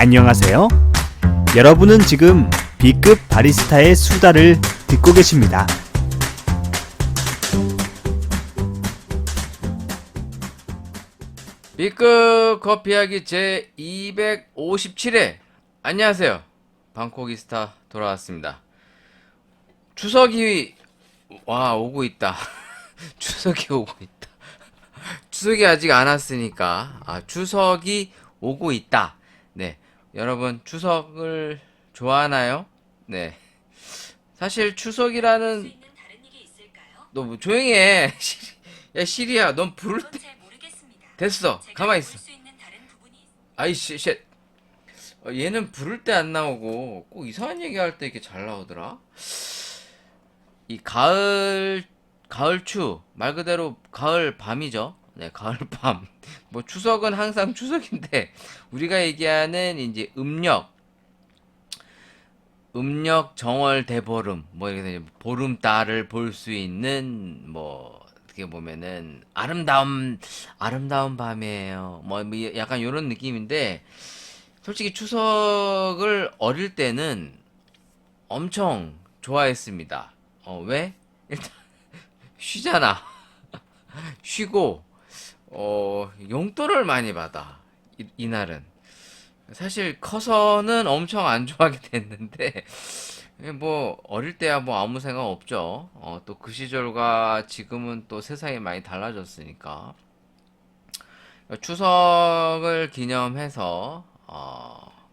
안녕하세요. 여러분은 지금 B급 바리스타의 수다를 듣고 계십니다. B급 커피하기 제 257회. 안녕하세요. 방콕이스타 돌아왔습니다. 추석이 오고 있다. 추석이 오고 있다. 추석이 아직 안 왔으니까 추석이 오고 있다. 네, 여러분 추석을 좋아하나요? 네, 사실 추석이라는 너 뭐 조용히 해. 야 시리야, 넌 부를 때 됐어. 가만히 있어. 아이씨, 쉣. 얘는 부를 때 안 나오고 꼭 이상한 얘기할 때 이렇게 잘 나오더라. 이 가을추 말 그대로 가을 밤이죠. 네, 가을 밤. 뭐 추석은 항상 추석인데 우리가 얘기하는 이제 음력 정월 대보름 뭐 이렇게 보름달을 볼 수 있는 뭐 어떻게 보면은 아름다운 밤이에요. 뭐 약간 요런 느낌인데 솔직히 추석을 어릴 때는 엄청 좋아했습니다. 왜? 일단 쉬잖아. 쉬고 용돈을 많이 받아. 이날은 사실 커서는 엄청 안 좋아하게 됐는데 뭐 어릴 때야 뭐 아무 생각 없죠. 또 그 시절과 지금은 또 세상이 많이 달라졌으니까 추석을 기념해서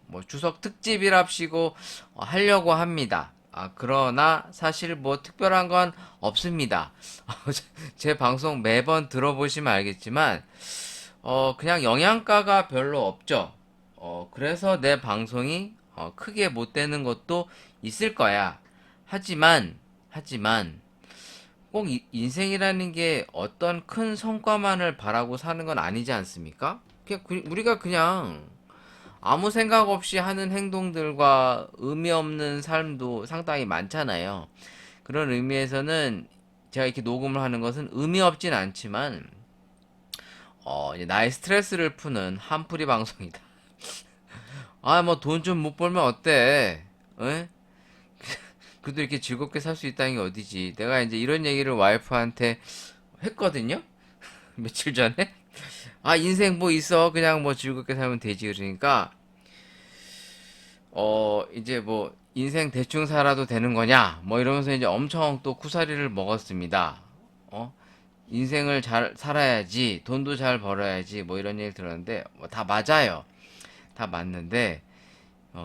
뭐 추석 특집이랍시고 하려고 합니다. 그러나 사실 뭐 특별한 건 없습니다. 제 방송 매번 들어보시면 알겠지만 그냥 영양가가 별로 없죠. 그래서 내 방송이 크게 못 되는 것도 있을 거야. 하지만 꼭 인생이라는 게 어떤 큰 성과만을 바라고 사는 건 아니지 않습니까? 우리가 그냥 아무 생각 없이 하는 행동들과 의미 없는 삶도 상당히 많잖아요. 그런 의미에서는 제가 이렇게 녹음을 하는 것은 의미 없진 않지만 이제 나의 스트레스를 푸는 한풀이 방송이다. 뭐 돈 좀 못 벌면 어때? 에? 그래도 이렇게 즐겁게 살 수 있다는 게 어디지? 내가 이제 이런 얘기를 와이프한테 했거든요? 며칠 전에? 인생 뭐 있어. 그냥 뭐 즐겁게 살면 되지. 그러니까, 이제 뭐, 인생 대충 살아도 되는 거냐? 뭐 이러면서 이제 엄청 또 쿠사리를 먹었습니다. 어? 인생을 잘 살아야지. 돈도 잘 벌어야지. 뭐 이런 얘기 들었는데, 뭐 다 맞아요. 다 맞는데,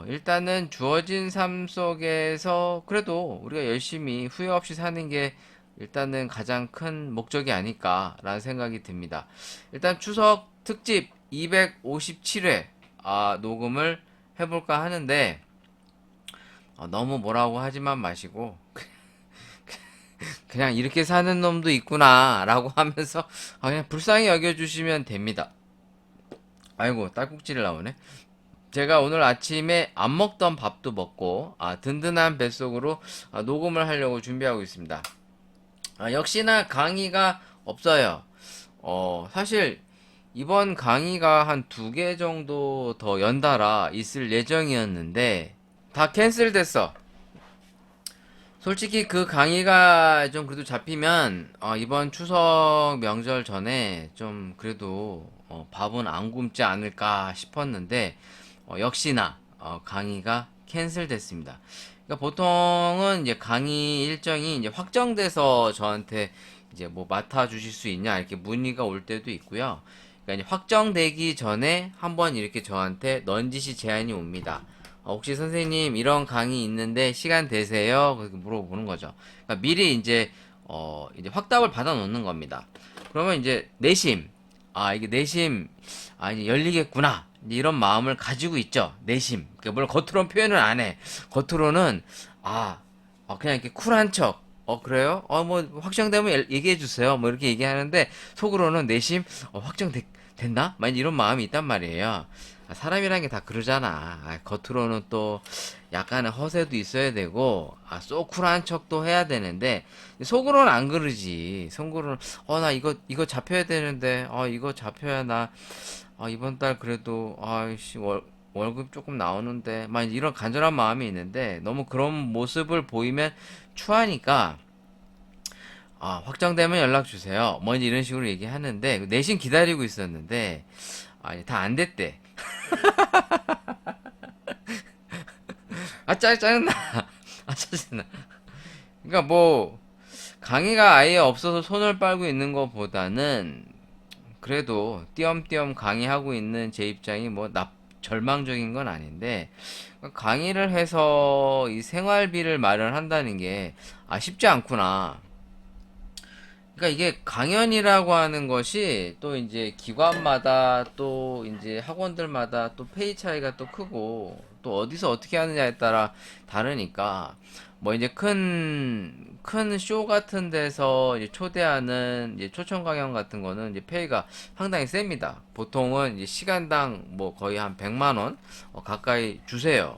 일단은 주어진 삶 속에서 그래도 우리가 열심히 후회 없이 사는 게 일단은 가장 큰 목적이 아닐까라는 생각이 듭니다. 일단 추석 특집 257회 녹음을 해볼까 하는데 너무 뭐라고 하지만 마시고 그냥 이렇게 사는 놈도 있구나라고 하면서 그냥 불쌍히 여겨주시면 됩니다. 아이고 딸꾹질을 나오네. 제가 오늘 아침에 안 먹던 밥도 먹고 든든한 뱃속으로 녹음을 하려고 준비하고 있습니다. 역시나 강의가 없어요. 사실 이번 강의가 한 2개 정도 더 연달아 있을 예정이었는데 다 캔슬됐어. 솔직히 그 강의가 좀 그래도 잡히면 이번 추석 명절 전에 좀 그래도 밥은 안 굶지 않을까 싶었는데 역시나 강의가 캔슬됐습니다. 그러니까 보통은 이제 강의 일정이 이제 확정돼서 저한테 이제 뭐 맡아 주실 수 있냐 이렇게 문의가 올 때도 있고요. 그러니까 이제 확정되기 전에 한번 이렇게 저한테 넌지시 제안이 옵니다. 혹시 선생님 이런 강의 있는데 시간 되세요? 그렇게 물어보는 거죠. 그러니까 미리 이제 확답을 받아 놓는 겁니다. 그러면 이제 내심 이게 내심 이제 열리겠구나 이런 마음을 가지고 있죠. 내심. 그러니까 물론 겉으로는 표현을 안 해. 겉으로는 그냥 이렇게 쿨한 척. 그래요? 뭐 확정되면 얘기해 주세요. 뭐 이렇게 얘기하는데 속으로는 내심 됐나? 막 이런 마음이 있단 말이에요. 사람이란 게 다 그러잖아. 겉으로는 또 약간의 허세도 있어야 되고, 쏙 쿨한 척도 해야 되는데, 속으로는 안 그러지. 속으로는, 나 이거 잡혀야 되는데, 이거 잡혀야 나, 이번 달 그래도, 월급 조금 나오는데 막 이런 간절한 마음이 있는데 너무 그런 모습을 보이면 추하니까 확정되면 연락 주세요. 뭐 이제 이런 식으로 얘기하는데 내신 기다리고 있었는데 다 안 됐대. 짜증나. 짜증나. 그러니까 뭐 강의가 아예 없어서 손을 빨고 있는 것보다는 그래도 띄엄띄엄 강의하고 있는 제 입장이 뭐 절망적인 건 아닌데 강의를 해서 이 생활비를 마련한다는 게 쉽지 않구나. 그러니까 이게 강연이라고 하는 것이 또 이제 기관마다 또 이제 학원들마다 또 페이 차이가 또 크고 또 어디서 어떻게 하느냐에 따라 다르니까 뭐 이제 큰 쇼 같은 데서 이제 초대하는 이제 초청 강연 같은 거는 이제 페이가 상당히 셉니다. 보통은 이제 시간당 뭐 거의 한 100만 원 가까이 주세요.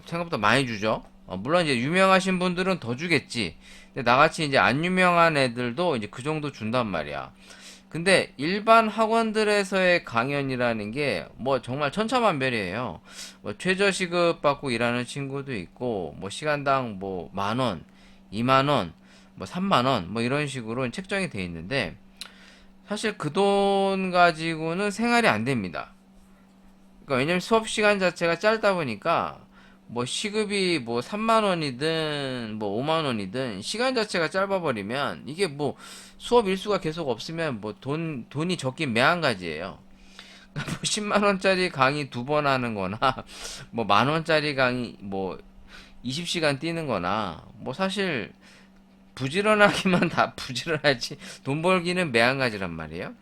생각보다 많이 주죠. 물론 이제 유명하신 분들은 더 주겠지. 근데 나같이 이제 안 유명한 애들도 이제 그 정도 준단 말이야. 근데 일반 학원들에서의 강연이라는 게 뭐 정말 천차만별이에요. 뭐 최저시급 받고 일하는 친구도 있고, 뭐 시간당 뭐 10,000원, 20,000원, 뭐 30,000원, 뭐 이런 식으로 책정이 돼 있는데, 사실 그 돈 가지고는 생활이 안 됩니다. 그러니까 왜냐면 수업 시간 자체가 짧다 보니까 뭐 시급이 뭐 3만 원이든 뭐 5만 원이든 시간 자체가 짧아버리면 이게 뭐 수업 일수가 계속 없으면 뭐 돈이 적긴 매한가지예요. 뭐 10만 원짜리 강의 2번 하는 거나 뭐 만 원짜리 강의 뭐 20시간 뛰는 거나 뭐 사실 부지런하기만 다 부지런하지 돈 벌기는 매한가지란 말이에요.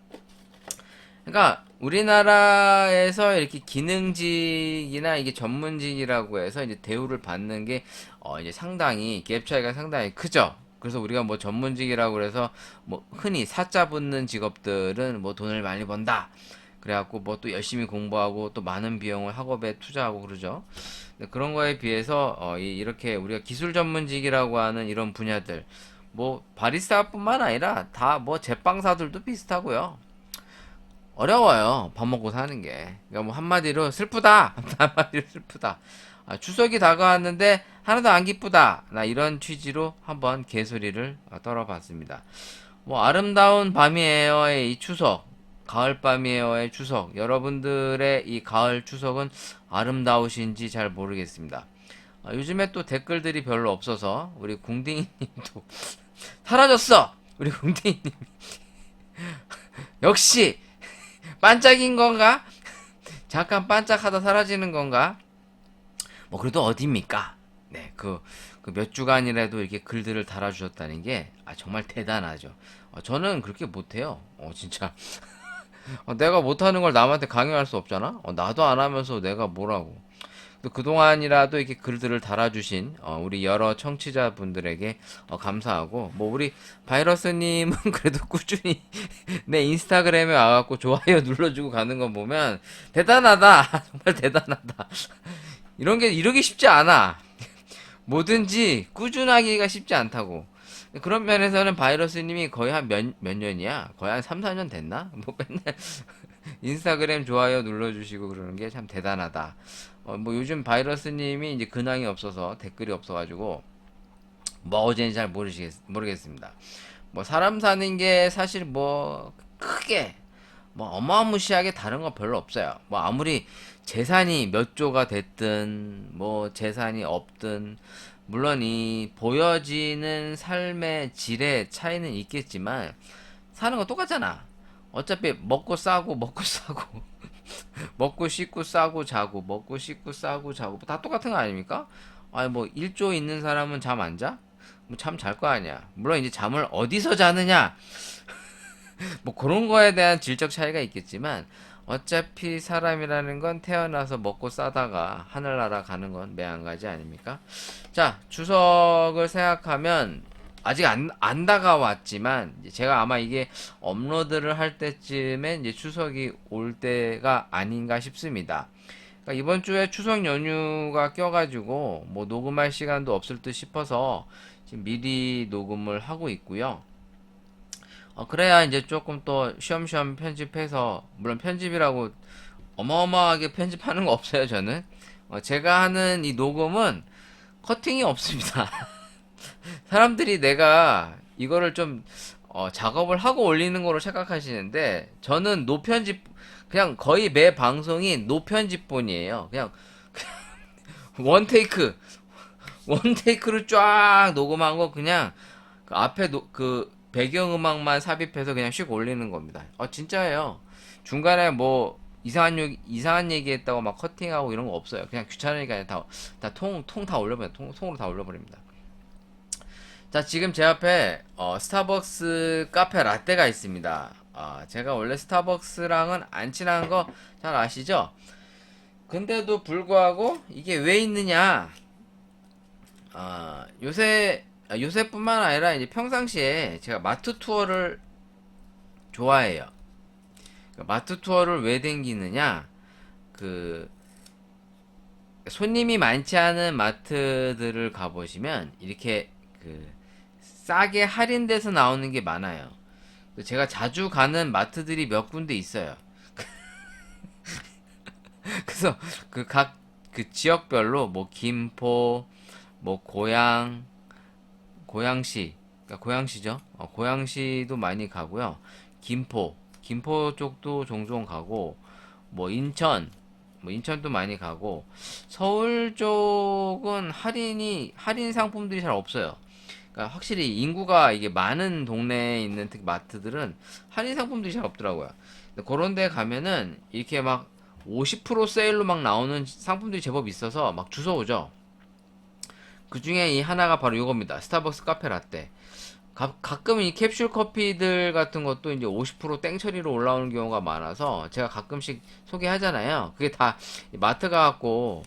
그러니까 우리나라에서 이렇게 기능직이나 이게 전문직이라고 해서 이제 대우를 받는 게 이제 상당히 갭 차이가 상당히 크죠. 그래서 우리가 뭐 전문직이라고 그래서 뭐 흔히 사자 붙는 직업들은 뭐 돈을 많이 번다. 그래갖고 뭐 또 열심히 공부하고 또 많은 비용을 학업에 투자하고 그러죠. 근데 그런 거에 비해서 이렇게 우리가 기술 전문직이라고 하는 이런 분야들 뭐 바리스타뿐만 아니라 다 뭐 제빵사들도 비슷하고요. 어려워요. 밥 먹고 사는 게. 그러니까 뭐 한마디로 슬프다. 한마디로 슬프다. 추석이 다가왔는데 하나도 안 기쁘다. 나 이런 취지로 한번 개소리를 떨어봤습니다. 뭐 아름다운 밤이에요의 이 추석, 가을밤이에요의 추석. 여러분들의 이 가을 추석은 아름다우신지 잘 모르겠습니다. 요즘에 또 댓글들이 별로 없어서 우리 궁딩이님도 사라졌어. 우리 궁딩이님 역시 반짝인 건가? 잠깐 반짝하다 사라지는 건가? 뭐 그래도 어딥니까? 네, 그 몇 주간이라도 이렇게 글들을 달아주셨다는 게 정말 대단하죠. 저는 그렇게 못해요. 진짜. 내가 못하는 걸 남한테 강요할 수 없잖아. 나도 안 하면서 내가 뭐라고. 또 그동안이라도 이렇게 글들을 달아주신 우리 여러 청취자분들에게 감사하고 뭐 우리 바이러스님은 그래도 꾸준히 내 인스타그램에 와갖고 좋아요 눌러주고 가는 거 보면 대단하다. 정말 대단하다. 이런 게 이러기 쉽지 않아. 뭐든지 꾸준하기가 쉽지 않다고. 그런 면에서는 바이러스님이 거의 한 몇 년이야? 거의 한 3, 4년 됐나? 뭐 맨날 인스타그램 좋아요 눌러주시고 그러는 게 참 대단하다. 뭐 요즘 바이러스님이 이제 근황이 없어서 댓글이 없어가지고 뭐 어제인지 잘 모르겠습니다. 뭐 사람 사는 게 사실 뭐 크게 뭐 어마무시하게 다른 건 별로 없어요. 뭐 아무리 재산이 몇 조가 됐든 뭐 재산이 없든 물론 이 보여지는 삶의 질의 차이는 있겠지만 사는 건 똑같잖아. 어차피 먹고 싸고 먹고 싸고 먹고 씻고 싸고 자고 먹고 씻고 싸고 자고 다 똑같은 거 아닙니까? 아니 뭐 1조 있는 사람은 잠 안 자? 뭐 잠 잘 거 아니야. 물론 이제 잠을 어디서 자느냐 뭐 그런 거에 대한 질적 차이가 있겠지만 어차피 사람이라는 건 태어나서 먹고 싸다가 하늘나라 가는 건 매한가지 아닙니까? 자, 추석을 생각하면 아직 안 다가왔지만 제가 아마 이게 업로드를 할 때쯤엔 이제 추석이 올 때가 아닌가 싶습니다. 그러니까 이번 주에 추석 연휴가 껴가지고 뭐 녹음할 시간도 없을 듯 싶어서 지금 미리 녹음을 하고 있고요. 그래야 이제 조금 또 쉬엄쉬엄 편집해서 물론 편집이라고 어마어마하게 편집하는 거 없어요, 저는. 제가 하는 이 녹음은 커팅이 없습니다. 사람들이 내가 이거를 좀 작업을 하고 올리는 거로 착각하시는데 저는 노편집 그냥 거의 매 방송이 노편집본이에요. 그냥 원테이크 원테이크로 쫙 녹음한 거 그냥 그 앞에 그 배경음악만 삽입해서 그냥 슉 올리는 겁니다. 진짜예요. 중간에 뭐 이상한 얘기했다고 막 커팅하고 이런 거 없어요. 그냥 귀찮으니까 다 통 다 올려버려. 통으로 다 올려버립니다. 자, 지금 제 앞에 스타벅스 카페 라떼가 있습니다. 제가 원래 스타벅스랑은 안 친한 거 잘 아시죠? 근데도 불구하고 이게 왜 있느냐? 요새뿐만 아니라 이제 평상시에 제가 마트 투어를 좋아해요. 그러니까 마트 투어를 왜 댕기느냐? 그 손님이 많지 않은 마트들을 가보시면 이렇게 그 싸게 할인돼서 나오는 게 많아요. 제가 자주 가는 마트들이 몇 군데 있어요. 그래서 그 지역별로 뭐 김포, 뭐 고양시, 그러니까 고양시죠. 고양시도 많이 가고요. 김포 쪽도 종종 가고, 뭐 인천도 많이 가고, 서울 쪽은 할인 상품들이 잘 없어요. 그러니까 확실히 인구가 이게 많은 동네에 있는 특히 마트들은 할인 상품들이 잘 없더라고요. 근데 그런 데 가면은 이렇게 막 50% 세일로 막 나오는 상품들이 제법 있어서 막 주워오죠. 그 중에 이 하나가 바로 이겁니다. 스타벅스 카페 라떼. 가끔 이 캡슐 커피들 같은 것도 이제 50% 땡처리로 올라오는 경우가 많아서 제가 가끔씩 소개하잖아요. 그게 다 마트 가갖고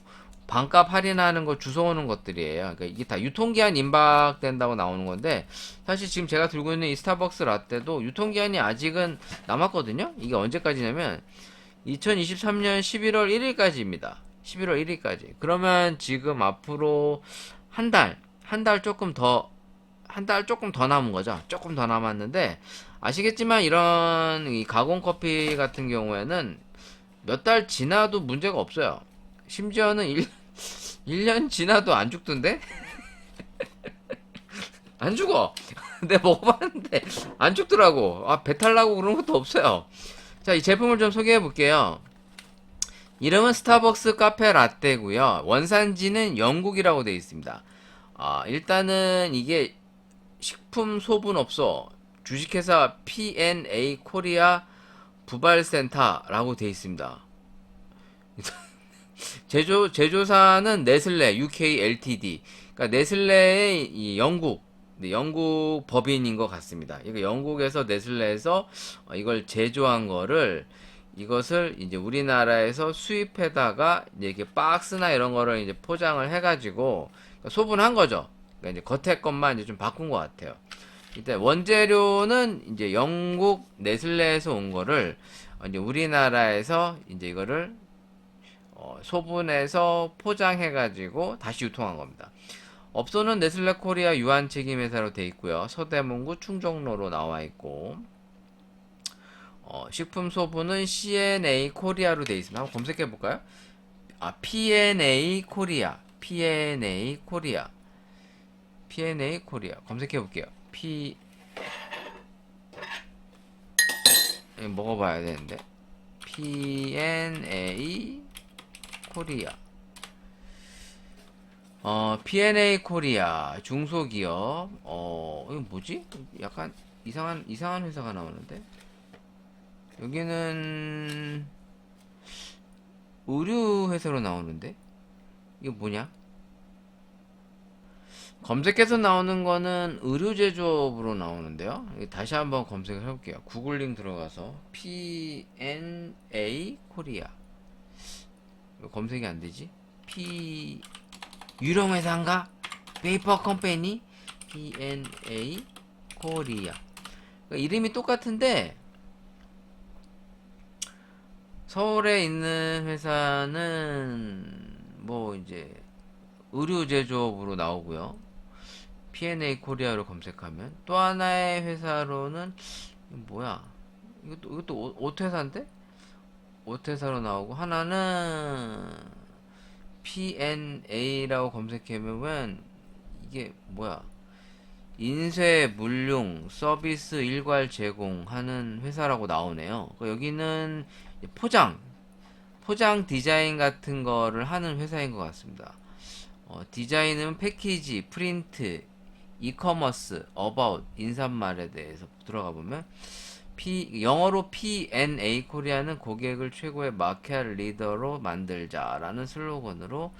반값 할인하는 거 주워오는 것들이에요. 그러니까 이게 다 유통기한 임박된다고 나오는 건데 사실 지금 제가 들고 있는 이 스타벅스 라떼도 유통기한이 아직은 남았거든요. 이게 언제까지냐면 2023년 11월 1일까지입니다. 11월 1일까지. 그러면 지금 앞으로 한 달 조금 더 남은 거죠. 조금 더 남았는데, 아시겠지만 이런 이 가공 커피 같은 경우에는 몇 달 지나도 문제가 없어요. 심지어는 1년 지나도 안 죽던데? 안 죽어! 내가 먹어봤는데, 안 죽더라고. 배탈 나고 그런 것도 없어요. 자, 이 제품을 좀 소개해 볼게요. 이름은 스타벅스 카페 라떼고요. 원산지는 영국이라고 되어 있습니다. 일단은 이게 식품 소분업소 주식회사 P&A 코리아 부발센터라고 되어 있습니다. 제조사는 네슬레 UK LTD. 그러니까 네슬레의 영국 법인인 것 같습니다. 이거 영국에서 네슬레에서 이걸 제조한 거를 이것을 이제 우리나라에서 수입해다가 이제 이렇게 박스나 이런 거를 이제 포장을 해가지고 그러니까 소분한 거죠. 그러니까 이제 겉에 것만 이제 좀 바꾼 것 같아요. 일단 원재료는 이제 영국 네슬레에서 온 거를 이제 우리나라에서 이제 이거를 소분해서 포장해가지고 다시 유통한 겁니다. 업소는 네슬레 코리아 유한 책임 회사로 돼 있고요. 서대문구 충정로로 나와 있고 식품 소분은 C&A 코리아로 돼 있습니다. 한번 검색해 볼까요? P&A 코리아, P&A 코리아, P&A 코리아 검색해 볼게요. 먹어봐야 되는데 P&A 코리아. P&A 코리아 중소기업. 이거 뭐지? 약간 이상한 회사가 나오는데. 여기는 의류 회사로 나오는데. 이게 뭐냐? 검색해서 나오는 거는 의류 제조업으로 나오는데요. 다시 한번 검색을 해볼게요. 구글링 들어가서 P&A 코리아. 왜 검색이 안 되지? 유령 회사인가? 페이퍼 컴퍼니 P&A 코리아. 그러니까 이름이 똑같은데 서울에 있는 회사는 뭐 이제 의류 제조업으로 나오고요. P&A 코리아로 검색하면 또 하나의 회사로는 뭐야? 이것도 옷 회사인데? 오태사로 나오고, 하나는 PNA라고 검색해보면 이게 뭐야? 인쇄, 물류, 서비스 일괄 제공하는 회사라고 나오네요. 여기는 포장 디자인 같은 거를 하는 회사인 것 같습니다. 디자인은 패키지, 프린트, 이커머스, 어바웃, 인사말에 대해서 들어가 보면 영어로 P&A 코리아는 고객을 최고의 마켓 리더로 만들자라는 슬로건으로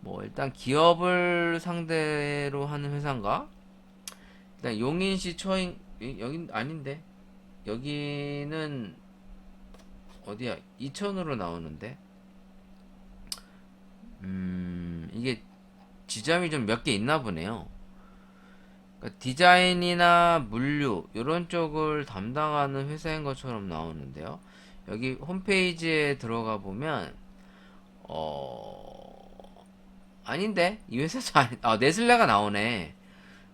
뭐 일단 기업을 상대로 하는 회사인가? 일단 용인시 여긴 아닌데 여기는 어디야? 이천으로 나오는데 이게 지점이 좀 몇 개 있나 보네요. 그러니까 디자인이나 물류 이런 쪽을 담당하는 회사인 것처럼 나오는데요. 여기 홈페이지에 들어가 보면 아닌데 이 회사도 네슬레가 나오네.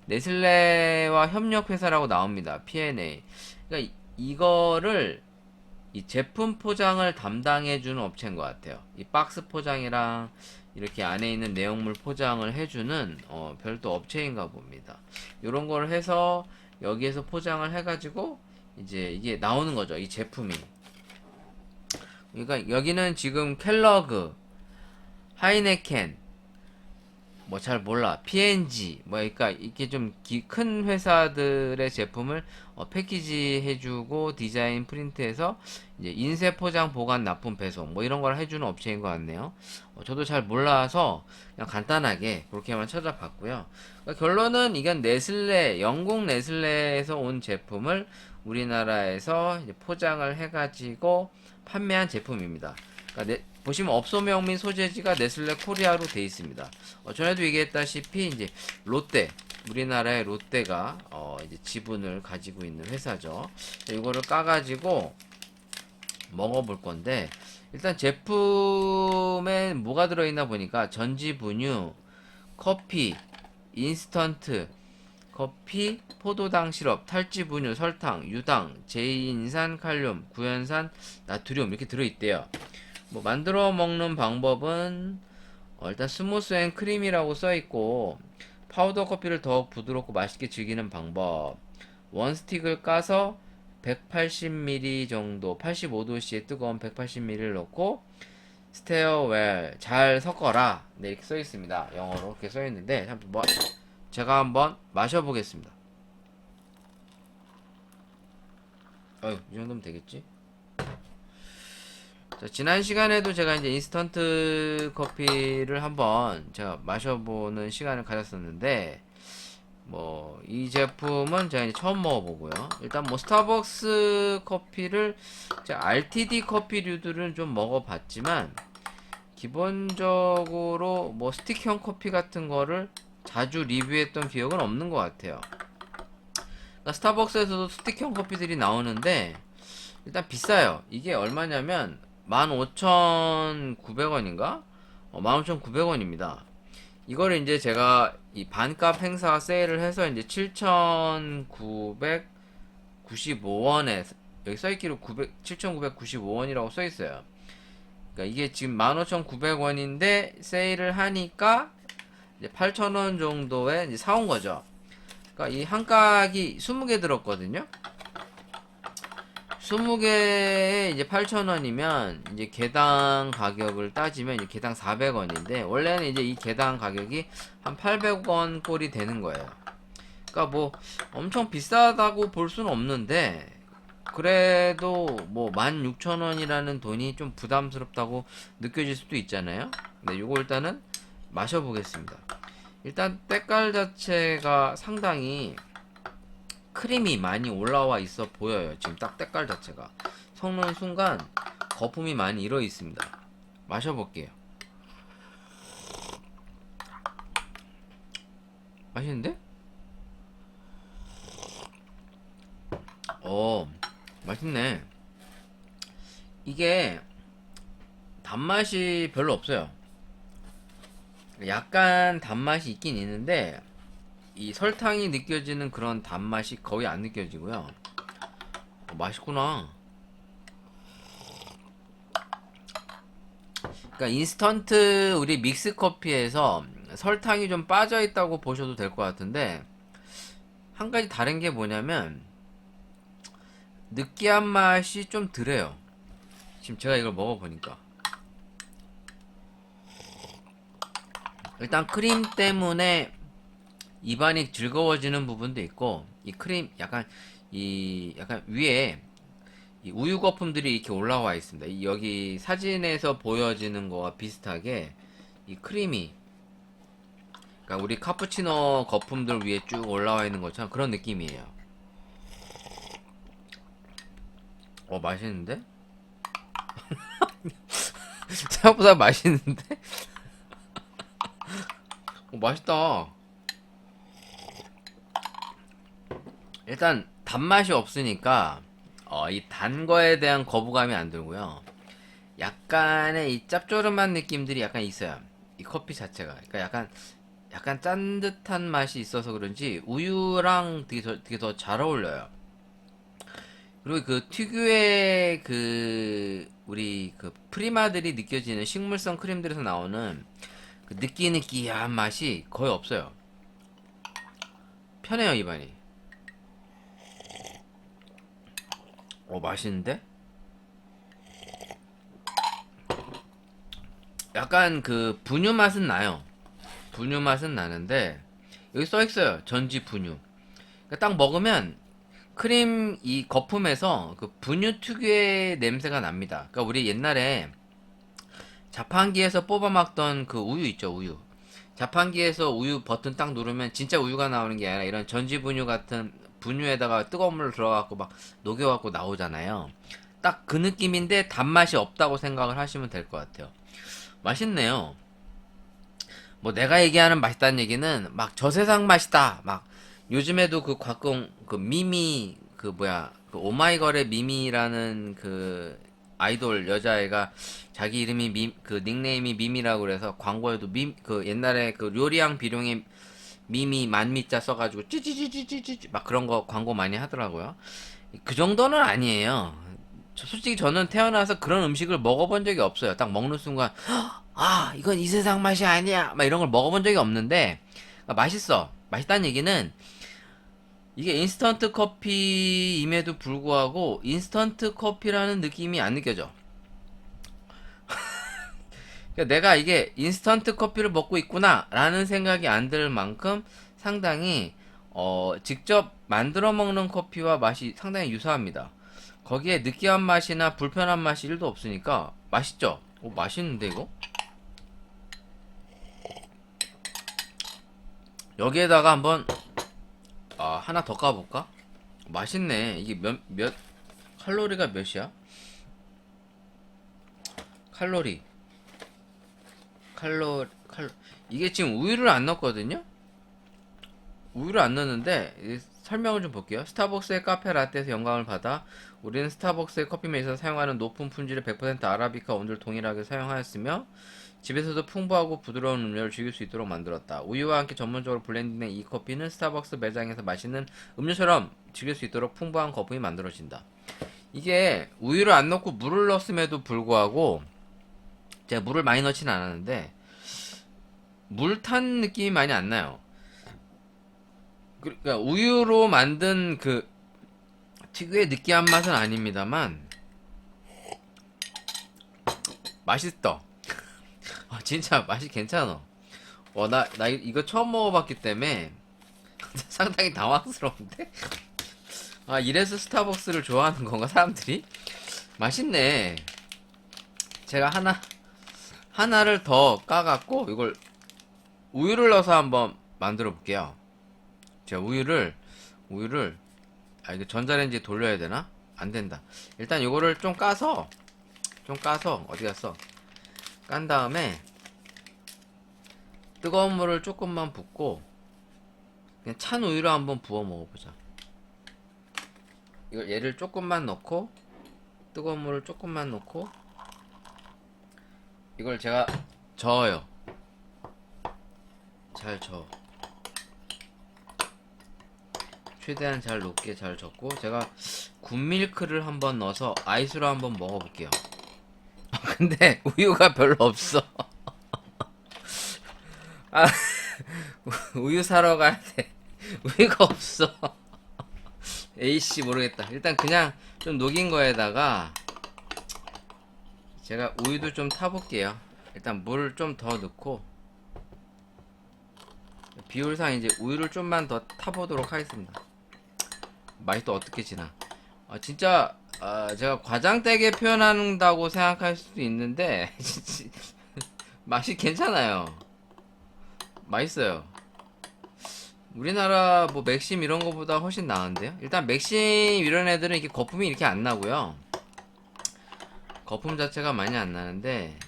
네슬레와 협력 회사라고 나옵니다. P&A. 그러니까 이거를 이 제품 포장을 담당해주는 업체인 것 같아요. 이 박스 포장이랑 이렇게 안에 있는 내용물 포장을 해주는 별도 업체인가 봅니다. 이런 걸 해서 여기에서 포장을 해가지고 이제 이게 나오는 거죠. 이 제품이. 그러니까 여기는 지금 켈러그, 하이네켄, 뭐 잘 몰라. P&G 뭐 그러니까 이렇게 좀 큰 회사들의 제품을 패키지 해주고 디자인 프린트해서 이제 인쇄 포장 보관 납품 배송 뭐 이런 걸 해주는 업체인 것 같네요. 저도 잘 몰라서 그냥 간단하게 그렇게만 찾아봤고요. 그러니까 결론은 이건 네슬레 영국 네슬레에서 온 제품을 우리나라에서 이제 포장을 해가지고 판매한 제품입니다. 그러니까 보시면 업소명 및 소재지가 네슬레 코리아로 되어 있습니다. 전에도 얘기했다시피 이제 롯데 우리나라의 롯데가 이제 지분을 가지고 있는 회사죠. 이거를 까가지고 먹어볼 건데 일단 제품에 뭐가 들어있나 보니까 전지 분유, 커피, 인스턴트 커피, 포도당 시럽, 탈지 분유, 설탕, 유당, 제인산 칼륨, 구연산 나트륨 이렇게 들어있대요. 뭐 만들어 먹는 방법은 일단 스무스 앤 크림이라고 써있고 파우더 커피를 더욱 부드럽고 맛있게 즐기는 방법 원 스틱을 까서 180ml 정도 85도씨의 뜨거운 180ml를 넣고 스테어웰 잘 섞어라 네 이렇게 써있습니다. 영어로 이렇게 써있는데 제가 한번 마셔보겠습니다. 이 정도면 되겠지? 자, 지난 시간에도 제가 이제 인스턴트 커피를 한번 제가 마셔보는 시간을 가졌었는데, 뭐, 이 제품은 제가 이제 처음 먹어보고요. 일단 뭐, 스타벅스 커피를, 제가 RTD 커피류들은 좀 먹어봤지만, 기본적으로 뭐, 스틱형 커피 같은 거를 자주 리뷰했던 기억은 없는 것 같아요. 그러니까 스타벅스에서도 스틱형 커피들이 나오는데, 일단 비싸요. 이게 얼마냐면 15,900원인가? 15,900원입니다. 이거를 이제 제가 이 반값 행사 세일을 해서 이제 7,995원에 여기 써있기로 7,995원이라고 써있어요. 그러니까 이게 지금 15,900원인데 세일을 하니까 이제 8,000원 정도에 이제 사온 거죠. 그러니까 이 한 깍이 20개 들었거든요. 20개에 이제 8,000원이면 이제 개당 가격을 따지면 이제 개당 400원인데 원래는 이제 이 개당 가격이 한 800원 꼴이 되는 거예요. 그러니까 뭐 엄청 비싸다고 볼 수는 없는데 그래도 뭐 16,000원이라는 돈이 좀 부담스럽다고 느껴질 수도 있잖아요. 근데 요거 일단은 마셔보겠습니다. 일단 때깔 자체가 상당히 크림이 많이 올라와 있어 보여요. 지금 딱 때깔 자체가 섞는 순간 거품이 많이 일어 있습니다. 마셔볼게요. 맛있는데? 맛있네. 이게 단맛이 별로 없어요. 약간 단맛이 있긴 있는데 이 설탕이 느껴지는 그런 단맛이 거의 안 느껴지고요. 맛있구나. 그러니까 인스턴트 우리 믹스 커피에서 설탕이 좀 빠져 있다고 보셔도 될 것 같은데, 한 가지 다른 게 뭐냐면 느끼한 맛이 좀 덜해요. 지금 제가 이걸 먹어보니까 일단 크림 때문에 입안이 즐거워지는 부분도 있고, 이 크림 약간 위에 이 우유 거품들이 이렇게 올라와 있습니다. 여기 사진에서 보여지는 거와 비슷하게 이 크림이, 그러니까 우리 카푸치노 거품들 위에 쭉 올라와 있는 것처럼 그런 느낌이에요. 맛있는데? 생각보다 맛있는데? 맛있다. 일단 단맛이 없으니까 이 단 거에 대한 거부감이 안 들고요. 약간의 이 짭조름한 느낌들이 약간 있어요. 이 커피 자체가. 그러니까 약간 짠듯한 맛이 있어서 그런지 우유랑 되게 더 잘 어울려요. 그리고 그 특유의 그 우리 그 프리마들이 느껴지는 식물성 크림들에서 나오는 그 느끼느끼한 맛이 거의 없어요. 편해요, 입안이. 맛있는데? 약간 그 분유 맛은 나요. 분유 맛은 나는데 여기 써 있어요. 전지 분유. 그러니까 딱 먹으면 크림 이 거품에서 그 분유 특유의 냄새가 납니다. 그러니까 우리 옛날에 자판기에서 뽑아 먹던 그 우유 있죠, 우유. 자판기에서 우유 버튼 딱 누르면 진짜 우유가 나오는 게 아니라 이런 전지 분유 같은 분유에다가 뜨거운 물 들어갖고 막 녹여갖고 나오잖아요. 딱 그 느낌인데 단맛이 없다고 생각을 하시면 될 것 같아요. 맛있네요. 뭐 내가 얘기하는 맛있다는 얘기는 막 저세상 맛이다. 막 요즘에도 그 가끔 그 미미 그 뭐야 그 오마이걸의 미미라는 그 아이돌 여자애가 자기 이름이 그 닉네임이 미미라고 그래서 광고에도 그 옛날에 그 요리왕 비룡의 미미 만미자 써가지고 찌찌찌찌찌찌 막 그런 거 광고 많이 하더라고요. 그 정도는 아니에요. 솔직히 저는 태어나서 그런 음식을 먹어본 적이 없어요. 딱 먹는 순간 이건 이 세상 맛이 아니야 막 이런 걸 먹어본 적이 없는데 맛있어. 맛있다는 얘기는 이게 인스턴트 커피임에도 불구하고 인스턴트 커피라는 느낌이 안 느껴져. 그러니까 내가 이게 인스턴트 커피를 먹고 있구나 라는 생각이 안 들 만큼 상당히 직접 만들어 먹는 커피와 맛이 상당히 유사합니다. 거기에 느끼한 맛이나 불편한 맛이 1도 없으니까 맛있죠? 맛있는데 이거? 여기에다가 한번 하나 더 까볼까? 맛있네. 이게 몇 칼로리가 몇이야? 칼로리 이게 지금 우유를 안 넣었거든요? 우유를 안 넣었는데 설명을 좀 볼게요. 스타벅스의 카페 라떼에서 영감을 받아 우리는 스타벅스의 커피 메이커에서 사용하는 높은 품질의 100% 아라비카 원두를 동일하게 사용하였으며 집에서도 풍부하고 부드러운 음료를 즐길 수 있도록 만들었다. 우유와 함께 전문적으로 블렌딩된 이 커피는 스타벅스 매장에서 마시는 음료처럼 즐길 수 있도록 풍부한 거품이 만들어진다. 이게 우유를 안 넣고 물을 넣었음에도 불구하고 제가 물을 많이 넣진 않았는데 물 탄 느낌이 많이 안 나요. 그러니까 우유로 만든 그 특유의 느끼한 맛은 아닙니다만 맛있다. 진짜 맛이 괜찮아. 나 이거 처음 먹어봤기 때문에 상당히 당황스러운데? 이래서 스타벅스를 좋아하는 건가, 사람들이? 맛있네. 제가 하나를 더 까갖고, 이걸 우유를 넣어서 한번 만들어 볼게요. 제가 우유를, 이거 전자레인지에 돌려야 되나? 안 된다. 일단 이거를 좀 까서, 어디 갔어? 깐 다음에, 뜨거운 물을 조금만 붓고, 그냥 찬 우유로 한번 부어 먹어보자. 이걸 얘를 조금만 넣고 뜨거운 물을 조금만 넣고 이걸 제가 저어요. 잘 저어. 최대한 잘 녹게 잘 젓고 제가 굿밀크를 한번 넣어서 아이스로 한번 먹어볼게요. 근데 우유가 별로 없어. 아, 우유 사러 가야 돼. 우유가 없어. 에이씨, 모르겠다. 일단 그냥 좀 녹인 거에다가 제가 우유도 좀 타볼게요. 일단 물 좀 더 넣고 비율상 이제 우유를 좀만 더 타보도록 하겠습니다. 맛이 또 어떻게 지나. 진짜 제가 과장되게 표현한다고 생각할 수도 있는데 맛이 괜찮아요. 맛있어요. 우리나라 뭐 맥심 이런 거보다 훨씬 나은데요. 일단 맥심 이런 애들은 이렇게 거품이 이렇게 안 나고요. 거품 자체가 많이 안 나는데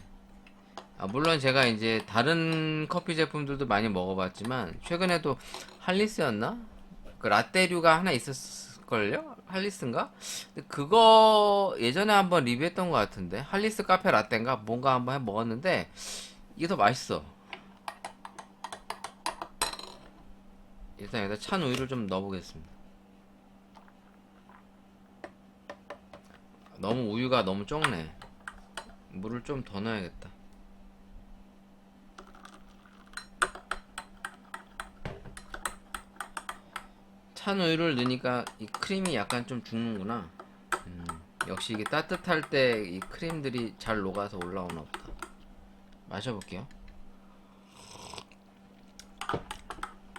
물론 제가 이제 다른 커피 제품들도 많이 먹어봤지만 최근에도 할리스였나? 그 라떼류가 하나 있었을걸요? 할리스인가? 근데 그거 예전에 한번 리뷰했던 것 같은데 할리스 카페 라떼인가? 뭔가 한번 해 먹었는데 이게 더 맛있어. 일단 여기다 찬 우유를 좀 넣어보겠습니다. 너무 우유가 너무 적네. 물을 좀 더 넣어야겠다. 찬 우유를 넣으니까 이 크림이 약간 좀 죽는구나. 역시 이게 따뜻할 때 이 크림들이 잘 녹아서 올라오나 보다. 마셔볼게요.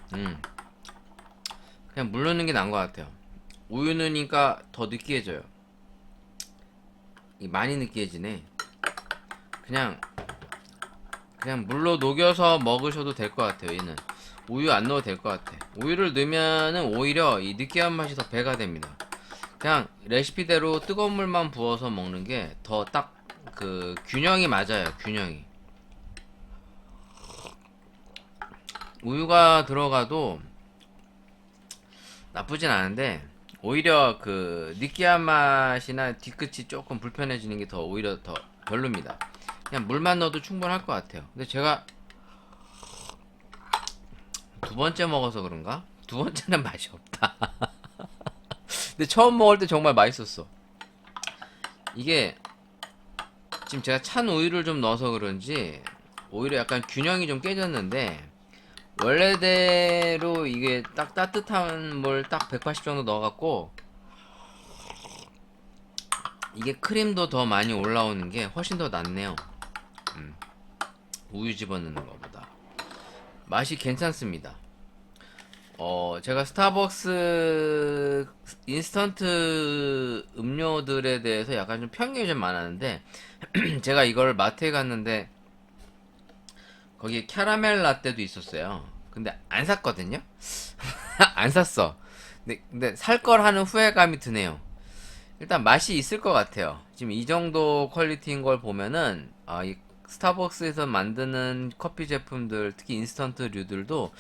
그냥 물 넣는 게 나은 것 같아요. 우유 넣으니까 더 느끼해져요. 많이 느끼해지네. 그냥 물로 녹여서 먹으셔도 될 것 같아요. 얘는 우유 안 넣어도 될 것 같아. 우유를 넣으면은 오히려 이 느끼한 맛이 더 배가 됩니다. 그냥 레시피대로 뜨거운 물만 부어서 먹는 게 더 딱 그 균형이 맞아요. 균형이. 우유가 들어가도 나쁘진 않은데 오히려 그 느끼한 맛이나 뒤끝이 조금 불편해지는 게 더 오히려 더 별로입니다. 그냥 물만 넣어도 충분할 것 같아요. 근데 제가 두 번째 먹어서 그런가? 두 번째는 맛이 없다. 근데 처음 먹을 때 정말 맛있었어. 이게 지금 제가 찬 우유를 좀 넣어서 그런지 오히려 약간 균형이 좀 깨졌는데 원래대로 이게 딱 따뜻한 물 딱 180 정도 넣어갖고 이게 크림도 더 많이 올라오는 게 훨씬 더 낫네요. 우유 집어넣는 것보다 맛이 괜찮습니다. 제가 스타벅스 인스턴트 음료들에 대해서 약간 좀 편견이 좀 많았는데 제가 이걸 마트에 갔는데 거기에 캐러멜 라떼도 있었어요. 근데 안 샀거든요. 안 샀어. 근데 살 걸 하는 후회감이 드네요. 일단 맛이 있을 것 같아요. 지금 이 정도 퀄리티인 걸 보면은 이 스타벅스에서 만드는 커피 제품들, 특히 인스턴트류들도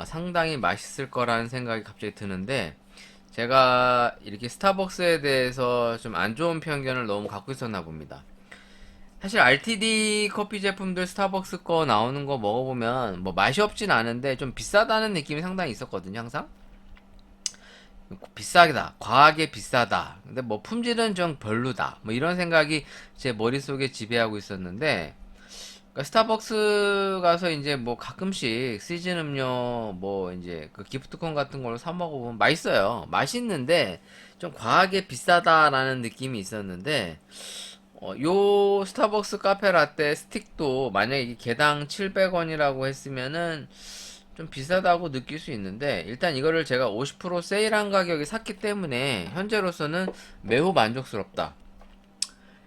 상당히 맛있을 거라는 생각이 갑자기 드는데 제가 이렇게 스타벅스에 대해서 좀 안 좋은 편견을 너무 갖고 있었나 봅니다. 사실 RTD 커피 제품들 스타벅스 거 나오는 거 먹어보면 뭐 맛이 없진 않은데 좀 비싸다는 느낌이 상당히 있었거든요, 항상. 비싸다, 과하게 비싸다. 근데 뭐 품질은 좀 별로다. 뭐 이런 생각이 제 머릿속에 지배하고 있었는데, 그러니까 스타벅스 가서 이제 뭐 가끔씩 시즌 음료 뭐 이제 그 기프트콘 같은 걸로 사 먹어보면 맛있어요. 맛있는데 좀 과하게 비싸다라는 느낌이 있었는데, 요 스타벅스 카페 라떼 스틱도 만약에 이게 개당 700원이라고 했으면은 좀 비싸다고 느낄 수 있는데 일단 이거를 제가 50% 세일한 가격에 샀기 때문에 현재로서는 매우 만족스럽다.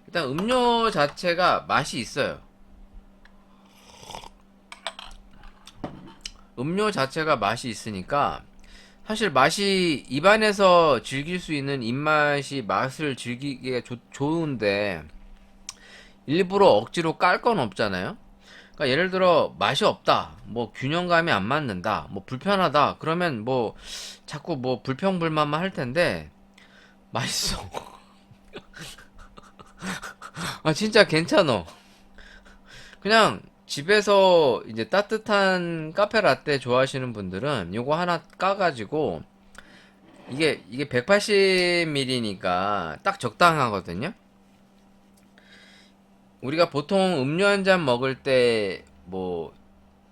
일단 음료 자체가 맛이 있어요. 음료 자체가 맛이 있으니까 사실 맛이 입안에서 즐길 수 있는 입맛이 맛을 즐기기가 좋은데 일부러 억지로 깔 건 없잖아요. 그러니까 예를 들어 맛이 없다, 뭐 균형감이 안 맞는다, 뭐 불편하다, 그러면 뭐 자꾸 뭐 불평불만만 할 텐데 맛있어. 진짜 괜찮어. 그냥 집에서 이제 따뜻한 카페 라떼 좋아하시는 분들은 요거 하나 까가지고 이게 180ml니까 딱 적당하거든요. 우리가 보통 음료 한 잔 먹을 때 뭐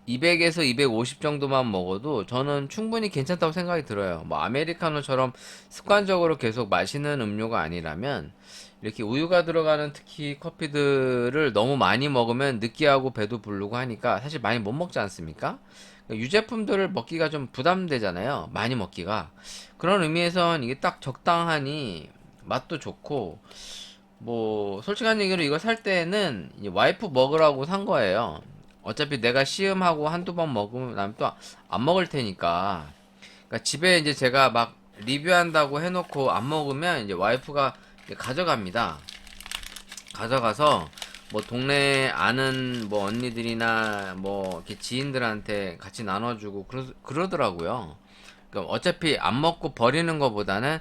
200에서 250 정도만 먹어도 저는 충분히 괜찮다고 생각이 들어요. 뭐 아메리카노처럼 습관적으로 계속 마시는 음료가 아니라면 이렇게 우유가 들어가는 특히 커피들을 너무 많이 먹으면 느끼하고 배도 부르고 하니까 사실 많이 못 먹지 않습니까? 그러니까 유제품들을 먹기가 좀 부담되잖아요. 많이 먹기가. 그런 의미에선 이게 딱 적당하니 맛도 좋고 뭐 솔직한 얘기로 이걸 살 때는 이 와이프 먹으라고 산 거예요. 어차피 내가 시음하고 한두 번 먹으면 난 또 안 먹을 테니까. 그러니까 집에 이제 제가 막 리뷰한다고 해놓고 안 먹으면 이제 와이프가 이제 가져갑니다. 가져가서 뭐 동네 아는 뭐 언니들이나 뭐 이렇게 지인들한테 같이 나눠주고 그러더라고요. 그러니까 어차피 안 먹고 버리는 것보다는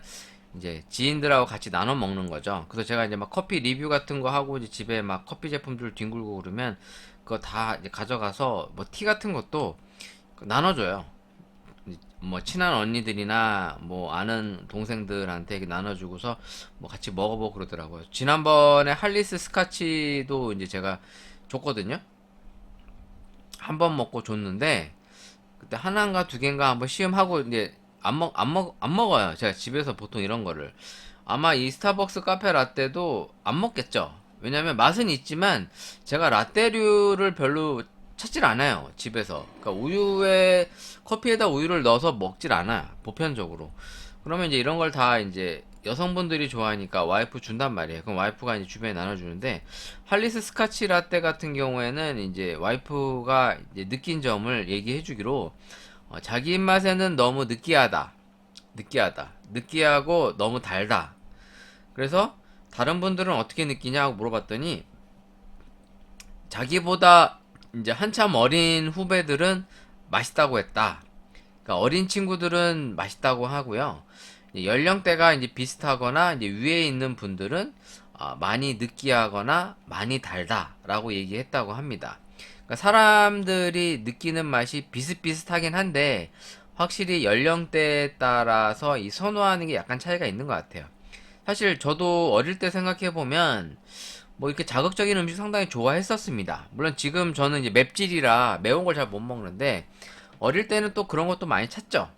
이제 지인들하고 같이 나눠 먹는 거죠. 그래서 제가 이제 막 커피 리뷰 같은 거 하고 이제 집에 막 커피 제품들 뒹굴고 그러면 그거 다 이제 가져가서 뭐 티 같은 것도 나눠줘요. 뭐 친한 언니들이나 뭐 아는 동생들한테 이렇게 나눠주고서 뭐 같이 먹어보고 그러더라고요. 지난번에 할리스 스카치도 이제 제가 줬거든요. 한 번 먹고 줬는데 그때 하나인가 두 개인가 한번 시음하고 이제 안 먹어요. 제가 집에서 보통 이런 거를. 아마 이 스타벅스 카페 라떼도 안 먹겠죠. 왜냐면 맛은 있지만 제가 라떼류를 별로 찾질 않아요. 집에서. 그러니까 우유에, 커피에다 우유를 넣어서 먹질 않아요. 보편적으로. 그러면 이제 이런 걸 다 이제 여성분들이 좋아하니까 와이프 준단 말이에요. 그럼 와이프가 이제 주변에 나눠주는데 할리스 스카치 라떼 같은 경우에는 이제 와이프가 이제 느낀 점을 얘기해 주기로 자기 입맛에는 너무 느끼하고 너무 달다. 그래서 다른 분들은 어떻게 느끼냐고 물어봤더니 자기보다 이제 한참 어린 후배들은 맛있다고 했다. 그러니까 어린 친구들은 맛있다고 하고요. 연령대가 이제 비슷하거나 이제 위에 있는 분들은 많이 느끼하거나 많이 달다라고 얘기했다고 합니다. 그러니까 사람들이 느끼는 맛이 비슷비슷하긴 한데 확실히 연령대에 따라서 이 선호하는 게 약간 차이가 있는 것 같아요. 사실 저도 어릴 때 생각해 보면 뭐 이렇게 자극적인 음식 상당히 좋아했었습니다. 물론 지금 저는 이제 맵찔이라 매운 걸 잘 못 먹는데 어릴 때는 또 그런 것도 많이 찾죠.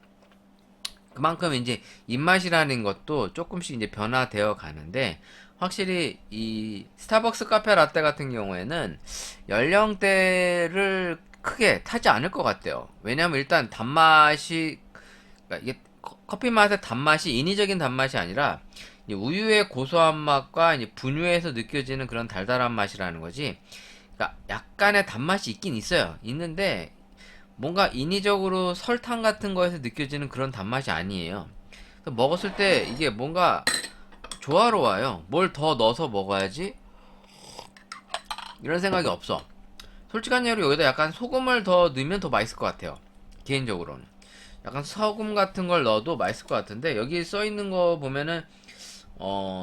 그만큼 이제 입맛이라는 것도 조금씩 이제 변화되어 가는데 확실히 이 스타벅스 카페 라떼 같은 경우에는 연령대를 크게 타지 않을 것 같아요. 왜냐면 일단 단맛이 그러니까 이게 커피 맛의 단맛이 인위적인 단맛이 아니라 이 우유의 고소한 맛과 이제 분유에서 느껴지는 그런 달달한 맛이라는 거지. 그러니까 약간의 단맛이 있긴 있어요. 있는데 뭔가 인위적으로 설탕 같은 거에서 느껴지는 그런 단맛이 아니에요. 그래서 먹었을 때 이게 뭔가 조화로워요. 뭘 더 넣어서 먹어야지? 이런 생각이 없어. 솔직한 예로 여기다 약간 소금을 더 넣으면 더 맛있을 것 같아요. 개인적으로는. 약간 소금 같은 걸 넣어도 맛있을 것 같은데 여기 써 있는 거 보면은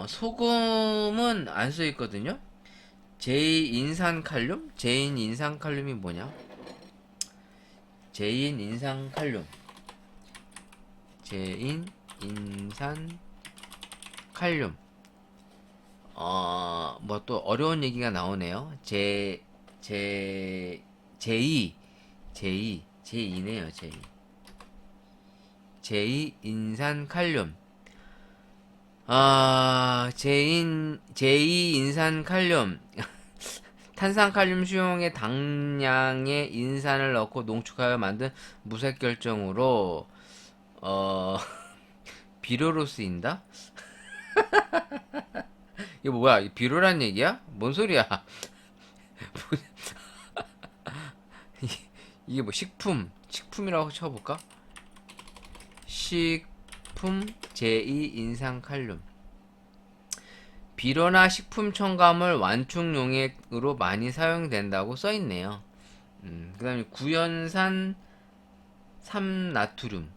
소금은 안 써 있거든요. 제인산칼륨? 제인인산칼륨이 뭐냐? 제인인산칼륨. 제인인산칼륨. 뭐 또 어려운 얘기가 나오네요. 제이네요, 제이. 제이인산칼륨. 제이인산칼륨. 탄산칼륨 수용에 당량의 인산을 넣고 농축하여 만든 무색 결정으로, 어, 비료로 쓰인다? 이거 뭐야? 비료란 얘기야? 뭔 소리야? 이게 뭐 식품이라고 쳐볼까? 식품 제2인산칼륨. 비료나 식품 첨가물 완충용액으로 많이 사용된다고 써있네요. 그 다음에 구연산 3나트륨.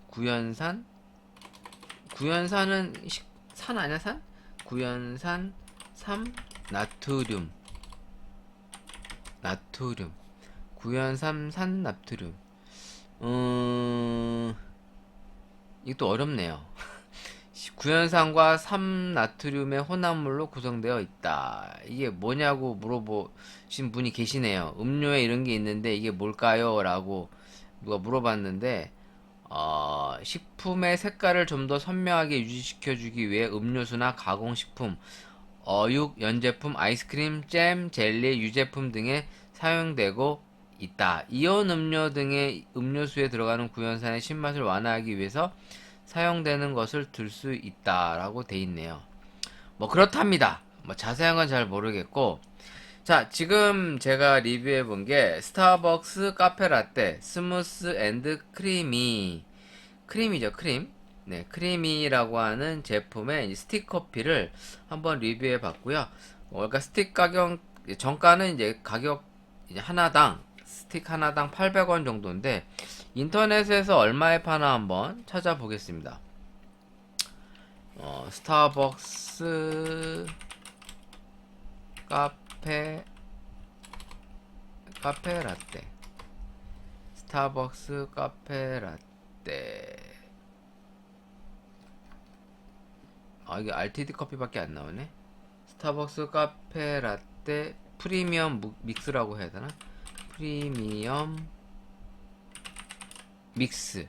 구연산은 산 아니야, 산? 구연산 3나트륨. 구연산 3나트륨. 이게 또 어렵네요. 구연산과 3나트륨의 혼합물로 구성되어 있다. 이게 뭐냐고 물어보신 분이 계시네요. 음료에 이런 게 있는데 이게 뭘까요? 라고 누가 물어봤는데, 식품의 색깔을 좀 더 선명하게 유지시켜주기 위해 음료수나 가공식품, 어육, 연제품, 아이스크림, 잼, 젤리, 유제품 등에 사용되고 있다. 이온 음료 등의 음료수에 들어가는 구연산의 신맛을 완화하기 위해서 사용되는 것을 들 수 있다라고 돼 있네요. 뭐 그렇답니다. 뭐 자세한 건 잘 모르겠고, 자, 지금 제가 리뷰해 본 게 스타벅스 카페라떼 스무스 앤드 크리미, 크림이죠, 크림. 네, 크리미라고 하는 제품의 스틱 커피를 한번 리뷰해 봤고요. 그러니까 스틱 가격, 정가는 이제 가격 이제 하나당, 스틱 하나당 800원 정도인데 인터넷에서 얼마에 파나 한번 찾아보겠습니다. 스타벅스 카페라떼, 스타벅스 카페라떼. 이게 RTD 커피밖에 안 나오네. 스타벅스 카페라떼 프리미엄 믹스라고 해야 되나? 프리미엄 믹스.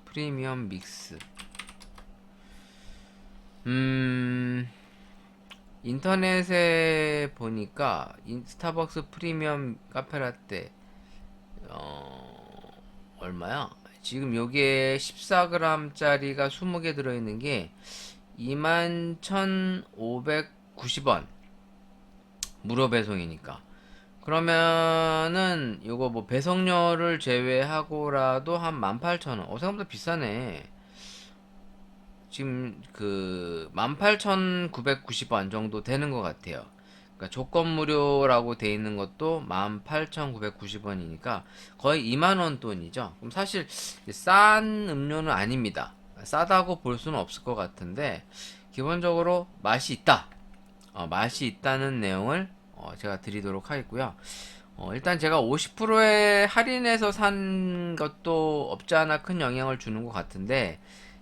프리미엄 믹스. 인터넷에 보니까 스타벅스 프리미엄 카페라떼 얼마야? 지금 요게 14g짜리가 20개 들어있는 게 21,590원 무료 배송이니까. 그러면은 요거 뭐 배송료를 제외하고라도 한 18,000원. 생각보다 비싸네. 지금 그 18,990원 정도 되는 것 같아요. 그러니까 조건 무료라고 돼 있는 것도 18,990원이니까 거의 2만원 돈이죠. 그럼 사실 싼 음료는 아닙니다. 싸다고 볼 수는 없을 것 같은데 기본적으로 맛이 있다. 맛이 있다는 내용을 제가 드리도록 하겠고요. 일단 제가 50%에 할인해서 산 것도 없지 않아 큰 영향을 주는 것 같은데,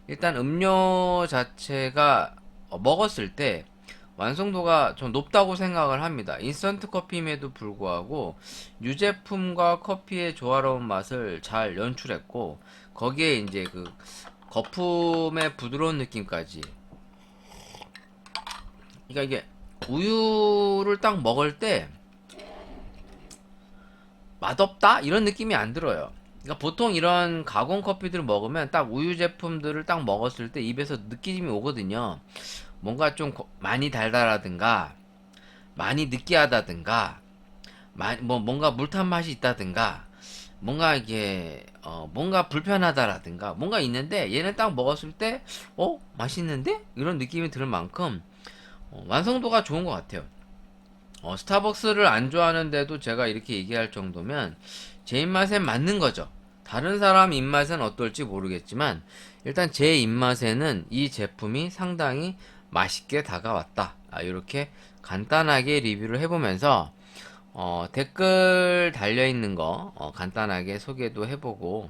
일단 음료 자체가 먹었을 때 완성도가 좀 높다고 생각을 합니다. 인스턴트 커피임에도 불구하고 유제품과 커피의 조화로운 맛을 잘 연출했고, 거기에 이제 그 거품의 부드러운 느낌까지. 그러니까 이게 우유를 딱 먹을 때 맛없다? 이런 느낌이 안 들어요. 그러니까 보통 이런 가공 커피들을 먹으면 딱 우유 제품들을 딱 먹었을 때 입에서 느낌이 오거든요. 뭔가 좀 많이 달달하든가, 많이 느끼하다든가, 뭔가 물탄 맛이 있다든가, 뭔가 이게, 뭔가 불편하다라든가, 뭔가 있는데, 얘는 딱 먹었을 때, 맛있는데? 이런 느낌이 들 만큼, 완성도가 좋은 것 같아요. 스타벅스를 안 좋아하는데도 제가 이렇게 얘기할 정도면 제 입맛에 맞는 거죠. 다른 사람 입맛은 어떨지 모르겠지만 일단 제 입맛에는 이 제품이 상당히 맛있게 다가왔다. 이렇게 간단하게 리뷰를 해보면서 댓글 달려있는 거 간단하게 소개도 해보고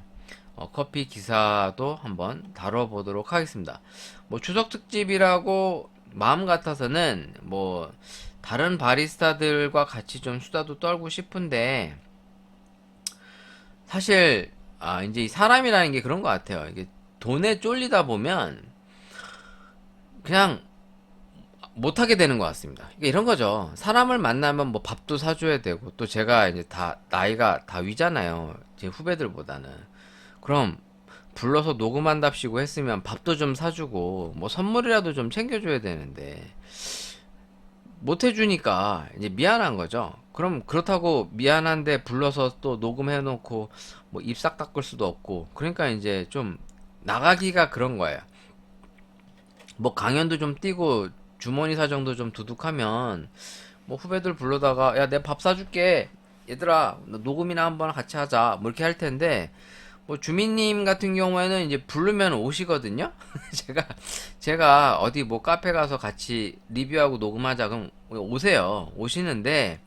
커피 기사도 한번 다뤄보도록 하겠습니다. 뭐 추석 특집이라고 마음 같아서는 뭐 다른 바리스타들과 같이 좀 수다도 떨고 싶은데, 사실 이제 이 사람이라는 게 그런 것 같아요. 이게 돈에 쫄리다 보면 그냥 못하게 되는 것 같습니다. 그러니까 이런 거죠. 사람을 만나면 뭐 밥도 사줘야 되고, 또 제가 이제 다 나이가 다 위잖아요, 제 후배들보다는. 그럼 불러서 녹음한답시고 했으면 밥도 좀 사주고 뭐 선물이라도 좀 챙겨줘야 되는데 못 해주니까 이제 미안한 거죠. 그럼 그렇다고 미안한데 불러서 또 녹음해놓고 뭐 입 싹 닦을 수도 없고, 그러니까 이제 좀 나가기가 그런 거예요. 뭐 강연도 좀 뛰고 주머니 사정도 좀 두둑하면 뭐 후배들 불러다가 야, 내 밥 사줄게, 얘들아 너 녹음이나 한번 같이 하자, 뭐 이렇게 할 텐데, 뭐 주민님 같은 경우에는 이제 부르면 오시거든요. 제가 어디 뭐 카페 가서 같이 리뷰하고 녹음하자 그럼 오세요. 오시는데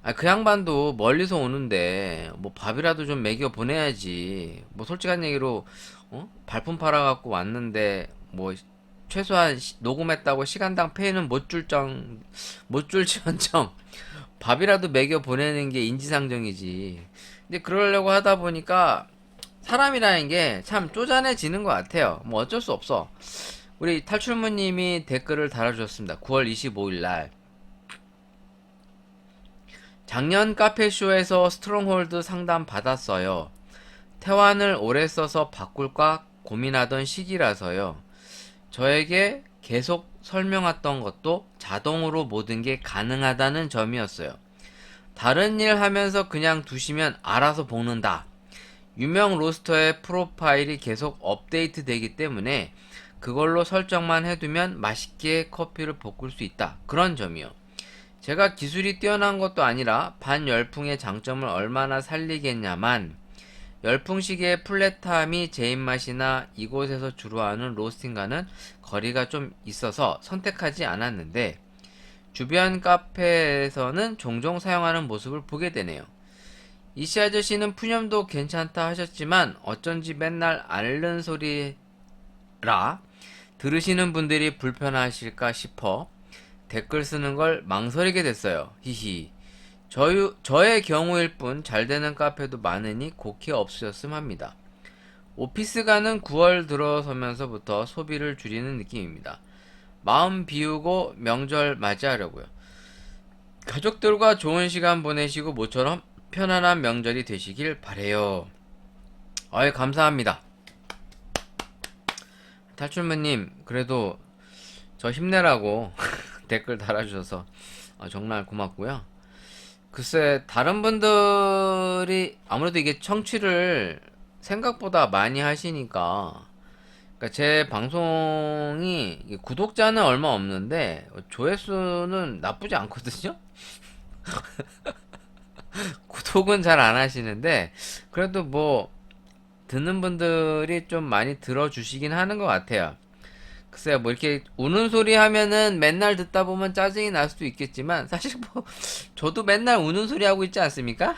아, 그 양반도 멀리서 오는데 뭐 밥이라도 좀 먹여 보내야지. 뭐 솔직한 얘기로 발품 팔아갖고 왔는데 뭐 최소한 녹음했다고 시간당 페이는 못 줄지언정 밥이라도 먹여 보내는 게 인지상정이지. 근데 그러려고 하다 보니까 사람이라는 게 참 쪼잔해지는 것 같아요. 뭐 어쩔 수 없어. 우리 탈출무님이 댓글을 달아주셨습니다. 9월 25일 날. 작년 카페쇼에서 스트롱홀드 상담 받았어요. 태완을 오래 써서 바꿀까 고민하던 시기라서요. 저에게 계속 설명했던 것도 자동으로 모든 게 가능하다는 점이었어요. 다른 일 하면서 그냥 두시면 알아서 볶는다. 유명 로스터의 프로파일이 계속 업데이트 되기 때문에 그걸로 설정만 해두면 맛있게 커피를 볶을 수 있다. 그런 점이요. 제가 기술이 뛰어난 것도 아니라 반열풍의 장점을 얼마나 살리겠냐만 열풍식의 플랫함이 제 입맛이나 이곳에서 주로 하는 로스팅과는 거리가 좀 있어서 선택하지 않았는데 주변 카페에서는 종종 사용하는 모습을 보게 되네요. 이씨 아저씨는 푸념도 괜찮다 하셨지만 어쩐지 맨날 앓는 소리라 들으시는 분들이 불편하실까 싶어 댓글 쓰는 걸 망설이게 됐어요. 히히. 저의 경우일 뿐 잘 되는 카페도 많으니 곡히 없으셨음 합니다. 오피스가는 9월 들어서면서부터 소비를 줄이는 느낌입니다. 마음 비우고 명절 맞이하려고요. 가족들과 좋은 시간 보내시고 모처럼 편안한 명절이 되시길 바래요. 아유, 감사합니다. 탈출무님, 그래도 저 힘내라고 댓글 달아주셔서 정말 고맙고요. 글쎄, 다른 분들이 아무래도 이게 청취를 생각보다 많이 하시니까, 그러니까 제 방송이 구독자는 얼마 없는데 조회수는 나쁘지 않거든요. 구독은 잘 안 하시는데 그래도 뭐 듣는 분들이 좀 많이 들어주시긴 하는 것 같아요. 글쎄요, 뭐 이렇게 우는 소리 하면은 맨날 듣다 보면 짜증이 날 수도 있겠지만 사실 뭐 저도 맨날 우는 소리 하고 있지 않습니까?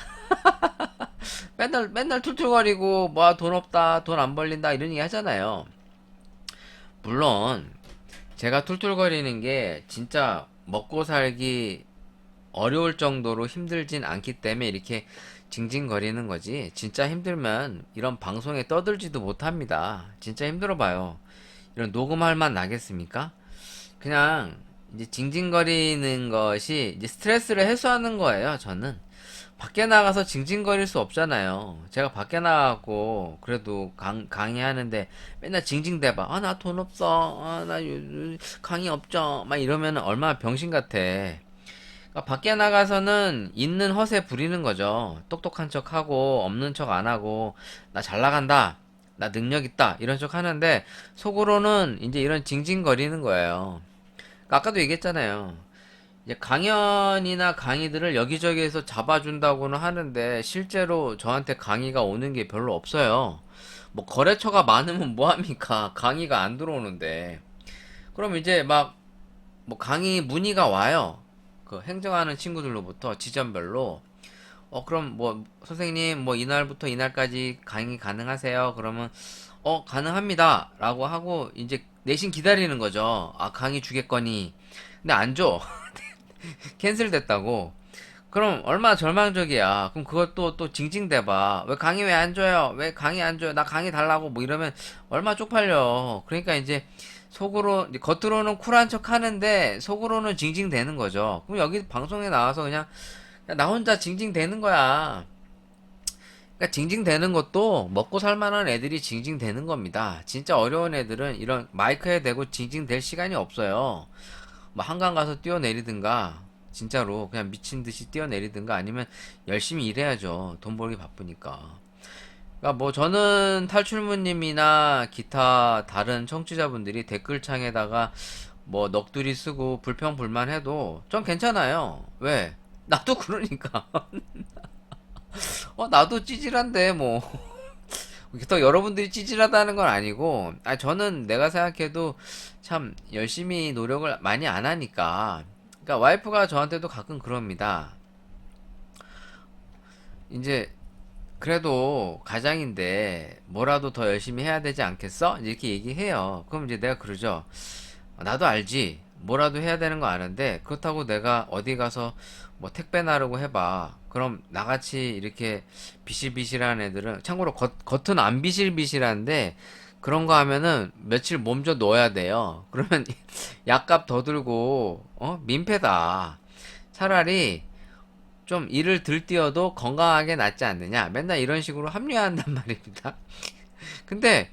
맨날 툴툴거리고 뭐 돈 없다, 돈 안 벌린다 이런 얘기 하잖아요. 물론 제가 툴툴거리는 게 진짜 먹고 살기 어려울 정도로 힘들진 않기 때문에 이렇게 징징거리는 거지. 진짜 힘들면 이런 방송에 떠들지도 못합니다. 진짜 힘들어 봐요. 이런 녹음할 맛 나겠습니까? 그냥 이제 징징거리는 것이 이제 스트레스를 해소하는 거예요, 저는. 밖에 나가서 징징거릴 수 없잖아요. 제가 밖에 나가고 그래도 강의하는데 맨날 징징대봐. 아, 나 돈 없어. 아, 나 강의 없죠. 막 이러면 얼마나 병신 같아. 그러니까 밖에 나가서는 있는 허세 부리는 거죠. 똑똑한 척 하고 없는 척 안 하고 나 잘 나간다. 나 능력 있다. 이런 척 하는데 속으로는 이제 이런 징징거리는 거예요. 그러니까 아까도 얘기했잖아요. 이제 강연이나 강의들을 여기저기에서 잡아준다고는 하는데 실제로 저한테 강의가 오는 게 별로 없어요. 뭐 거래처가 많으면 뭐합니까? 강의가 안 들어오는데. 그럼 이제 막 뭐 강의 문의가 와요. 그 행정하는 친구들로부터 지점별로 그럼 뭐 선생님 뭐 이날부터 이날까지 강의 가능하세요? 그러면 가능합니다 라고 하고 이제 내신 기다리는 거죠. 아, 강의 주겠거니. 근데 안 줘. 캔슬 됐다고. 그럼 얼마나 절망적이야. 그럼 그것도 또 징징대봐. 왜 강의 왜 안 줘요? 왜 강의 안 줘요? 나 강의 달라고 뭐 이러면 얼마 쪽팔려. 그러니까 이제 속으로 이제 겉으로는 쿨한 척 하는데 속으로는 징징대는 거죠. 그럼 여기 방송에 나와서 그냥 나 혼자 징징대는 거야. 그러니까 징징대는 것도 먹고 살만한 애들이 징징대는 겁니다. 진짜 어려운 애들은 이런 마이크에 대고 징징댈 시간이 없어요. 뭐 한강 가서 뛰어내리든가 진짜로 그냥 미친 듯이 뛰어내리든가 아니면 열심히 일해야죠. 돈 벌기 바쁘니까. 그러니까 뭐 저는 탈출무님이나 기타 다른 청취자분들이 댓글창에다가 뭐 넋두리 쓰고 불평불만해도 전 괜찮아요. 왜? 나도 그러니까. 나도 찌질한데 뭐. 또 여러분들이 찌질하다는 건 아니고, 저는 내가 생각해도 참 열심히 노력을 많이 안 하니까. 그러니까 와이프가 저한테도 가끔 그럽니다. 이제 그래도 가장인데 뭐라도 더 열심히 해야 되지 않겠어? 이제 이렇게 얘기해요. 그럼 이제 내가 그러죠. 나도 알지. 뭐라도 해야 되는 거 아는데 그렇다고 내가 어디 가서 뭐 택배 나르고 해봐. 그럼 나같이 이렇게 비실비실한 애들은 참고로 겉은 안 비실비실한데 그런 거 하면은 며칠 몸져 놓아야 돼요. 그러면 약값 더 들고 민폐다. 차라리 좀 일을 들뛰어도 건강하게 낫지 않느냐. 맨날 이런 식으로 합리화한단 말입니다. 근데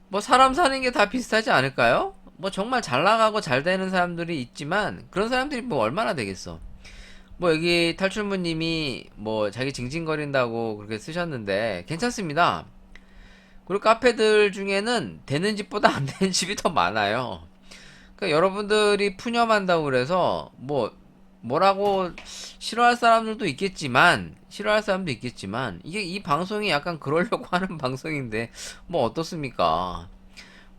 뭐 사람 사는 게 다 비슷하지 않을까요? 뭐 정말 잘 나가고 잘 되는 사람들이 있지만 그런 사람들이 뭐 얼마나 되겠어. 뭐 여기 탈출무님이 뭐 자기 징징거린다고 그렇게 쓰셨는데 괜찮습니다. 그리고 카페들 중에는 되는 집보다 안 되는 집이 더 많아요. 그러니까 여러분들이 푸념한다고 그래서 뭐라고 싫어할 사람들도 있겠지만 싫어할 사람도 있겠지만 이게 이 방송이 약간 그러려고 하는 방송인데 뭐 어떻습니까?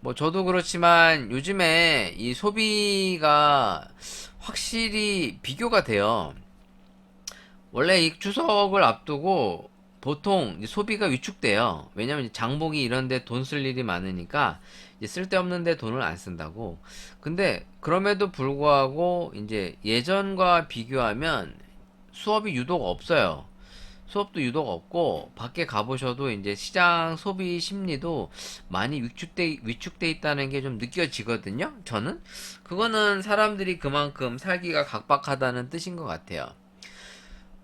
뭐 저도 그렇지만 요즘에 이 소비가 확실히 비교가 돼요. 원래 이 추석을 앞두고 보통 이제 소비가 위축돼요. 왜냐면 이제 장보기 이런데 돈 쓸 일이 많으니까 이제 쓸데없는데 돈을 안 쓴다고. 근데 그럼에도 불구하고 이제 예전과 비교하면 수업이 유독 없어요. 수업도 유독 없고 밖에 가보셔도 이제 시장 소비 심리도 많이 위축돼 있다는 게 좀 느껴지거든요. 저는 그거는 사람들이 그만큼 살기가 각박하다는 뜻인 것 같아요.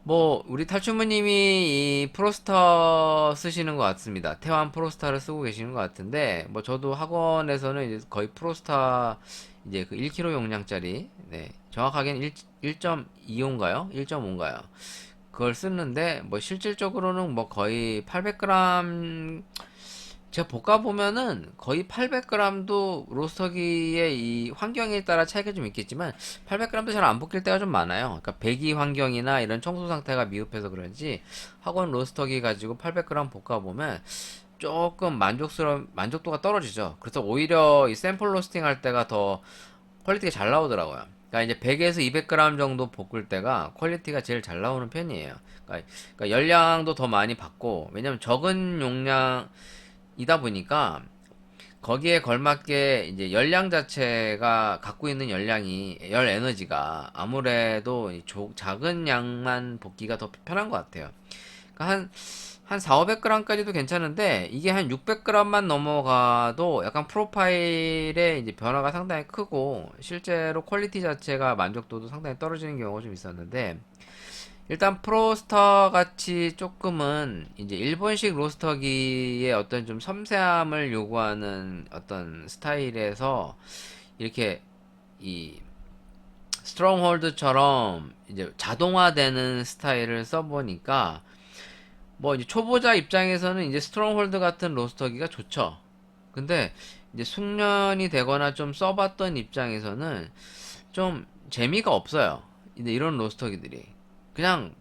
뭐 우리 탈출무님이 이 프로스터 쓰시는 것 같습니다. 태완 프로스타를 쓰고 계시는 것 같은데 뭐 저도 학원에서는 이제 거의 프로스타 이제 그 1kg 용량짜리 정확하게는 1.25인가요? 1.5인가요? 그걸 쓰는데 뭐 실질적으로는 뭐 거의 800g 제가 볶아 보면은 거의 800g도 로스터기의 이 환경에 따라 차이가 좀 있겠지만 800g도 잘 안 볶일 때가 좀 많아요. 그러니까 배기 환경이나 이런 청소 상태가 미흡해서 그런지 학원 로스터기 가지고 800g 볶아 보면 조금 만족도가 떨어지죠. 그래서 오히려 이 샘플 로스팅 할 때가 더 퀄리티가 잘 나오더라고요. 그러니까 이제 100에서 200g 정도 볶을 때가 퀄리티가 제일 잘 나오는 편이에요. 그러니까 열량도 더 많이 받고 왜냐면 적은 용량이다 보니까 거기에 걸맞게 이제 열량 자체가 갖고 있는 열 에너지가 아무래도 작은 양만 볶기가 더 편한 것 같아요. 그러니까 한 4, 500g까지도 괜찮은데 이게 한 600g만 넘어가도 약간 프로파일의 이제 변화가 상당히 크고 실제로 퀄리티 자체가 만족도도 상당히 떨어지는 경우가 좀 있었는데 일단 프로스터 같이 조금은 이제 일본식 로스터기의 어떤 좀 섬세함을 요구하는 어떤 스타일에서 이렇게 이 스트롱홀드처럼 이제 자동화되는 스타일을 써보니까 뭐 이제 초보자 입장에서는 이제 스트롱홀드 같은 로스터기가 좋죠. 근데 이제 숙련이 되거나 좀 써봤던 입장에서는 좀 재미가 없어요. 근데 이런 로스터기들이 그냥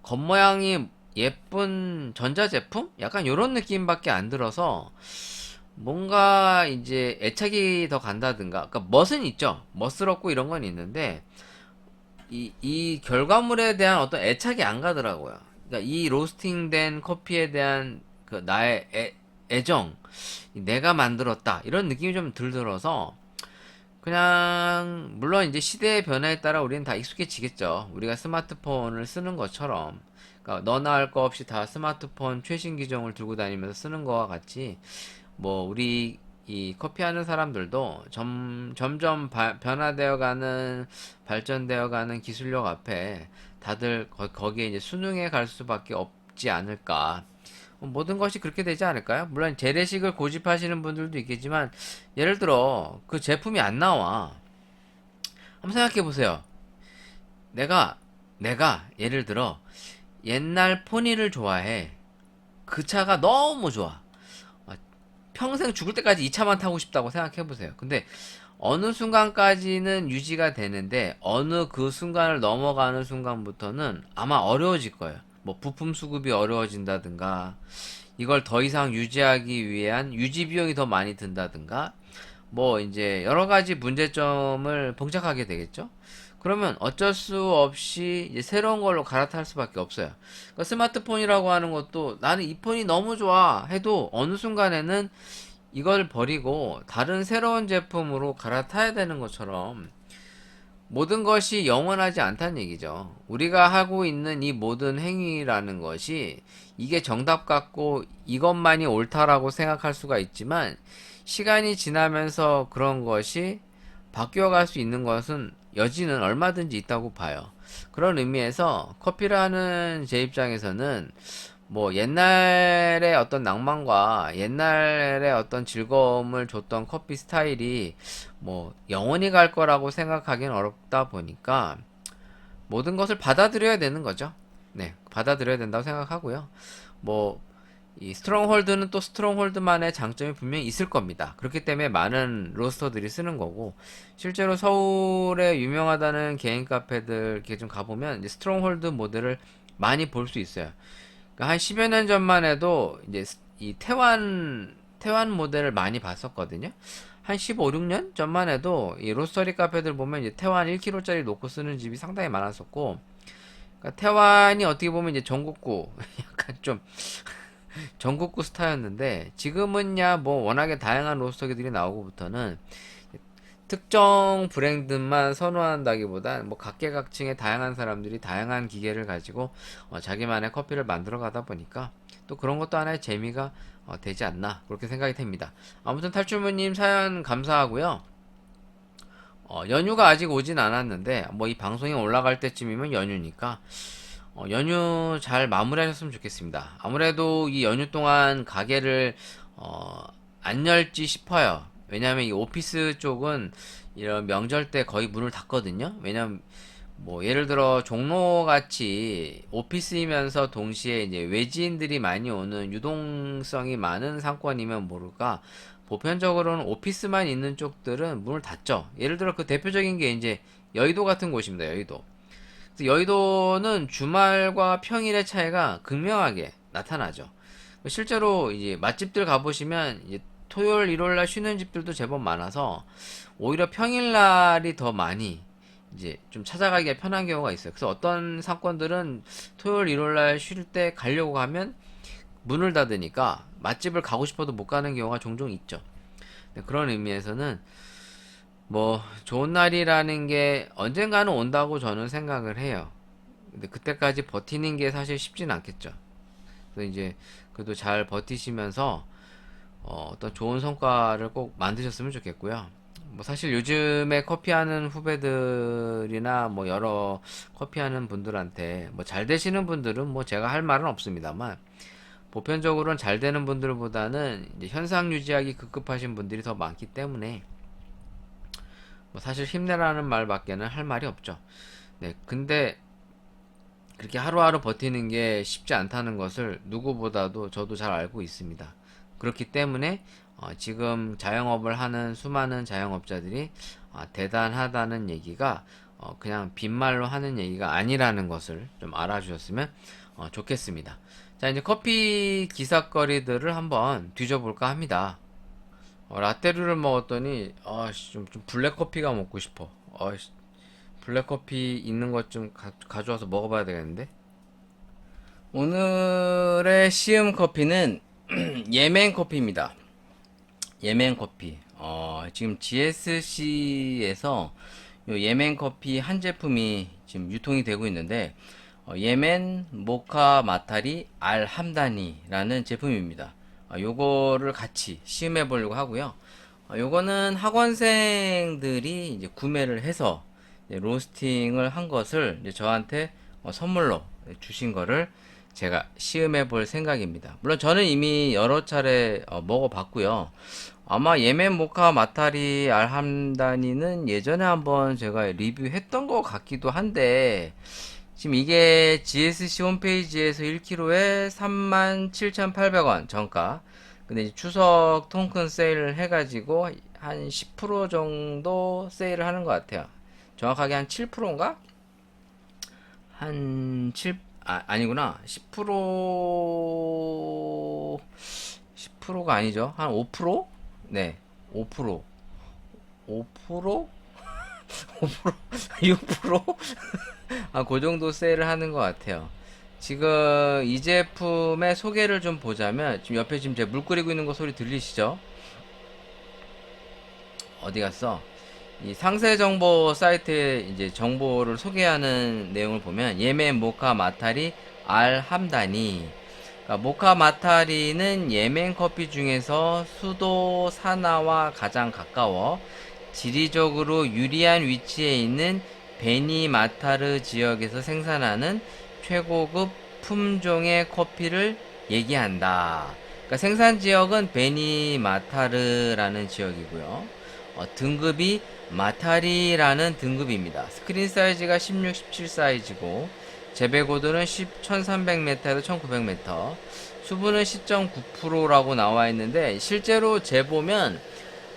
겉모양이 예쁜 전자제품? 약간 요런 느낌밖에 안 들어서 뭔가 이제 애착이 더 간다든가 그러니까 멋은 있죠. 멋스럽고 이런 건 있는데 이 결과물에 대한 어떤 애착이 안 가더라고요. 그러니까 이 로스팅된 커피에 대한 그 나의 애정, 내가 만들었다 이런 느낌이 좀 들어서 그냥 물론 이제 시대의 변화에 따라 우리는 다 익숙해지겠죠. 우리가 스마트폰을 쓰는 것처럼 그러니까 너나 할 거 없이 다 스마트폰 최신 기종을 들고 다니면서 쓰는 거와 같이 뭐 우리 이 커피하는 사람들도 점점 변화되어가는 발전되어가는 기술력 앞에 다들 거기에 이제 순응해 갈 수밖에 없지 않을까. 모든 것이 그렇게 되지 않을까요? 물론 재래식을 고집하시는 분들도 있겠지만 예를 들어 그 제품이 안 나와. 한번 생각해 보세요. 내가 예를 들어 옛날 포니를 좋아해. 그 차가 너무 좋아. 평생 죽을 때까지 이 차만 타고 싶다고 생각해 보세요. 근데 어느 순간까지는 유지가 되는데 어느 그 순간을 넘어가는 순간부터는 아마 어려워질 거예요. 뭐 부품 수급이 어려워진다든가 이걸 더 이상 유지하기 위한 유지 비용이 더 많이 든다든가 뭐 이제 여러 가지 문제점을 봉착하게 되겠죠. 그러면 어쩔 수 없이 이제 새로운 걸로 갈아탈 수밖에 없어요. 그러니까 스마트폰이라고 하는 것도 나는 이 폰이 너무 좋아 해도 어느 순간에는 이걸 버리고 다른 새로운 제품으로 갈아타야 되는 것처럼 모든 것이 영원하지 않다는 얘기죠. 우리가 하고 있는 이 모든 행위라는 것이 이게 정답 같고 이것만이 옳다라고 생각할 수가 있지만 시간이 지나면서 그런 것이 바뀌어갈 수 있는 것은 여지는 얼마든지 있다고 봐요. 그런 의미에서 커피라는 제 입장에서는 뭐 옛날의 어떤 낭만과 옛날의 어떤 즐거움을 줬던 커피 스타일이 뭐 영원히 갈 거라고 생각하기는 어렵다 보니까 모든 것을 받아들여야 되는 거죠. 네, 받아들여야 된다고 생각하고요. 뭐 이 스트롱홀드는 또 스트롱홀드만의 장점이 분명히 있을 겁니다. 그렇기 때문에 많은 로스터들이 쓰는 거고 실제로 서울에 유명하다는 개인 카페들 이렇게 좀 가보면 이제 스트롱홀드 모델을 많이 볼 수 있어요. 그러니까 한 10여 년 전만 해도 이제 이 태완 모델을 많이 봤었거든요. 한 15, 6년 전만 해도 이 로스터리 카페들 보면 이제 태완 1kg짜리 놓고 쓰는 집이 상당히 많았었고, 그러니까 태완이 어떻게 보면 이제 전국구 약간 좀 전국구 스타였는데 지금은야 뭐 워낙에 다양한 로스터기들이 나오고부터는 특정 브랜드만 선호한다기보단 뭐 각계각층의 다양한 사람들이 다양한 기계를 가지고 자기만의 커피를 만들어 가다 보니까 또 그런 것도 하나의 재미가 되지 않나 그렇게 생각이 됩니다. 아무튼 탈출무님 사연 감사하고요. 연휴가 아직 오진 않았는데 뭐 이 방송이 올라갈 때쯤이면 연휴니까 연휴 잘 마무리하셨으면 좋겠습니다. 아무래도 이 연휴 동안 가게를 안 열지 싶어요. 왜냐하면 이 오피스 쪽은 이런 명절 때 거의 문을 닫거든요. 왜냐면 뭐 예를 들어 종로같이 오피스이면서 동시에 이제 외지인들이 많이 오는 유동성이 많은 상권이면 모를까 보편적으로는 오피스만 있는 쪽들은 문을 닫죠. 예를 들어 그 대표적인 게 이제 여의도 같은 곳입니다. 여의도. 여의도는 주말과 평일의 차이가 극명하게 나타나죠. 실제로 이제 맛집들 가보시면 이제 토요일, 일요일 날 쉬는 집들도 제법 많아서 오히려 평일날이 더 많이 이제 좀 찾아가기가 편한 경우가 있어요. 그래서 어떤 상권들은 토요일, 일요일 날 쉴 때 가려고 하면 문을 닫으니까 맛집을 가고 싶어도 못 가는 경우가 종종 있죠. 그런 의미에서는 뭐 좋은 날이라는 게 언젠가는 온다고 저는 생각을 해요. 근데 그때까지 버티는 게 사실 쉽진 않겠죠. 그래서 이제 그래도 잘 버티시면서 어떤 좋은 성과를 꼭 만드셨으면 좋겠고요. 뭐 사실 요즘에 커피하는 후배들이나 뭐 여러 커피하는 분들한테 뭐 잘 되시는 분들은 뭐 제가 할 말은 없습니다만 보편적으로는 잘 되는 분들보다는 이제 현상 유지하기 급급하신 분들이 더 많기 때문에 뭐 사실 힘내라는 말밖에는 할 말이 없죠. 네, 근데 그렇게 하루하루 버티는 게 쉽지 않다는 것을 누구보다도 저도 잘 알고 있습니다. 그렇기 때문에 지금 자영업을 하는 수많은 자영업자들이 대단하다는 얘기가 그냥 빈말로 하는 얘기가 아니라는 것을 좀 알아주셨으면 좋겠습니다. 자, 이제 커피 기사거리들을 한번 뒤져볼까 합니다. 라떼류를 먹었더니 좀 블랙커피가 먹고 싶어. 블랙커피 있는 것 좀 가져와서 먹어봐야 되겠는데. 오늘의 시음 커피는 예멘 커피입니다. 예멘 커피. 지금 GSC에서 예멘 커피 한 제품이 지금 유통이 되고 있는데 예멘 모카 마타리 알 함다니라는 제품입니다. 요거를 같이 시음해 보려고 하고요. 요거는 학원생들이 이제 구매를 해서 이제 로스팅을 한 것을 이제 저한테 선물로 주신 거를 제가 시음해 볼 생각입니다. 물론 저는 이미 여러 차례 먹어봤고요. 아마 예멘 모카 마타리 알함다니는 예전에 한번 제가 리뷰했던 것 같기도 한데 지금 이게 GSC 홈페이지에서 1kg에 37,800원 정가. 근데 이제 추석 통큰 세일을 해가지고 한 10% 정도 세일을 하는 것 같아요. 정확하게 한 7%인가? 한 7, 아니구나. 10%가 아니죠. 한 5%? 네, 5%. 5%? 5%, 6%? 아, 그 정도 세일을 하는 것 같아요. 지금 이 제품의 소개를 좀 보자면, 지금 옆에 지금 제가 물 끓이고 있는 거 소리 들리시죠? 어디 갔어? 이 상세 정보 사이트에 이제 정보를 소개하는 내용을 보면, 예멘 모카 마타리 알 함다니. 그러니까 모카 마타리는 예멘 커피 중에서 수도 사나와 가장 가까워 지리적으로 유리한 위치에 있는 베니마타르 지역에서 생산하는 최고급 품종의 커피를 얘기한다. 그러니까 생산 지역은 베니마타르라는 지역이고요. 등급이 마타리라는 등급입니다. 스크린 사이즈가 16, 17 사이즈고 재배 고도는 1300m에서 1900m, 수분은 10.9%라고 나와 있는데 실제로 재보면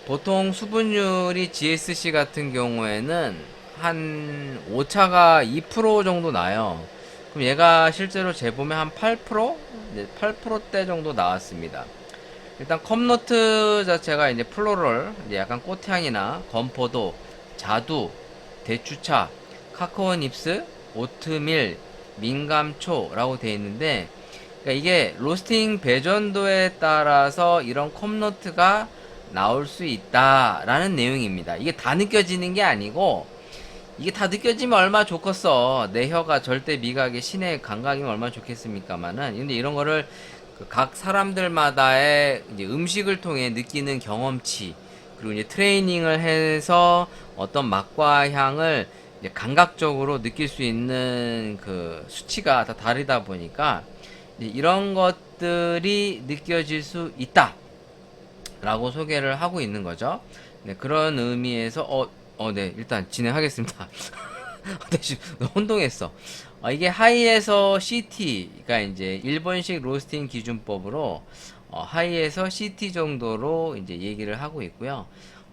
보통 수분율이 GSC 같은 경우에는 한 오차가 2% 정도 나요. 그럼 얘가 실제로 재보면 한 8%? 네, 8%대 정도 나왔습니다. 일단 컵노트 자체가 이제 플로럴, 이제 약간 꽃향이나 건포도, 자두, 대추차, 카카오 닙스, 오트밀, 민감초라고 되어 있는데, 그러니까 이게 로스팅 배전도에 따라서 이런 컵노트가 나올 수 있다라는 내용입니다. 이게 다 느껴지는 게 아니고, 이게 다 느껴지면 얼마나 좋겠어. 내 혀가 절대 미각의 신의 감각이면 얼마나 좋겠습니까만은. 근데 이런 거를 그각 사람들마다의 이제 음식을 통해 느끼는 경험치, 그리고 이제 트레이닝을 해서 어떤 맛과 향을 이제 감각적으로 느낄 수 있는 그 수치가 다 다르다 보니까 이제 이런 것들이 느껴질 수 있다 라고 소개를 하고 있는 거죠. 네, 그런 의미에서 네, 일단 진행하겠습니다. 네, 너무 혼동했어. 이게 하이에서 CT가 이제 일본식 로스팅 기준법으로 하이에서 CT 정도로 이제 얘기를 하고 있고요.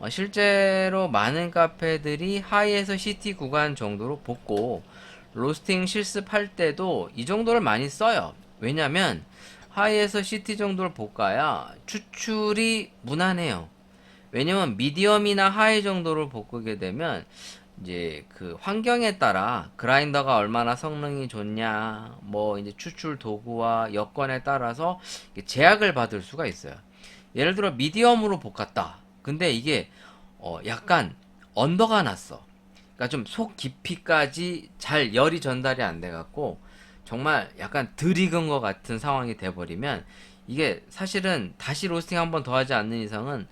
실제로 많은 카페들이 하이에서 CT 구간 정도로 볶고 로스팅 실습할 때도 이 정도를 많이 써요. 왜냐면 하이에서 CT 정도를 볶아야 추출이 무난해요. 왜냐면 미디엄이나 하이 정도를 볶게 되면 이제 그 환경에 따라 그라인더가 얼마나 성능이 좋냐, 뭐 이제 추출 도구와 여건에 따라서 제약을 받을 수가 있어요. 예를 들어 미디엄으로 볶았다. 근데 이게 약간 언더가 났어. 그러니까 좀 속 깊이까지 잘 열이 전달이 안 돼 갖고 정말 약간 덜 익은 것 같은 상황이 돼 버리면 이게 사실은 다시 로스팅 한 번 더 하지 않는 이상은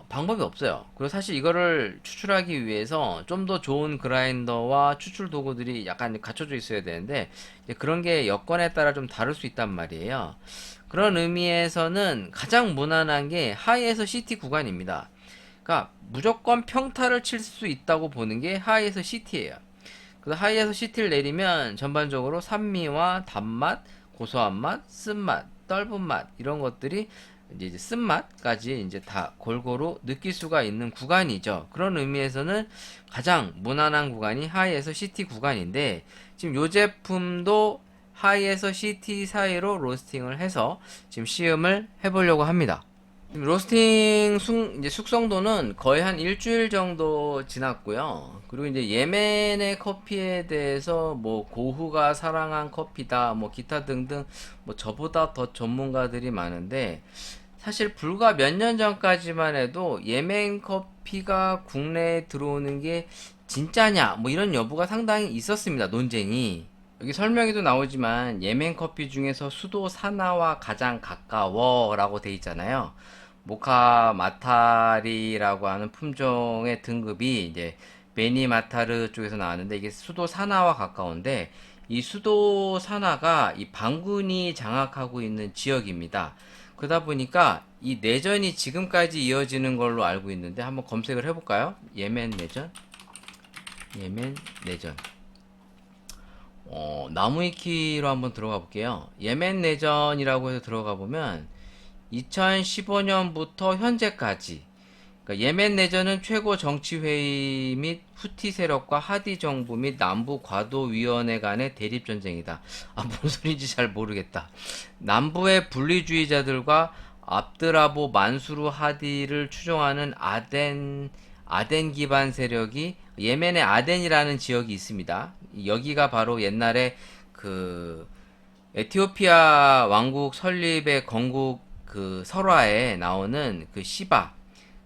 방법이 없어요. 그리고 사실 이거를 추출하기 위해서 좀 더 좋은 그라인더와 추출 도구들이 약간 갖춰져 있어야 되는데 그런 게 여건에 따라 좀 다를 수 있단 말이에요. 그런 의미에서는 가장 무난한 게 하이에서 CT 구간입니다. 그러니까 무조건 평타를 칠 수 있다고 보는 게 하이에서 CT예요. 그래서 하이에서 CT를 내리면 전반적으로 산미와 단맛, 고소한 맛, 쓴맛, 떫은 맛 이런 것들이 이제 쓴맛까지 이제 다 골고루 느낄 수가 있는 구간이죠. 그런 의미에서는 가장 무난한 구간이 하이에서 CT 구간인데 지금 요 제품도 하이에서 CT 사이로 로스팅을 해서 지금 시음을 해보려고 합니다. 로스팅 이제 숙성도는 거의 한 일주일 정도 지났고요. 그리고 이제 예멘의 커피에 대해서 뭐 고흐가 사랑한 커피다, 뭐 기타 등등 뭐 저보다 더 전문가들이 많은데 사실 불과 몇 년 전까지만 해도 예멘 커피가 국내에 들어오는 게 진짜냐 뭐 이런 여부가 상당히 있었습니다. 논쟁이. 여기 설명에도 나오지만 예멘 커피 중에서 수도 사나와 가장 가까워라고 돼 있잖아요. 모카 마타리라고 하는 품종의 등급이 이제 베니마타르 쪽에서 나왔는데 이게 수도 사나와 가까운데 이 수도 사나가 이 반군이 장악하고 있는 지역입니다. 그러다 보니까 이 내전이 지금까지 이어지는 걸로 알고 있는데 한번 검색을 해볼까요? 예멘 내전? 예멘 내전. 나무위키로 한번 들어가 볼게요. 예멘 내전이라고 해서 들어가 보면 2015년부터 현재까지 그러니까 예멘 내전은 최고 정치회의 및 후티 세력과 하디 정부 및 남부 과도위원회 간의 대립 전쟁이다. 뭔 소리인지 잘 모르겠다. 남부의 분리주의자들과 압드라보 만수르 하디를 추종하는 아덴 기반 세력이 예멘의 아덴이라는 지역이 있습니다. 여기가 바로 옛날에 그 에티오피아 왕국 설립의 건국 그 설화에 나오는 그 시바,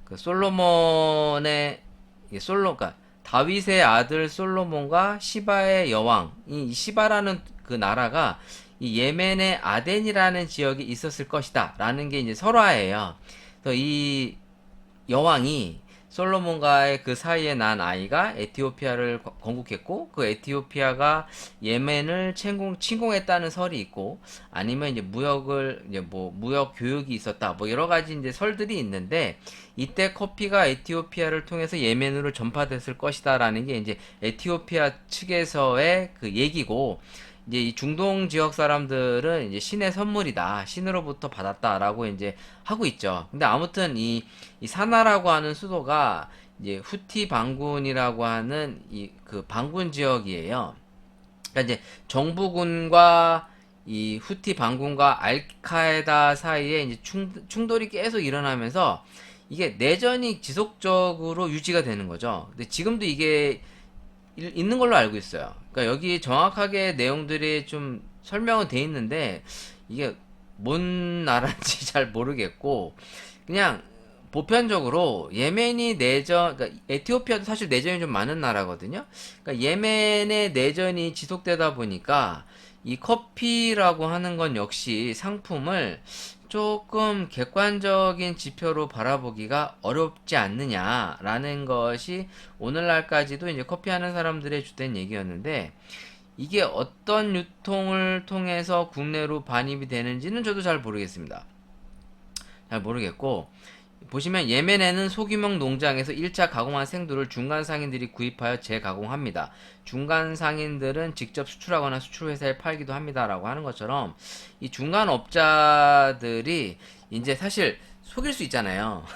그 솔로몬의 그러니까 다윗의 아들 솔로몬과 시바의 여왕, 이 시바라는 그 나라가 이 예멘의 아덴이라는 지역이 있었을 것이다라는 게 이제 설화예요. 그래서 이 여왕이 솔로몬과의 그 사이에 난 아이가 에티오피아를 건국했고, 그 에티오피아가 예멘을 침공했다는 설이 있고, 아니면 이제 무역 교역이 있었다, 뭐 여러 가지 이제 설들이 있는데, 이때 커피가 에티오피아를 통해서 예멘으로 전파됐을 것이다라는 게 이제 에티오피아 측에서의 그 얘기고, 이제 이 중동 지역 사람들은 이제 신의 선물이다, 신으로부터 받았다라고 이제 하고 있죠. 근데 아무튼 이 사나라고 하는 수도가 이제 후티 반군이라고 하는 이 그 반군 지역이에요. 그러니까 이제 정부군과 이 후티 반군과 알카에다 사이에 이제 충돌이 계속 일어나면서 이게 내전이 지속적으로 유지가 되는 거죠. 근데 지금도 이게 있는 걸로 알고 있어요. 그러니까 여기 정확하게 내용들이 좀 설명은 돼 있는데 이게 뭔 나라인지 잘 모르겠고, 그냥 보편적으로 예멘이 내전, 그러니까 에티오피아도 사실 내전이 좀 많은 나라거든요. 그러니까 예멘의 내전이 지속되다 보니까 이 커피라고 하는 건 역시 상품을 조금 객관적인 지표로 바라보기가 어렵지 않느냐라는 것이 오늘날까지도 이제 커피 하는 사람들의 주된 얘기였는데, 이게 어떤 유통을 통해서 국내로 반입이 되는지는 저도 잘 모르겠습니다. 잘 모르겠고, 보시면 예멘에는 소규모 농장에서 1차 가공한 생두를 중간 상인들이 구입하여 재가공합니다. 중간 상인들은 직접 수출하거나 수출회사에 팔기도 합니다라고 하는 것처럼, 이 중간 업자들이 이제 사실 속일 수 있잖아요.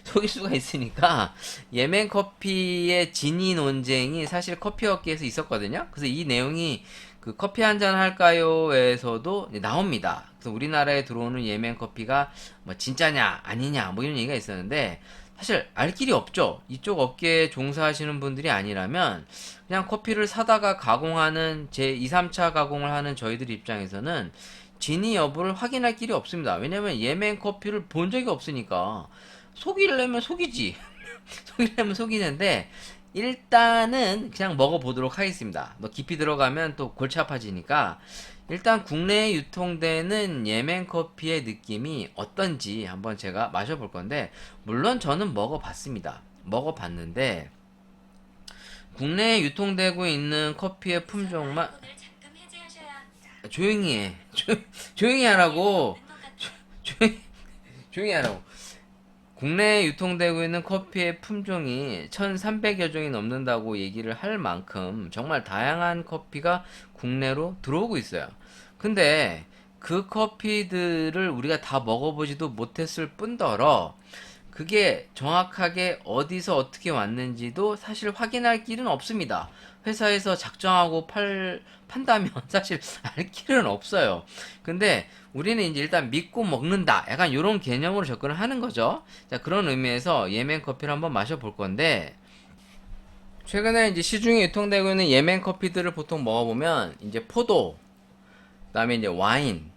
속일 수가 있으니까 예멘 커피의 진위 논쟁이 사실 커피 업계에서 있었거든요. 그래서 이 내용이 그 커피 한 잔 할까요에서도 나옵니다. 그래서 우리나라에 들어오는 예멘 커피가 뭐 진짜냐 아니냐 뭐 이런 얘기가 있었는데, 사실 알 길이 없죠. 이쪽 업계에 종사하시는 분들이 아니라면 그냥 커피를 사다가 가공하는 제 2, 3차 가공을 하는 저희들 입장에서는 진위 여부를 확인할 길이 없습니다. 왜냐면 예멘 커피를 본 적이 없으니까. 속이려면 속이지. 속이려면 속이는데, 일단은 그냥 먹어보도록 하겠습니다. 뭐 깊이 들어가면 또 골치 아파지니까 일단 국내에 유통되는 예멘 커피의 느낌이 어떤지 한번 제가 마셔볼 건데, 물론 저는 먹어봤습니다. 먹어봤는데 국내에 유통되고 있는 커피의 품종만 조용히 해. 조용히 하라고. 조용히 하라고. 국내에 유통되고 있는 커피의 품종이 1300여 종이 넘는다고 얘기를 할 만큼 정말 다양한 커피가 국내로 들어오고 있어요. 근데 그 커피들을 우리가 다 먹어보지도 못했을 뿐더러 그게 정확하게 어디서 어떻게 왔는지도 사실 확인할 길은 없습니다. 회사에서 작정하고 판다면 사실 알 길은 없어요. 근데 우리는 이제 일단 믿고 먹는다, 약간 이런 개념으로 접근을 하는 거죠. 자, 그런 의미에서 예멘 커피를 한번 마셔볼 건데, 최근에 이제 시중에 유통되고 있는 예멘 커피들을 보통 먹어보면 이제 포도, 그다음에 이제 와인,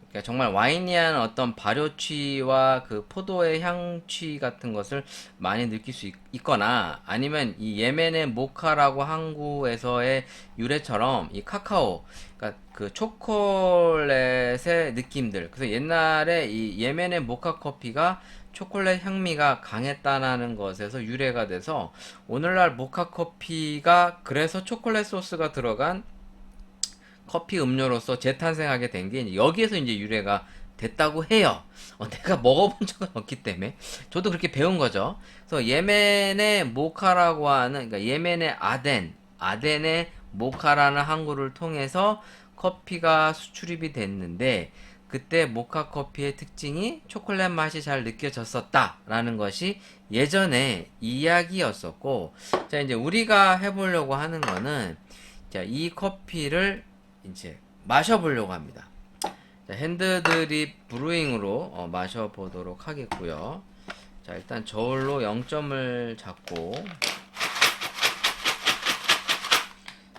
그러니까 정말 와인이한 어떤 발효취와 그 포도의 향취 같은 것을 많이 느낄 수 있거나, 아니면 이 예멘의 모카라고 항구에서의 유래처럼 이 카카오, 그러니까 그 초콜릿의 느낌들. 그래서 옛날에 이 예멘의 모카 커피가 초콜릿 향미가 강했다라는 것에서 유래가 돼서 오늘날 모카 커피가 그래서 초콜릿 소스가 들어간 커피 음료로서 재탄생하게 된 게 여기에서 이제 유래가 됐다고 해요. 내가 먹어본 적은 없기 때문에 저도 그렇게 배운 거죠. 그래서 예멘의 모카라고 하는, 그러니까 예멘의 아덴의 모카라는 항구를 통해서 커피가 수출입이 됐는데, 그때 모카 커피의 특징이 초콜릿 맛이 잘 느껴졌었다라는 것이 예전에 이야기였었고, 자, 이제 우리가 해보려고 하는 거는, 자, 이 커피를 이제 마셔보려고 합니다. 자, 핸드드립 브루잉으로 마셔보도록 하겠고요. 자, 일단 저울로 0점을 잡고,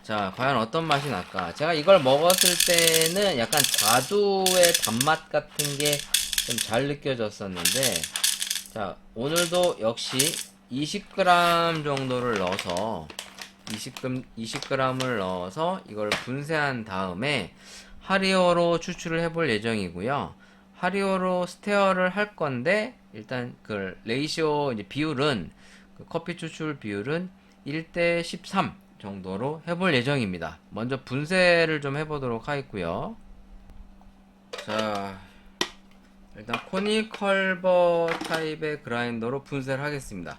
자, 과연 어떤 맛이 날까? 제가 이걸 먹었을 때는 약간 자두의 단맛 같은 게 좀 잘 느껴졌었는데, 자, 오늘도 역시 20g 정도를 넣어서 20g을 넣어서 이걸 분쇄한 다음에 하리오로 추출을 해볼 예정이고요. 하리오로 스테어를 할 건데 일단 그 레이시오 이제 비율은 그 커피 추출 비율은 1대 13 정도로 해볼 예정입니다. 먼저 분쇄를 좀 해보도록 하겠고요. 자, 일단 코니컬버 타입의 그라인더로 분쇄를 하겠습니다.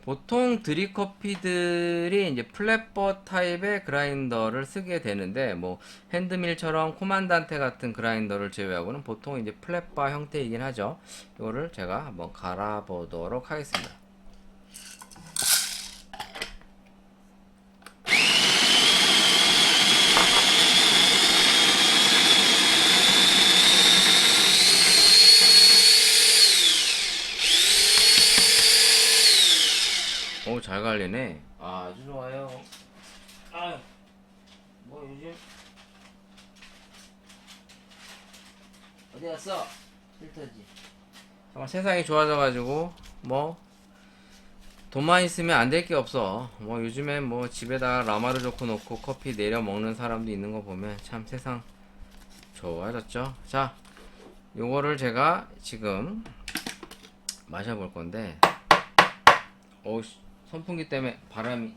보통 드립커피들이 이제 플랫버 타입의 그라인더를 쓰게 되는데, 뭐 핸드밀처럼 코만단테 같은 그라인더를 제외하고는 보통 이제 플랫바 형태이긴 하죠. 이거를 제가 한번 갈아보도록 하겠습니다. 오, 잘 갈리네. 아주 좋아요. 아, 뭐 요즘 어디 갔어? 필터지. 정말 세상이 좋아져가지고 뭐 돈만 있으면 안 될 게 없어. 뭐 요즘에 뭐 집에다 라마르 좋고 놓고 커피 내려 먹는 사람도 있는 거 보면 참 세상 좋아졌죠. 자, 요거를 제가 지금 마셔볼 건데, 어우, 선풍기 때문에 바람이.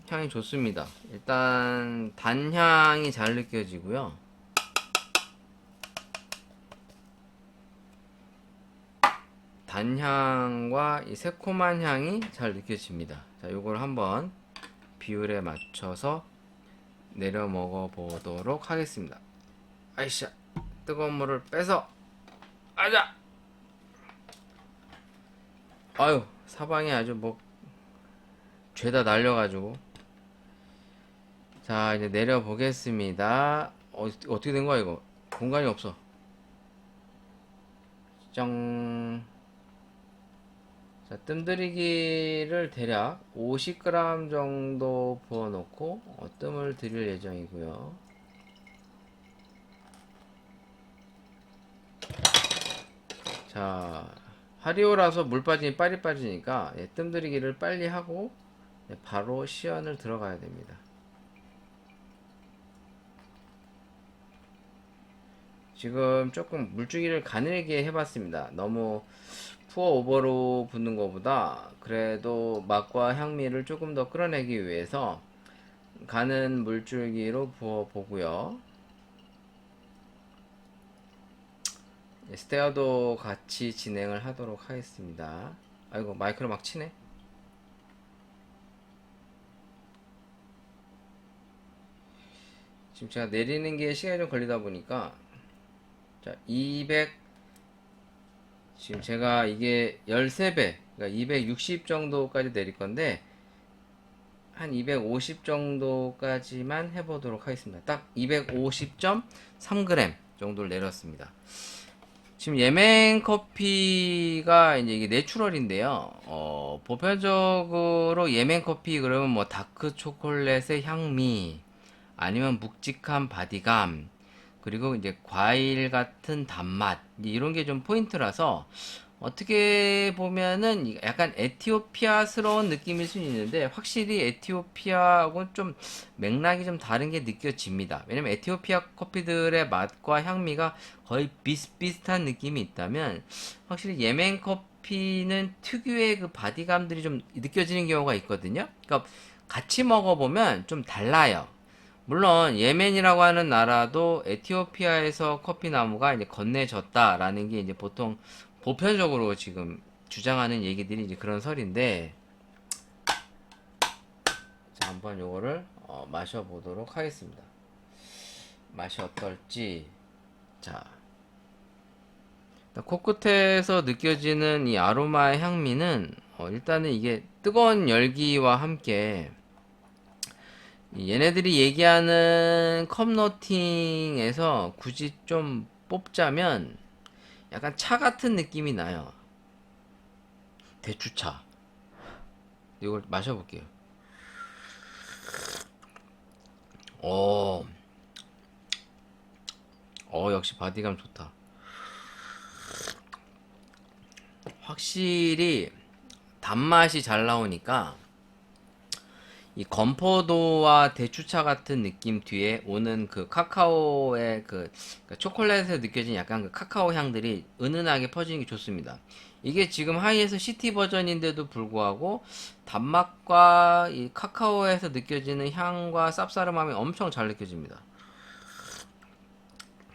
향이 좋습니다. 일단 단향이 잘 느껴지고요. 단향과 이 새콤한 향이 잘 느껴집니다. 자, 요걸 한번 비율에 맞춰서 내려 먹어 보도록 하겠습니다. 아이샤, 뜨거운 물을 빼서. 아자, 아유, 사방에 아주 뭐 죄다 날려가지고. 자, 이제 내려 보겠습니다. 어떻게 된 거야 이거? 공간이 없어. 짱. 자, 뜸들이기를 대략 50g 정도 부어 놓고 뜸을 들일 예정이고요. 자, 하리오라서 물 빠지니 빨리 빠지니까 뜸들이기를 빨리 하고 바로 시연을 들어가야 됩니다. 지금 조금 물주기를 가늘게 해봤습니다. 너무 푸어 오버로 붓는 것보다 그래도 맛과 향미를 조금 더 끌어내기 위해서 가는 물줄기로 부어 보고요. 스테어도 같이 진행을 하도록 하겠습니다. 아이고, 마이크로 막 치네. 지금 제가 내리는 게 시간이 좀 걸리다 보니까, 자, 200, 지금 제가 이게 13배, 그러니까 260 정도까지 내릴 건데, 한 250 정도까지만 해보도록 하겠습니다. 딱 250.3g 정도를 내렸습니다. 지금 예멘 커피가 이제 이게 내추럴인데요. 보편적으로 예멘 커피 그러면 뭐 다크 초콜릿의 향미, 아니면 묵직한 바디감, 그리고 이제 과일 같은 단맛, 이런 게 좀 포인트라서 어떻게 보면은 약간 에티오피아스러운 느낌일 수 있는데, 확실히 에티오피아하고 좀 맥락이 좀 다른 게 느껴집니다. 왜냐면 에티오피아 커피들의 맛과 향미가 거의 비슷비슷한 느낌이 있다면, 확실히 예멘 커피는 특유의 그 바디감들이 좀 느껴지는 경우가 있거든요. 그러니까 같이 먹어보면 좀 달라요. 물론 예멘이라고 하는 나라도 에티오피아에서 커피 나무가 이제 건네졌다라는 게 이제 보통 보편적으로 지금 주장하는 얘기들이 이제 그런 설인데, 자, 한번 요거를 마셔보도록 하겠습니다. 맛이 어떨지. 자, 코끝에서 느껴지는 이 아로마의 향미는 일단은 이게 뜨거운 열기와 함께 얘네들이 얘기하는 컵노팅에서 굳이 좀 뽑자면 약간 차 같은 느낌이 나요. 대추차. 이걸 마셔볼게요. 오, 역시 바디감 좋다. 확실히 단맛이 잘 나오니까 이 건포도와 대추차 같은 느낌 뒤에 오는 그 카카오의 그러니까 초콜릿에서 느껴진 약간 그 카카오 향들이 은은하게 퍼지는 게 좋습니다. 이게 지금 하이에서 시티 버전인데도 불구하고 단맛과 이 카카오에서 느껴지는 향과 쌉싸름함이 엄청 잘 느껴집니다.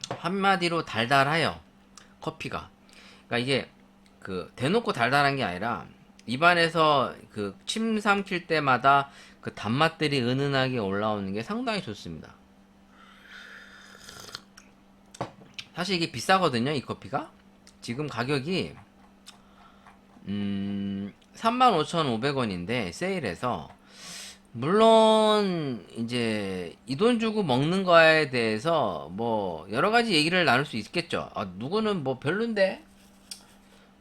한마디로 달달해요. 커피가. 그러니까 이게 그 대놓고 달달한 게 아니라 입안에서 그 침 삼킬 때마다 그 단맛들이 은은하게 올라오는 게 상당히 좋습니다. 사실 이게 비싸거든요, 이 커피가. 지금 가격이 35,500원인데 세일해서, 물론 이제 이 돈 주고 먹는 거에 대해서 뭐 여러 가지 얘기를 나눌 수 있겠죠. 누구는 뭐 별론데,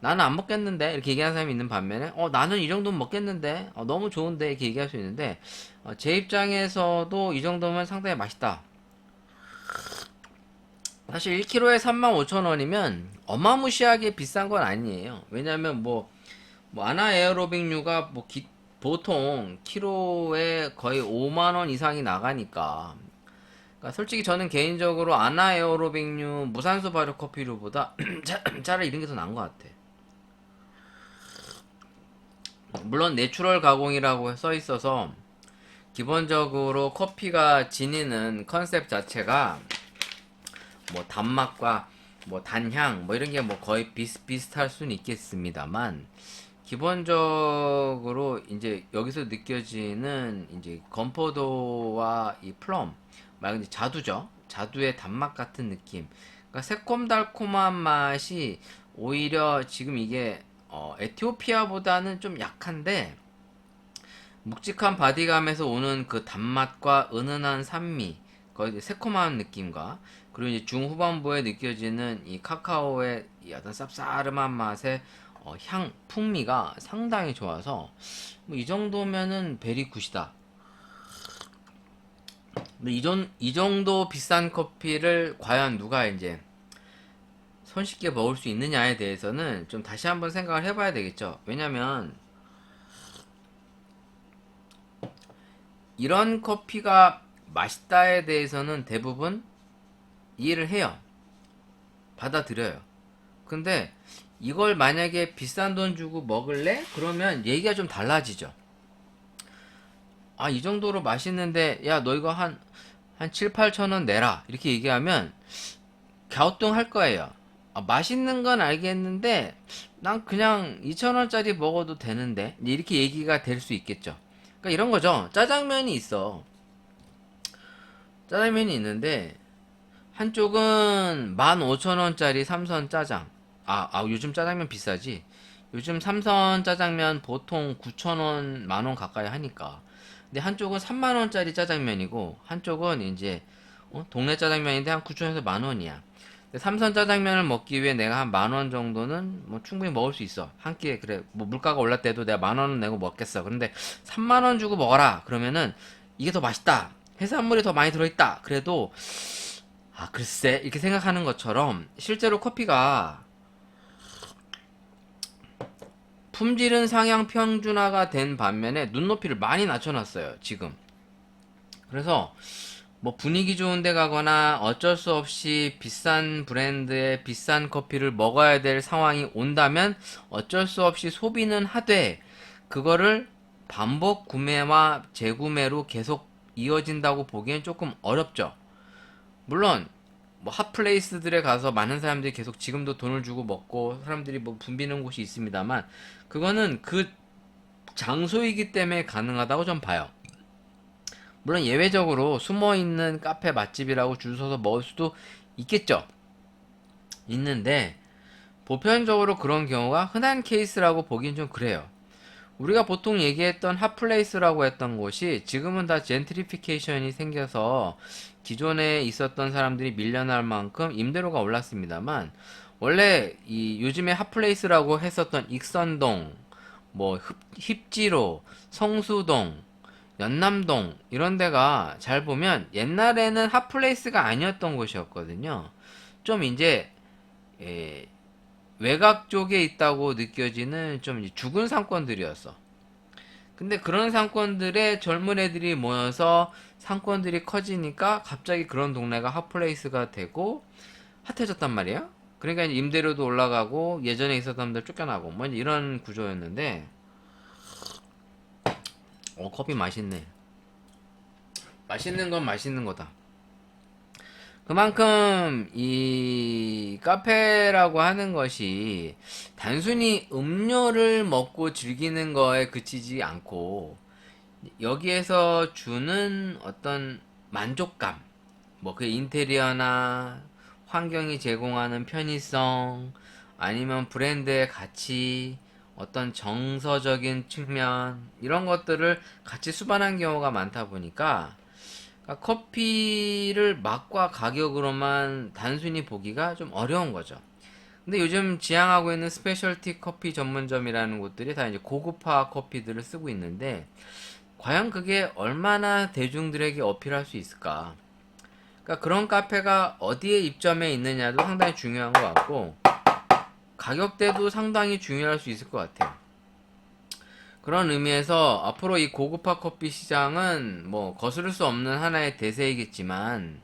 나는 안 먹겠는데, 이렇게 얘기하는 사람이 있는 반면에 나는 이 정도면 먹겠는데, 너무 좋은데, 이렇게 얘기할 수 있는데, 제 입장에서도 이 정도면 상당히 맛있다. 사실 1kg에 35,000원이면 어마무시하게 비싼 건 아니에요. 왜냐면 뭐 아나 에어로빅류가 보통 키로에 거의 5만원 이상이 나가니까. 그러니까 솔직히 저는 개인적으로 아나 에어로빅류 무산소 발효 커피류보다 차라리 이런 게 더 나은 것 같아. 물론 내추럴 가공이라고 써 있어서 기본적으로 커피가 지니는 컨셉 자체가 뭐 단맛과 뭐 단향 뭐 이런 게 뭐 거의 비슷비슷할 수는 있겠습니다만, 기본적으로 이제 여기서 느껴지는 이제 건포도와 이 플럼 말 그대로 자두죠. 자두의 단맛 같은 느낌. 그러니까 새콤달콤한 맛이 오히려 지금 이게 에티오피아보다는 좀 약한데, 묵직한 바디감에서 오는 그 단맛과 은은한 산미, 거의 이제 새콤한 느낌과, 그리고 이제 중후반부에 느껴지는 이 카카오의 이 어떤 쌉싸름한 맛의 향, 풍미가 상당히 좋아서 뭐 이 정도면은 베리 굿이다. 근데 이 정도 비싼 커피를 과연 누가 이제 손쉽게 먹을 수 있느냐에 대해서는 좀 다시 한번 생각을 해봐야 되겠죠. 왜냐면 이런 커피가 맛있다에 대해서는 대부분 이해를 해요. 받아들여요. 근데 이걸 만약에 비싼 돈 주고 먹을래? 그러면 얘기가 좀 달라지죠. 이 정도로 맛있는데, 야, 너 이거 한 7, 8천 원 내라. 이렇게 얘기하면 갸우뚱할 거예요. 맛있는 건 알겠는데, 난 그냥 2,000원짜리 먹어도 되는데. 이렇게 얘기가 될 수 있겠죠. 그러니까 이런 거죠. 짜장면이 있어. 짜장면이 있는데, 한쪽은 15,000원짜리 삼선 짜장. 요즘 짜장면 비싸지? 요즘 삼선 짜장면 보통 9,000원, 만원 가까이 하니까. 근데 한쪽은 3만원짜리 짜장면이고, 한쪽은 이제, 동네 짜장면인데 한 9,000원에서 만원이야. 삼선 짜장면을 먹기 위해 내가 한 만원 정도는 뭐 충분히 먹을 수 있어. 한 끼에, 그래. 뭐 물가가 올랐을 때도 내가 만원은 내고 먹겠어. 그런데 3만원 주고 먹어라. 그러면은 이게 더 맛있다. 해산물이 더 많이 들어있다. 그래도, 글쎄. 이렇게 생각하는 것처럼 실제로 커피가 품질은 상향 평준화가 된 반면에 눈높이를 많이 낮춰놨어요, 지금. 그래서 뭐 분위기 좋은 데 가거나 어쩔 수 없이 비싼 브랜드의 비싼 커피를 먹어야 될 상황이 온다면 어쩔 수 없이 소비는 하되, 그거를 반복 구매와 재구매로 계속 이어진다고 보기엔 조금 어렵죠. 물론 뭐 핫플레이스들에 가서 많은 사람들이 계속 지금도 돈을 주고 먹고 사람들이 뭐 붐비는 곳이 있습니다만, 그거는 그 장소이기 때문에 가능하다고 좀 봐요. 물론 예외적으로 숨어있는 카페 맛집이라고 줄 서서 먹을 수도 있겠죠. 있는데 보편적으로 그런 경우가 흔한 케이스라고 보긴 좀 그래요. 우리가 보통 얘기했던 핫플레이스라고 했던 곳이 지금은 다 젠트리피케이션이 생겨서 기존에 있었던 사람들이 밀려날 만큼 임대료가 올랐습니다만, 원래 이 요즘에 핫플레이스라고 했었던 익선동, 뭐 힙지로, 성수동, 연남동 이런 데가 잘 보면 옛날에는 핫플레이스가 아니었던 곳이었거든요. 좀 이제 예, 외곽 쪽에 있다고 느껴지는 좀 이제 죽은 상권들이었어. 근데 그런 상권들에 젊은 애들이 모여서 상권들이 커지니까 갑자기 그런 동네가 핫플레이스가 되고 핫해졌단 말이에요. 그러니까 이제 임대료도 올라가고 예전에 있었던 사람들 쫓겨나고 뭐 이런 구조였는데 커피 맛있네. 맛있는 건 맛있는 거다. 그만큼 이 카페라고 하는 것이 단순히 음료를 먹고 즐기는 거에 그치지 않고 여기에서 주는 어떤 만족감, 뭐 그 인테리어나 환경이 제공하는 편의성, 아니면 브랜드의 가치, 어떤 정서적인 측면, 이런 것들을 같이 수반한 경우가 많다 보니까 그러니까 커피를 맛과 가격으로만 단순히 보기가 좀 어려운 거죠. 근데 요즘 지향하고 있는 스페셜티 커피 전문점이라는 곳들이 다 이제 고급화 커피들을 쓰고 있는데 과연 그게 얼마나 대중들에게 어필할 수 있을까? 그러니까 그런 카페가 어디에 입점해 있느냐도 상당히 중요한 것 같고 가격대도 상당히 중요할 수 있을 것 같아요. 그런 의미에서 앞으로 이 고급화 커피 시장은 뭐 거스를 수 없는 하나의 대세이겠지만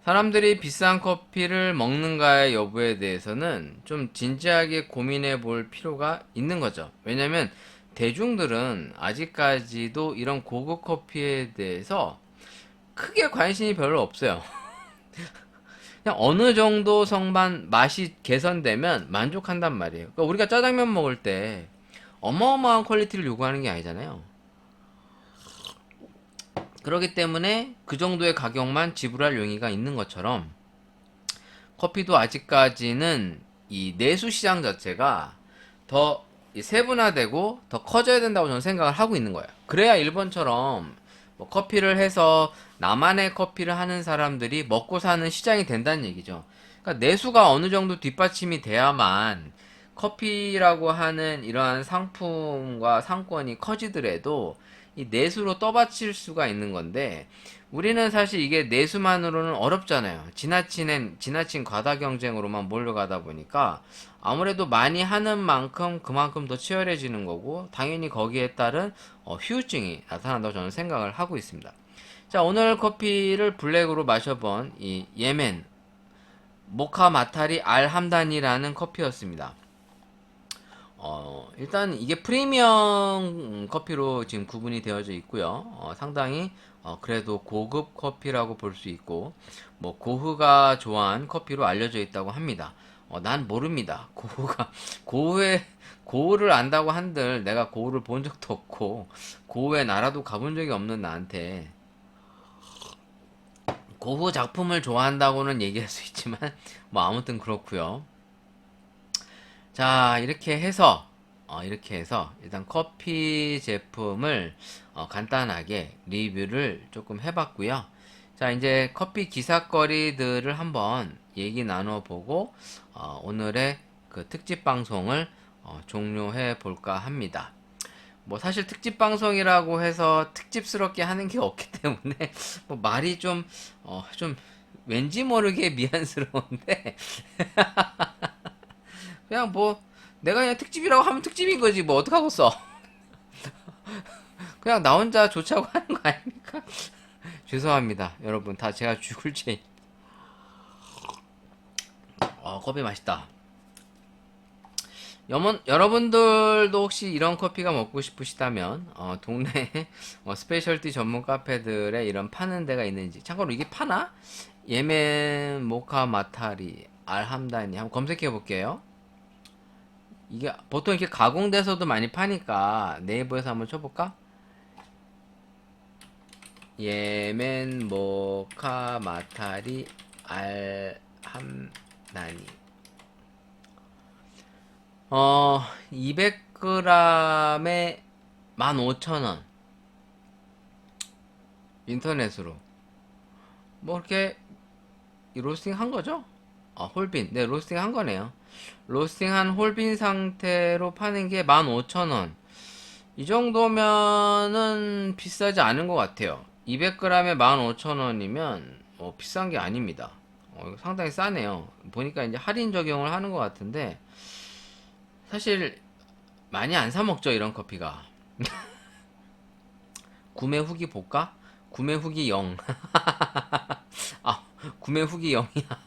사람들이 비싼 커피를 먹는가의 여부에 대해서는 좀 진지하게 고민해 볼 필요가 있는 거죠. 왜냐면 대중들은 아직까지도 이런 고급 커피에 대해서 크게 관심이 별로 없어요. 그냥 어느 정도 성반 맛이 개선되면 만족한단 말이에요. 그러니까 우리가 짜장면 먹을 때 어마어마한 퀄리티를 요구하는 게 아니잖아요. 그렇기 때문에 그 정도의 가격만 지불할 용의가 있는 것처럼 커피도 아직까지는 이 내수 시장 자체가 더 세분화되고 더 커져야 된다고 저는 생각을 하고 있는 거예요. 그래야 일본처럼 뭐 커피를 해서 나만의 커피를 하는 사람들이 먹고 사는 시장이 된다는 얘기죠. 그러니까 내수가 어느 정도 뒷받침이 돼야만 커피라고 하는 이러한 상품과 상권이 커지더라도 이 내수로 떠받칠 수가 있는 건데 우리는 사실 이게 내수만으로는 어렵잖아요. 지나친 과다 경쟁으로만 몰려가다 보니까 아무래도 많이 하는 만큼 그만큼 더 치열해지는 거고 당연히 거기에 따른 후유증이 나타난다고 저는 생각을 하고 있습니다. 자, 오늘 커피를 블랙으로 마셔본 이 예멘 모카 마타리 알 함단이라는 커피였습니다. 일단 이게 프리미엄 커피로 지금 구분이 되어져 있고요. 상당히 그래도 고급 커피라고 볼 수 있고 뭐 고흐가 좋아한 커피로 알려져 있다고 합니다. 난 모릅니다. 고흐를 안다고 한들 내가 고흐를 본 적도 없고 고흐의 나라도 가본 적이 없는 나한테 고흐 작품을 좋아한다고는 얘기할 수 있지만 뭐 아무튼 그렇고요. 자, 이렇게 해서 일단 커피 제품을 간단하게 리뷰를 조금 해봤고요. 자, 이제 커피 기사거리들을 한번 얘기 나눠보고 오늘의 그 특집 방송을 종료해 볼까 합니다. 뭐 사실 특집 방송이라고 해서 특집스럽게 하는 게 없기 때문에 뭐 말이 좀 왠지 모르게 미안스러운데 그냥 뭐 내가 그냥 특집이라고 하면 특집인 거지 뭐 어떡하겠어. 그냥 나 혼자 좋자고 하는 거 아닙니까? 죄송합니다 여러분 다 제가 죽을 죄. 커피 맛있다. 여러분들도 혹시 이런 커피가 먹고 싶으시다면 동네에 스페셜티 전문 카페들에 이런 파는 데가 있는지 참고로 이게 파나? 예멘 모카 마타리 알함다니 한번 검색해 볼게요. 이게 보통 이렇게 가공돼서도 많이 파니까 네이버에서 한번 쳐볼까? 예멘 모카 마타리 알함나니 200g에 15,000원 인터넷으로 뭐 이렇게 로스팅 한 거죠? 홀빈. 네, 로스팅 한 거네요. 로스팅한 홀빈 상태로 파는 게 15,000원. 이 정도면은 비싸지 않은 것 같아요. 200g에 15,000원이면 비싼 게 아닙니다. 이거 상당히 싸네요. 보니까 이제 할인 적용을 하는 것 같은데 사실 많이 안 사 먹죠, 이런 커피가. 구매 후기 볼까? 구매 후기 0. 아, 구매 후기 0이야.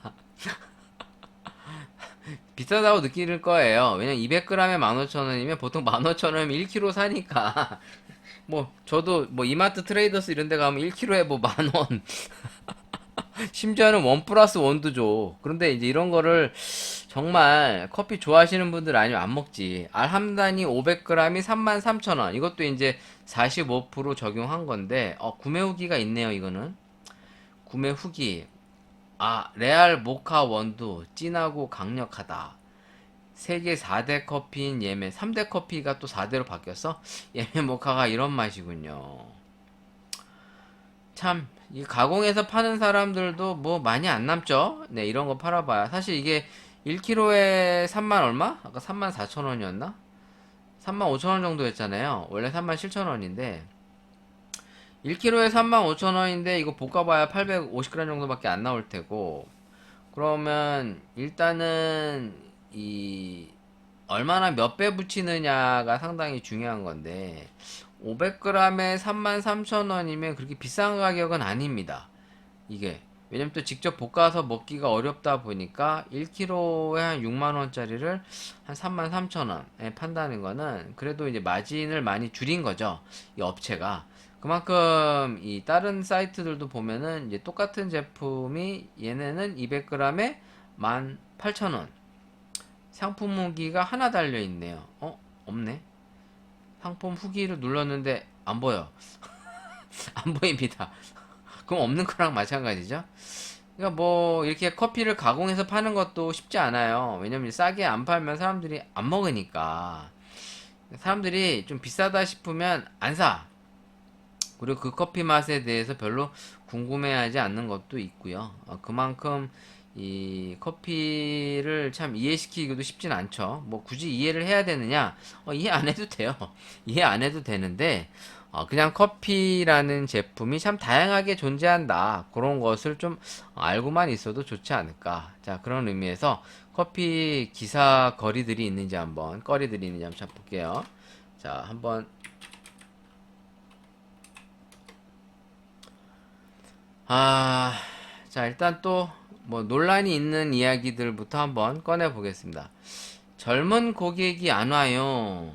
비싸다고 느낄 거예요. 왜냐면 200g에 15,000원이면 보통 15,000원이면 1kg 사니까. 뭐 저도 뭐 이마트 트레이더스 이런 데 가면 1kg에 뭐 10,000원. 심지어는 원 플러스 원도 줘. 그런데 이제 이런 거를 정말 커피 좋아하시는 분들 아니면 안 먹지. 알함단이 500g이 33,000원. 이것도 이제 45% 적용한 건데, 구매 후기가 있네요, 이거는. 구매 후기. 레알 모카 원두. 진하고 강력하다. 세계 4대 커피인 예멘. 3대 커피가 또 4대로 바뀌었어? 예멘 모카가 이런 맛이군요. 참, 이 가공해서 파는 사람들도 뭐 많이 안 남죠? 네, 이런 거 팔아봐야. 사실 이게 1kg에 3만 얼마? 아까 3만 4천 원이었나? 3만 5천 원 정도 였잖아요. 원래 3만 7천 원인데. 1kg에 3만 5천 원인데 이거 볶아봐야 850g 정도밖에 안 나올 테고. 그러면 일단은 이 얼마나 몇 배 붙이느냐가 상당히 중요한 건데 500g에 33,000원이면 그렇게 비싼 가격은 아닙니다. 이게 왜냐면 또 직접 볶아서 먹기가 어렵다 보니까 1kg에 한 6만원짜리를 한 33,000원에 판다는 거는 그래도 이제 마진을 많이 줄인 거죠. 이 업체가. 그만큼 이 다른 사이트들도 보면은 이제 똑같은 제품이 얘네는 200g에 18,000원. 상품 후기가 하나 달려 있네요. 없네. 상품 후기를 눌렀는데 안 보여. 안 보입니다. 그럼 없는 거랑 마찬가지죠. 그러니까 뭐 이렇게 커피를 가공해서 파는 것도 쉽지 않아요. 왜냐면 싸게 안 팔면 사람들이 안 먹으니까. 사람들이 좀 비싸다 싶으면 안 사. 그리고 그 커피 맛에 대해서 별로 궁금해하지 않는 것도 있고요. 그만큼 이 커피를 참 이해시키기도 쉽진 않죠. 뭐 굳이 이해를 해야 되느냐? 이해 안 해도 돼요. 이해 안 해도 되는데 그냥 커피라는 제품이 참 다양하게 존재한다. 그런 것을 좀 알고만 있어도 좋지 않을까. 자, 그런 의미에서 커피 기사 거리들이 있는지 한번 거리들이 있는지 한번 볼게요. 자, 한번 자, 일단 또, 뭐, 논란이 있는 이야기들부터 한번 꺼내 보겠습니다. 젊은 고객이 안 와요.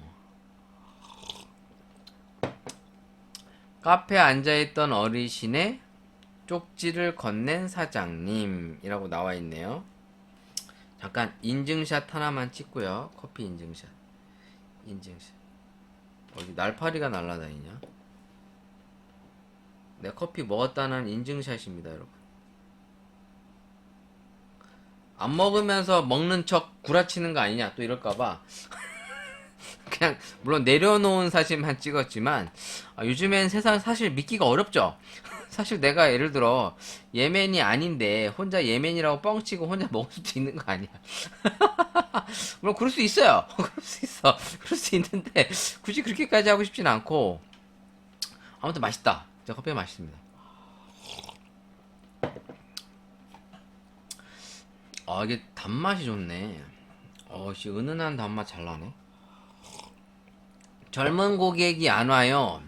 카페에 앉아있던 어르신의 쪽지를 건넨 사장님이라고 나와 있네요. 잠깐, 인증샷 하나만 찍고요. 커피 인증샷. 인증샷. 어디 날파리가 날아다니냐? 내 커피 먹었다는 인증샷입니다, 여러분. 안 먹으면서 먹는 척 구라치는 거 아니냐 또 이럴까봐 그냥 물론 내려놓은 사진만 찍었지만 요즘엔 세상 사실 믿기가 어렵죠. 사실 내가 예를 들어 예멘이 아닌데 혼자 예멘이라고 뻥치고 혼자 먹을 수도 있는 거 아니야. 물론 그럴 수 있어요. 그럴 수 있어. 그럴 수 있는데 굳이 그렇게까지 하고 싶진 않고 아무튼 맛있다. 진짜 커피가 맛있습니다. 이게 단맛이 좋네. 씨, 은은한 단맛 잘 나네. 젊은 고객이 안 와요.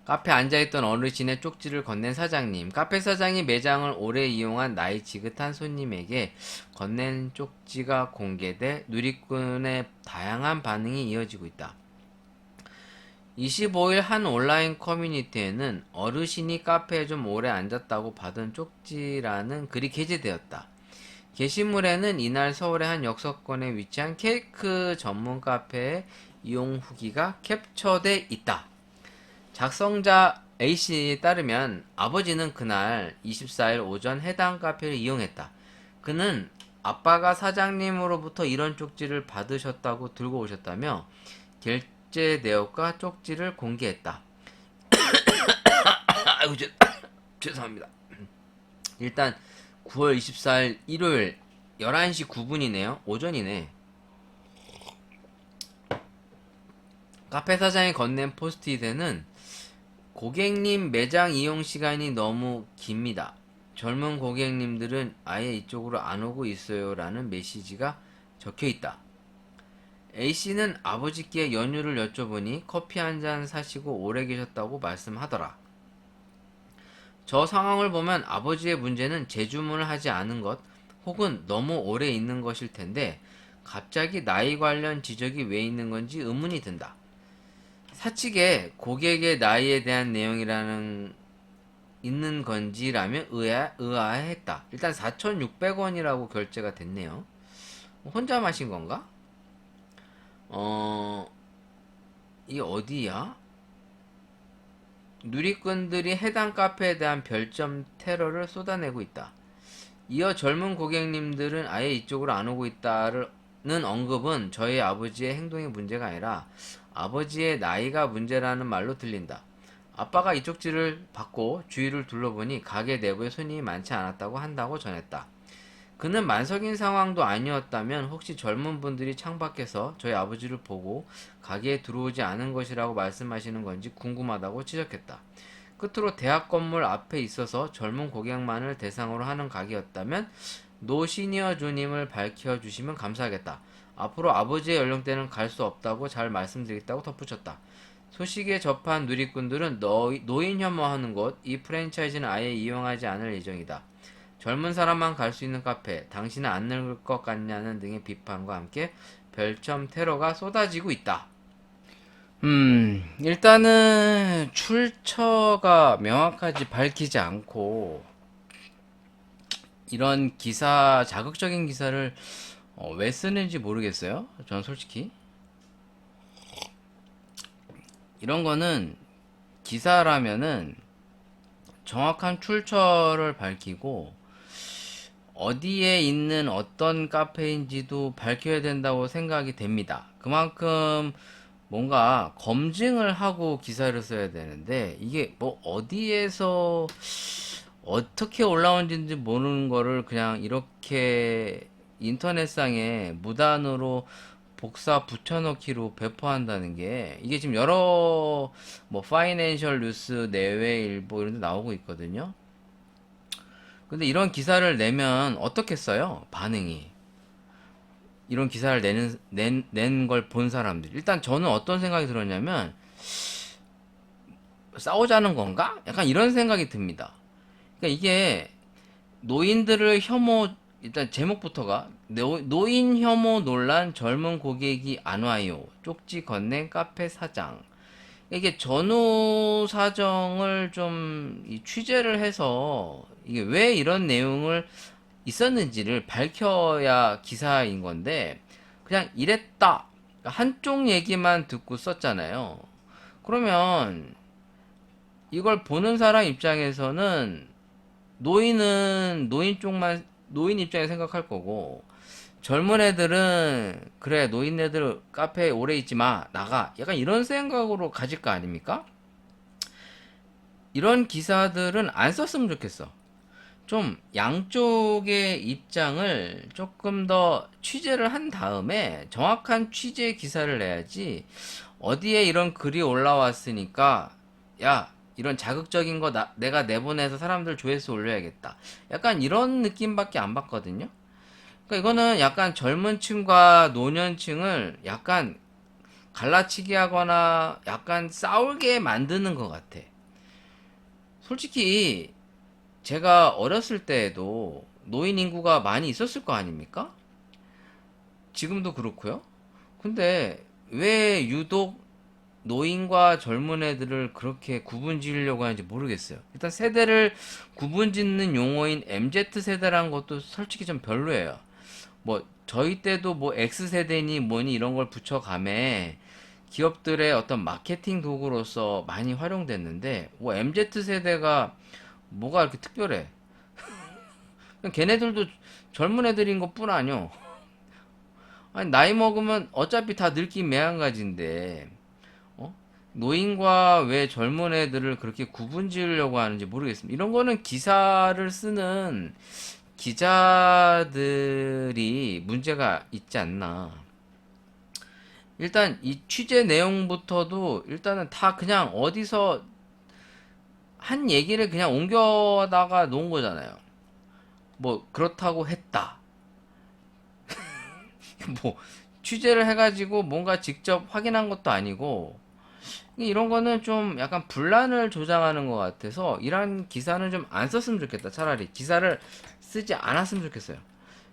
카페 앉아있던 어르신의 쪽지를 건넨 사장님. 카페 사장이 매장을 오래 이용한 나이 지긋한 손님에게 건넨 쪽지가 공개돼 누리꾼의 다양한 반응이 이어지고 있다. 25일 한 온라인 커뮤니티에는 어르신이 카페에 좀 오래 앉았다고 받은 쪽지라는 글이 게재되었다. 게시물에는 이날 서울의 한 역세권에 위치한 케이크 전문 카페의 이용 후기가 캡처돼 있다. 작성자 A씨에 따르면 아버지는 그날 24일 오전 해당 카페를 이용했다. 그는 아빠가 사장님으로부터 이런 쪽지를 받으셨다고 들고 오셨다며 결제 내역과 쪽지를 공개했다. 아이고, 죄송합니다. 일단 9월 24일 일요일 11시 9분이네요. 오전이네. 카페 사장이 건넨 포스트잇에는 고객님 매장 이용 시간이 너무 깁니다. 젊은 고객님들은 아예 이쪽으로 안 오고 있어요 라는 메시지가 적혀 있다. A씨는 아버지께 연유를 여쭤보니 커피 한 잔 사시고 오래 계셨다고 말씀하더라. 저 상황을 보면 아버지의 문제는 재주문을 하지 않은 것 혹은 너무 오래 있는 것일 텐데 갑자기 나이 관련 지적이 왜 있는 건지 의문이 든다. 사측에 고객의 나이에 대한 내용이라는 있는 건지라며 의아해했다. 일단 4,600원이라고 결제가 됐네요. 혼자 마신 건가? 이게 어디야? 누리꾼들이 해당 카페에 대한 별점 테러를 쏟아내고 있다. 이어 젊은 고객님들은 아예 이쪽으로 안 오고 있다는 언급은 저희 아버지의 행동의 문제가 아니라 아버지의 나이가 문제라는 말로 들린다. 아빠가 이쪽 지를 받고 주위를 둘러보니 가게 내부에 손님이 많지 않았다고 한다고 전했다. 그는 만석인 상황도 아니었다면 혹시 젊은 분들이 창밖에서 저희 아버지를 보고 가게에 들어오지 않은 것이라고 말씀하시는 건지 궁금하다고 지적했다. 끝으로 대학 건물 앞에 있어서 젊은 고객만을 대상으로 하는 가게였다면 노 시니어 조님을 밝혀주시면 감사하겠다. 앞으로 아버지의 연령대는 갈 수 없다고 잘 말씀드리겠다고 덧붙였다. 소식에 접한 누리꾼들은 노인 혐오하는 곳, 이 프랜차이즈는 아예 이용하지 않을 예정이다. 젊은 사람만 갈 수 있는 카페, 당신은 안 늙을 것 같냐는 등의 비판과 함께 별점 테러가 쏟아지고 있다. 일단은 출처가 명확하지 밝히지 않고 이런 기사, 자극적인 기사를 왜 쓰는지 모르겠어요. 전 솔직히 이런 거는 기사라면은 정확한 출처를 밝히고 어디에 있는 어떤 카페인지도 밝혀야 된다고 생각이 됩니다. 그만큼 뭔가 검증을 하고 기사를 써야 되는데 이게 뭐 어디에서 어떻게 올라온지 모르는 거를 그냥 이렇게 인터넷상에 무단으로 복사 붙여넣기로 배포한다는 게 이게 지금 여러 뭐 파이낸셜 뉴스, 내외일보 이런 데 나오고 있거든요. 근데 이런 기사를 내면 어떻게 써요? 반응이. 이런 기사를 낸 걸 본 사람들. 일단 저는 어떤 생각이 들었냐면 싸우자는 건가? 약간 이런 생각이 듭니다. 그러니까 이게 노인들을 혐오, 일단 제목부터가 노인 혐오 논란 젊은 고객이 안 와요. 쪽지 건넨 카페 사장. 이게 전후 사정을 좀 취재를 해서 이게 왜 이런 내용을 있었는지를 밝혀야 기사인 건데 그냥 이랬다. 그러니까 한쪽 얘기만 듣고 썼잖아요. 그러면 이걸 보는 사람 입장에서는 노인은 노인 입장에 생각할 거고 젊은 애들은 그래 노인네들 카페에 오래 있지 마 나가 약간 이런 생각으로 가질 거 아닙니까? 이런 기사들은 안 썼으면 좋겠어. 좀 양쪽의 입장을 조금 더 취재를 한 다음에 정확한 취재 기사를 내야지 어디에 이런 글이 올라왔으니까 야 이런 자극적인 거 내가 내보내서 사람들 조회수 올려야겠다 약간 이런 느낌밖에 안 받거든요. 그러니까 이거는 약간 젊은 층과 노년층을 약간 갈라치기 하거나 약간 싸울게 만드는 것 같아. 솔직히 제가 어렸을 때에도 노인 인구가 많이 있었을 거 아닙니까? 지금도 그렇고요. 근데 왜 유독 노인과 젊은 애들을 그렇게 구분 지으려고 하는지 모르겠어요. 일단 세대를 구분 짓는 용어인 MZ세대라는 것도 솔직히 좀 별로예요. 뭐 저희 때도 뭐 X세대니 뭐니 이런 걸 붙여가매 기업들의 어떤 마케팅 도구로서 많이 활용됐는데 뭐 MZ세대가 뭐가 이렇게 특별해? 그냥 걔네들도 젊은 애들인 것뿐 아니요. 아니 나이 먹으면 어차피 다 늙기 매한가지인데 노인과 왜 젊은 애들을 그렇게 구분 지으려고 하는지 모르겠습니다. 이런 거는 기사를 쓰는 기자들이 문제가 있지 않나. 일단 이 취재 내용부터도 일단은 다 그냥 어디서 한 얘기를 그냥 옮겨다가 놓은 거잖아요. 뭐 그렇다고 했다. 뭐 취재를 해가지고 뭔가 직접 확인한 것도 아니고 이런 거는 좀 약간 분란을 조장하는 것 같아서 이런 기사는 좀 안 썼으면 좋겠다. 차라리 기사를 쓰지 않았으면 좋겠어요.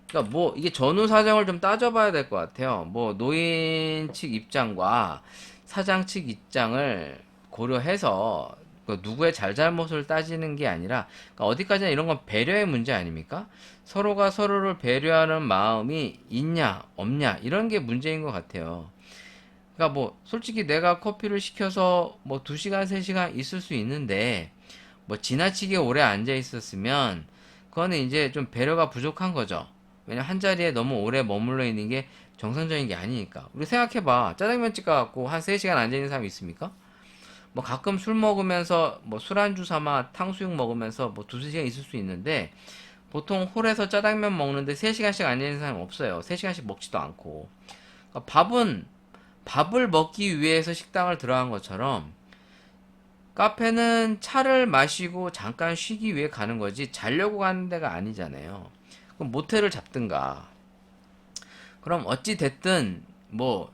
그러니까 뭐 이게 전후 사정을 좀 따져봐야 될 것 같아요. 뭐 노인 측 입장과 사장 측 입장을 고려해서 그 누구의 잘잘못을 따지는 게 아니라 그러니까 어디까지나 이런 건 배려의 문제 아닙니까? 서로가 서로를 배려하는 마음이 있냐 없냐 이런 게 문제인 것 같아요. 그러니까 뭐 솔직히 내가 커피를 시켜서 뭐 2시간 3시간 있을 수 있는데 뭐 지나치게 오래 앉아 있었으면 그거는 이제 좀 배려가 부족한 거죠. 왜냐면 한 자리에 너무 오래 머물러 있는 게 정상적인 게 아니니까. 우리 생각해봐. 짜장면집 가갖고 한 3시간 앉아 있는 사람 있습니까? 뭐 가끔 술 먹으면서 뭐 술안주 삼아 탕수육 먹으면서 뭐 2, 3시간 있을 수 있는데 보통 홀에서 짜장면 먹는데 3시간씩 앉아 있는 사람 없어요. 3시간씩 먹지도 않고. 그러니까 밥을 먹기 위해서 식당을 들어간 것처럼 카페는 차를 마시고 잠깐 쉬기 위해 가는 거지 자려고 가는 데가 아니잖아요. 그럼 모텔을 잡든가. 그럼 어찌 됐든 뭐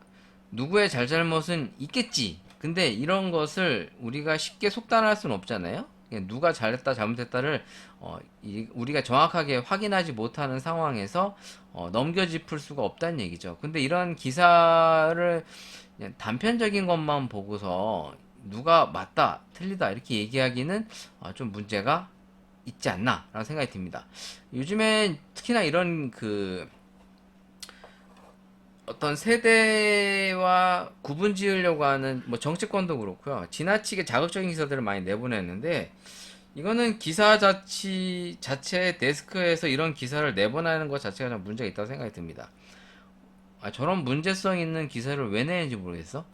누구의 잘잘못은 있겠지. 근데 이런 것을 우리가 쉽게 속단할 수는 없잖아요. 그냥 누가 잘했다 잘못했다를 우리가 정확하게 확인하지 못하는 상황에서 넘겨짚을 수가 없다는 얘기죠. 근데 이런 기사를 그냥 단편적인 것만 보고서 누가 맞다 틀리다 이렇게 얘기하기는 좀 문제가 있지 않나 라는 생각이 듭니다. 요즘엔 특히나 이런 그 어떤 세대와 구분 지으려고 하는 뭐 정치권도 그렇고요. 지나치게 자극적인 기사들을 많이 내보냈는데 이거는 기사 자체 데스크에서 이런 기사를 내보내는 것 자체가 좀 문제가 있다고 생각이 듭니다. 저런 문제성 있는 기사를 왜 내는지 모르겠어.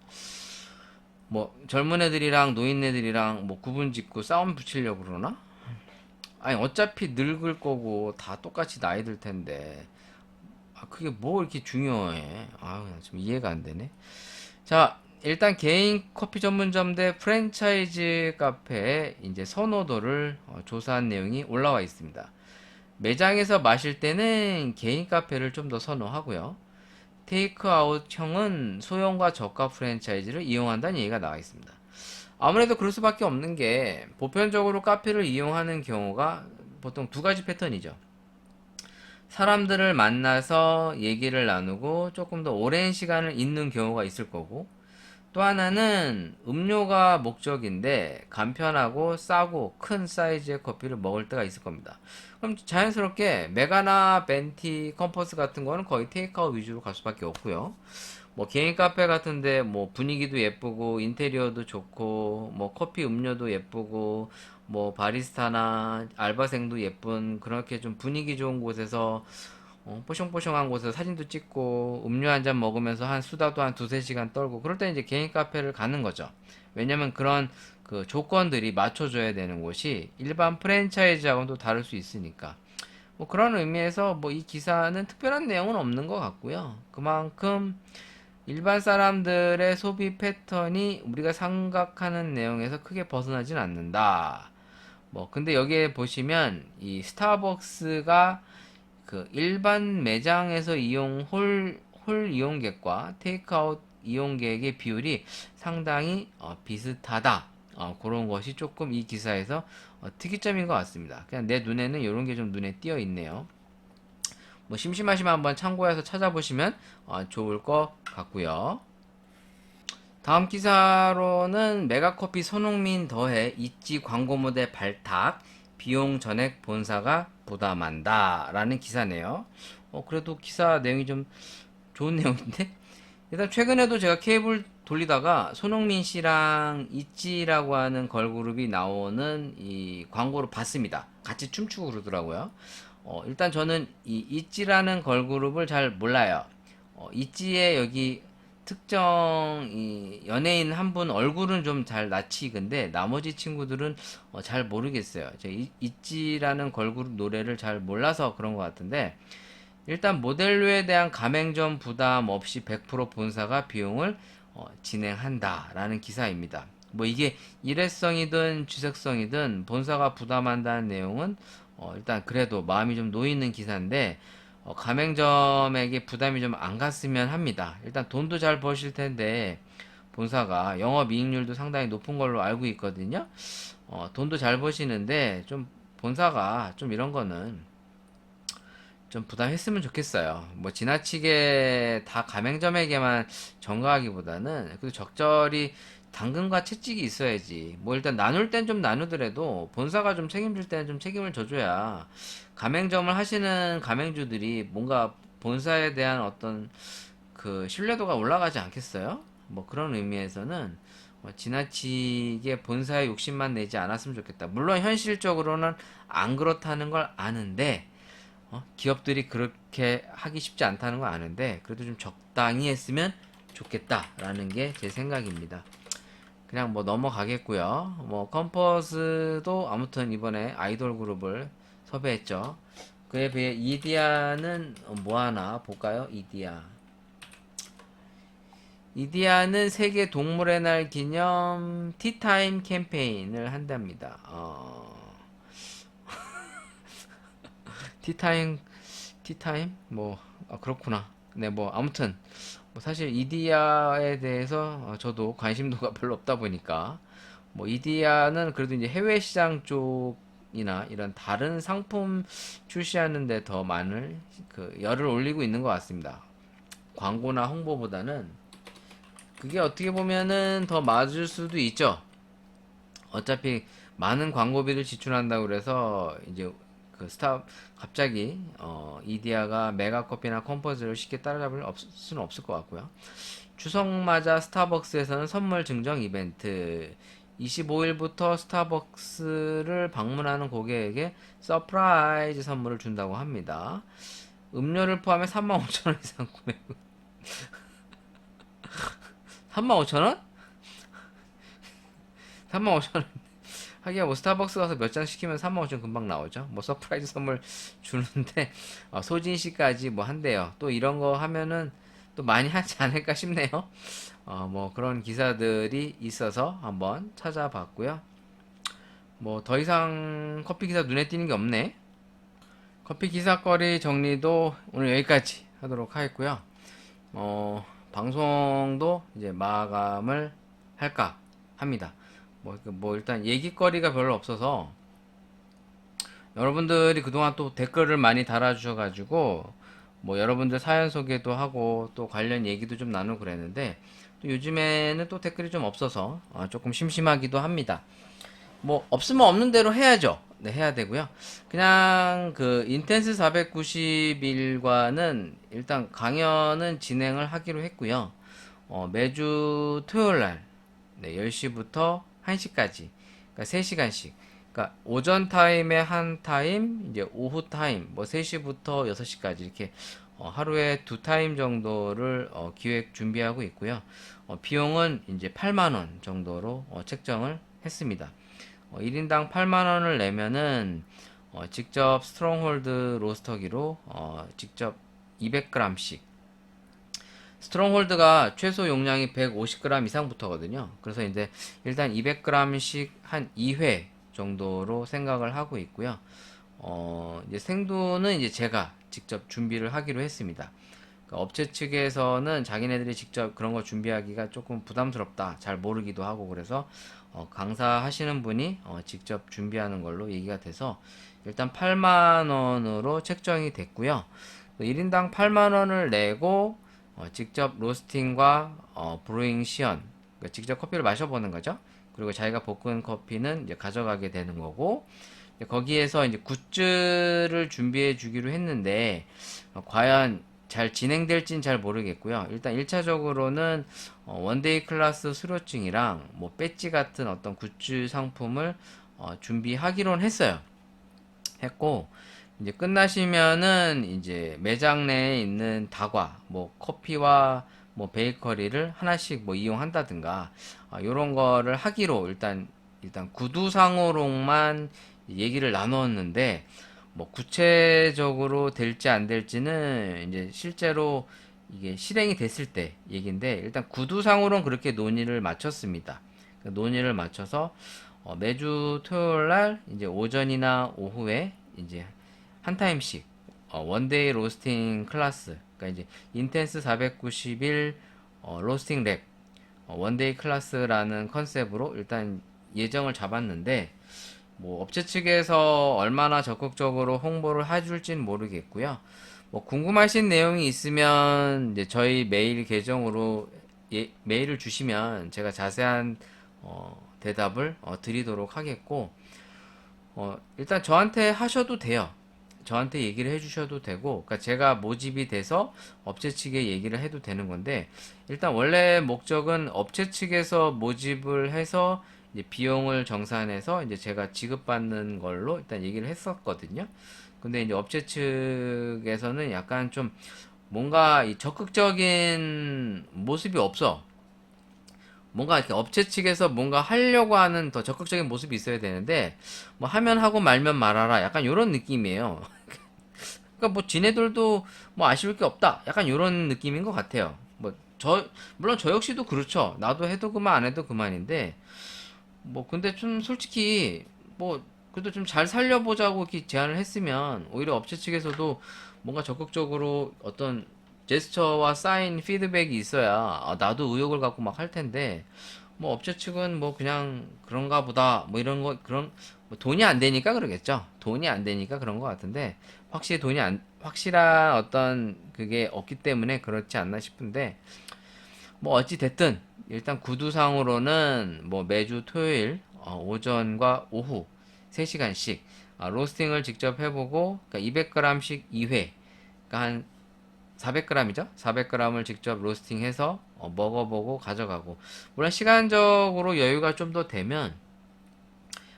뭐 젊은 애들이랑 노인 애들이랑 뭐 구분 짓고 싸움 붙이려고 그러나? 아니 어차피 늙을 거고 다 똑같이 나이 들 텐데 그게 뭐 이렇게 중요해. 좀 이해가 안 되네. 자, 일단 개인 커피 전문점 대 프랜차이즈 카페의 이제 선호도를 조사한 내용이 올라와 있습니다. 매장에서 마실 때는 개인 카페를 좀 더 선호하고요. 테이크아웃형은 소형과 저가 프랜차이즈를 이용한다는 얘기가 나와 있습니다. 아무래도 그럴 수밖에 없는 게 보편적으로 카페를 이용하는 경우가 보통 2가지 패턴이죠. 사람들을 만나서 얘기를 나누고 조금 더 오랜 시간을 있는 경우가 있을 거고, 또 하나는 음료가 목적인데 간편하고 싸고 큰 사이즈의 커피를 먹을 때가 있을 겁니다. 그럼 자연스럽게 메가나 벤티 컴퍼스 같은 거는 거의 테이크아웃 위주로 갈 수밖에 없고요. 뭐 개인 카페 같은데 뭐 분위기도 예쁘고 인테리어도 좋고 뭐 커피 음료도 예쁘고 뭐 바리스타나 알바생도 예쁜 그렇게 좀 분위기 좋은 곳에서 뽀숑뽀숑한 곳에서 사진도 찍고 음료 한 잔 먹으면서 한 수다도 한 2, 3시간 떨고 그럴 때 이제 개인 카페를 가는 거죠. 왜냐면 그런 그 조건들이 맞춰줘야 되는 곳이 일반 프랜차이즈하고는 또 다를 수 있으니까. 뭐 그런 의미에서 뭐 이 기사는 특별한 내용은 없는 것 같고요. 그만큼 일반 사람들의 소비 패턴이 우리가 생각하는 내용에서 크게 벗어나진 않는다. 뭐 근데 여기에 보시면 이 스타벅스가 그 일반 매장에서 홀 이용객과 테이크아웃 이용객의 비율이 상당히 비슷하다. 그런 것이 조금 이 기사에서 특이점인 것 같습니다. 그냥 내 눈에는 이런 게 좀 눈에 띄어 있네요. 뭐 심심하시면 한번 참고해서 찾아보시면 좋을 것 같고요. 다음 기사로는 메가커피 손흥민 더해 있지 광고 모델 발탁 비용 전액 본사가 부담한다 라는 기사네요. 그래도 기사 내용이 좀 좋은 내용인데 일단 최근에도 제가 케이블 돌리다가 손흥민 씨랑 있지라고 하는 걸그룹이 나오는 이 광고를 봤습니다. 같이 춤추고 그러더라고요. 일단 저는 이 있지라는 걸그룹을 잘 몰라요. 있지의 여기 특정 이 연예인 한 분 얼굴은 좀 잘 낯익은데 나머지 친구들은 잘 모르겠어요. 있지라는 걸그룹 노래를 잘 몰라서 그런 것 같은데 일단 모델료에 대한 가맹점 부담 없이 100% 본사가 비용을 진행한다라는 기사입니다. 뭐 이게 일회성이든 지속성이든 본사가 부담한다는 내용은 일단 그래도 마음이 좀 놓이는 기사인데 가맹점에게 부담이 좀 안 갔으면 합니다. 일단 돈도 잘 버실 텐데 본사가 영업이익률도 상당히 높은 걸로 알고 있거든요. 돈도 잘 버시는데 좀 본사가 좀 이런 거는 좀 부담했으면 좋겠어요. 뭐 지나치게 다 가맹점에게만 전가하기보다는 그래도 적절히 당근과 채찍이 있어야지. 뭐 일단 나눌 땐 좀 나누더라도 본사가 좀 책임질 때는 좀 책임을 져줘야 가맹점을 하시는 가맹주들이 뭔가 본사에 대한 어떤 그 신뢰도가 올라가지 않겠어요? 뭐 그런 의미에서는 지나치게 본사의 욕심만 내지 않았으면 좋겠다. 물론 현실적으로는 안 그렇다는 걸 아는데 기업들이 그렇게 하기 쉽지 않다는 걸 아는데 그래도 좀 적당히 했으면 좋겠다라는 게 제 생각입니다. 그냥 뭐 넘어가겠고요. 뭐 컴퍼스도 아무튼 이번에 아이돌 그룹을 섭외했죠. 그에 비해 이디야는 뭐 하나 볼까요? 이디야는 세계 동물의 날 기념 티타임 캠페인을 한답니다. 티타임 티타임 뭐 그렇구나. 네, 뭐 아무튼 뭐 사실 이디야에 대해서 저도 관심도가 별로 없다 보니까 뭐 이디야는 그래도 이제 해외 시장 쪽이나 이런 다른 상품 출시하는 데 더 많은 그 열을 올리고 있는 것 같습니다. 광고나 홍보보다는 그게 어떻게 보면은 더 맞을 수도 있죠. 어차피 많은 광고비를 지출한다고 그래서 이제 그 갑자기 이디야가 메가커피나 컴포즈를 쉽게 따라잡을 수는 없을 것 같고요. 추석 맞아 스타벅스에서는 선물 증정 이벤트 25일부터 스타벅스를 방문하는 고객에게 서프라이즈 선물을 준다고 합니다. 음료를 포함해 35,000원 이상 구매 35,000원? 35,000원 하기야 뭐 스타벅스 가서 몇 잔 시키면 35,000원 금방 나오죠. 뭐 서프라이즈 선물 주는데 소진 씨까지 뭐 한대요. 또 이런 거 하면은 또 많이 하지 않을까 싶네요. 뭐 그런 기사들이 있어서 한번 찾아봤고요. 뭐 더 이상 커피 기사 눈에 띄는 게 없네. 커피 기사거리 정리도 오늘 여기까지 하도록 하겠고요. 방송도 이제 마감을 할까 합니다. 뭐 일단 얘기거리가 별로 없어서 여러분들이 그동안 또 댓글을 많이 달아주셔가지고 뭐 여러분들 사연 소개도 하고 또 관련 얘기도 좀 나누고 그랬는데 또 요즘에는 또 댓글이 좀 없어서 조금 심심하기도 합니다. 뭐 없으면 없는 대로 해야죠. 네, 해야 되고요. 그냥 그 인텐스 490일과는 일단 강연은 진행을 하기로 했고요. 매주 토요일 날 네, 10시부터 1시까지 그러니까 3시간씩 그러니까 오전 타임에 한 타임, 이제 오후 타임, 뭐 3시부터 6시까지 이렇게 하루에 두 타임 정도를 기획 준비하고 있고요. 비용은 이제 8만 원 정도로 책정을 했습니다. 1인당 8만 원을 내면은 직접 스트롱홀드 로스터기로 직접 200g씩 스트롱홀드가 최소 용량이 150g 이상부터거든요. 그래서 이제 일단 200g씩 한 2회 정도로 생각을 하고 있고요. 이제 생두는 이제 제가 직접 준비를 하기로 했습니다. 그러니까 업체 측에서는 자기네들이 직접 그런 거 준비하기가 조금 부담스럽다, 잘 모르기도 하고 그래서 강사하시는 분이 직접 준비하는 걸로 얘기가 돼서 일단 8만 원으로 책정이 됐고요. 1인당 8만 원을 내고 직접 로스팅과 브루잉 시연, 그러니까 직접 커피를 마셔보는 거죠. 그리고 자기가 볶은 커피는 이제 가져가게 되는 거고, 거기에서 이제 굿즈를 준비해 주기로 했는데 과연 잘 진행될진 잘 모르겠고요. 일단 1차적으로는 원데이 클래스 수료증이랑 뭐 배지 같은 어떤 굿즈 상품을 준비하기로 했어요. 했고 이제 끝나시면은 이제 매장 내에 있는 다과, 뭐 커피와 뭐 베이커리를 하나씩 뭐 이용한다든가 요런 거를 하기로 일단 구두상으로만 얘기를 나눴는데 뭐 구체적으로 될지 안 될지는 이제 실제로 이게 실행이 됐을 때 얘기인데, 일단 구두상으로는 그렇게 논의를 마쳤습니다. 그 논의를 맞춰서 매주 토요일 날 이제 오전이나 오후에 이제 한 타임씩 원데이 로스팅 클래스, 그러니까 이제 인텐스 491 로스팅 랩 원데이 클래스라는 컨셉으로 일단 예정을 잡았는데, 뭐 업체 측에서 얼마나 적극적으로 홍보를 해줄진 모르겠고요. 뭐 궁금하신 내용이 있으면 이제 저희 메일 계정으로 메일을 주시면 제가 자세한 대답을 드리도록 하겠고, 일단 저한테 하셔도 돼요. 저한테 얘기를 해주셔도 되고, 그러니까 제가 모집이 돼서 업체 측에 얘기를 해도 되는 건데, 일단 원래 목적은 업체 측에서 모집을 해서 이제 비용을 정산해서 이제 제가 지급받는 걸로 일단 얘기를 했었거든요. 근데 이제 업체 측에서는 약간 좀 뭔가 이 적극적인 모습이 없어. 뭔가 이렇게 업체 측에서 뭔가 하려고 하는 더 적극적인 모습이 있어야 되는데, 뭐 하면 하고 말면 말아라, 약간 요런 느낌이에요. 그러니까 뭐 지네들도 뭐 아쉬울 게 없다, 약간 요런 느낌인 것 같아요. 뭐 물론 저 역시도 그렇죠. 나도 해도 그만 안 해도 그만인데, 뭐 근데 좀 솔직히 뭐 그래도 좀 잘 살려보자고 이렇게 제안을 했으면 오히려 업체 측에서도 뭔가 적극적으로 어떤 제스처와 사인 피드백이 있어야 나도 의욕을 갖고 막 할 텐데, 뭐 업체 측은 뭐 그냥 그런가 보다 뭐 이런 거, 그런 뭐 돈이 안 되니까 그러겠죠. 돈이 안 되니까 그런 것 같은데, 확실히 돈이 안 확실한 어떤 그게 없기 때문에 그렇지 않나 싶은데, 뭐 어찌 됐든 일단 구두상으로는 뭐 매주 토요일 오전과 오후 3시간씩 로스팅을 직접 해보고, 그러니까 200g씩 2회, 그러니까 한 400g이죠? 400g을 직접 로스팅해서 먹어보고 가져가고, 물론 시간적으로 여유가 좀 더 되면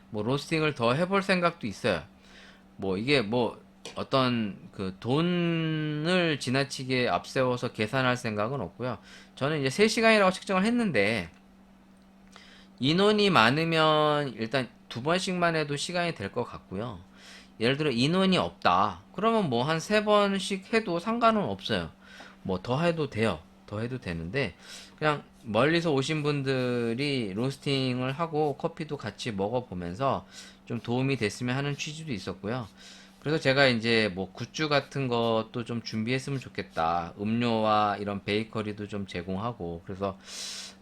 뭐 로스팅을 더 해볼 생각도 있어요. 뭐 이게 뭐 어떤 그 돈을 지나치게 앞세워서 계산할 생각은 없고요. 저는 이제 3시간이라고 책정을 했는데, 인원이 많으면 일단 2번씩만 해도 시간이 될 것 같고요. 예를 들어 인원이 없다, 그러면 뭐 한 3번씩 해도 상관은 없어요. 뭐 더 해도 돼요. 더 해도 되는데, 그냥 멀리서 오신 분들이 로스팅을 하고 커피도 같이 먹어보면서 좀 도움이 됐으면 하는 취지도 있었고요. 그래서 제가 이제 뭐 굿즈 같은 것도 좀 준비했으면 좋겠다. 음료와 이런 베이커리도 좀 제공하고, 그래서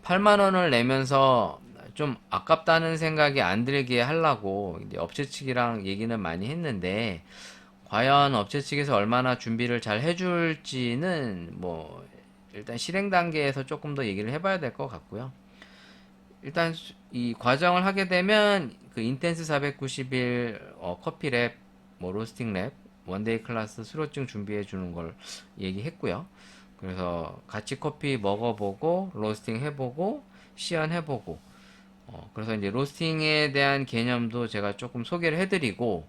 8만 원을 내면서 좀 아깝다는 생각이 안 들게 하려고 이제 업체 측이랑 얘기는 많이 했는데, 과연 업체 측에서 얼마나 준비를 잘 해줄지는 뭐 일단 실행 단계에서 조금 더 얘기를 해봐야 될 것 같고요. 일단 이 과정을 하게 되면 그 인텐스 491 커피랩, 뭐 로스팅 랩, 원데이 클래스 수료증 준비해 주는 걸 얘기했고요. 그래서 같이 커피 먹어보고 로스팅 해보고 시연해보고, 그래서 이제 로스팅에 대한 개념도 제가 조금 소개를 해드리고,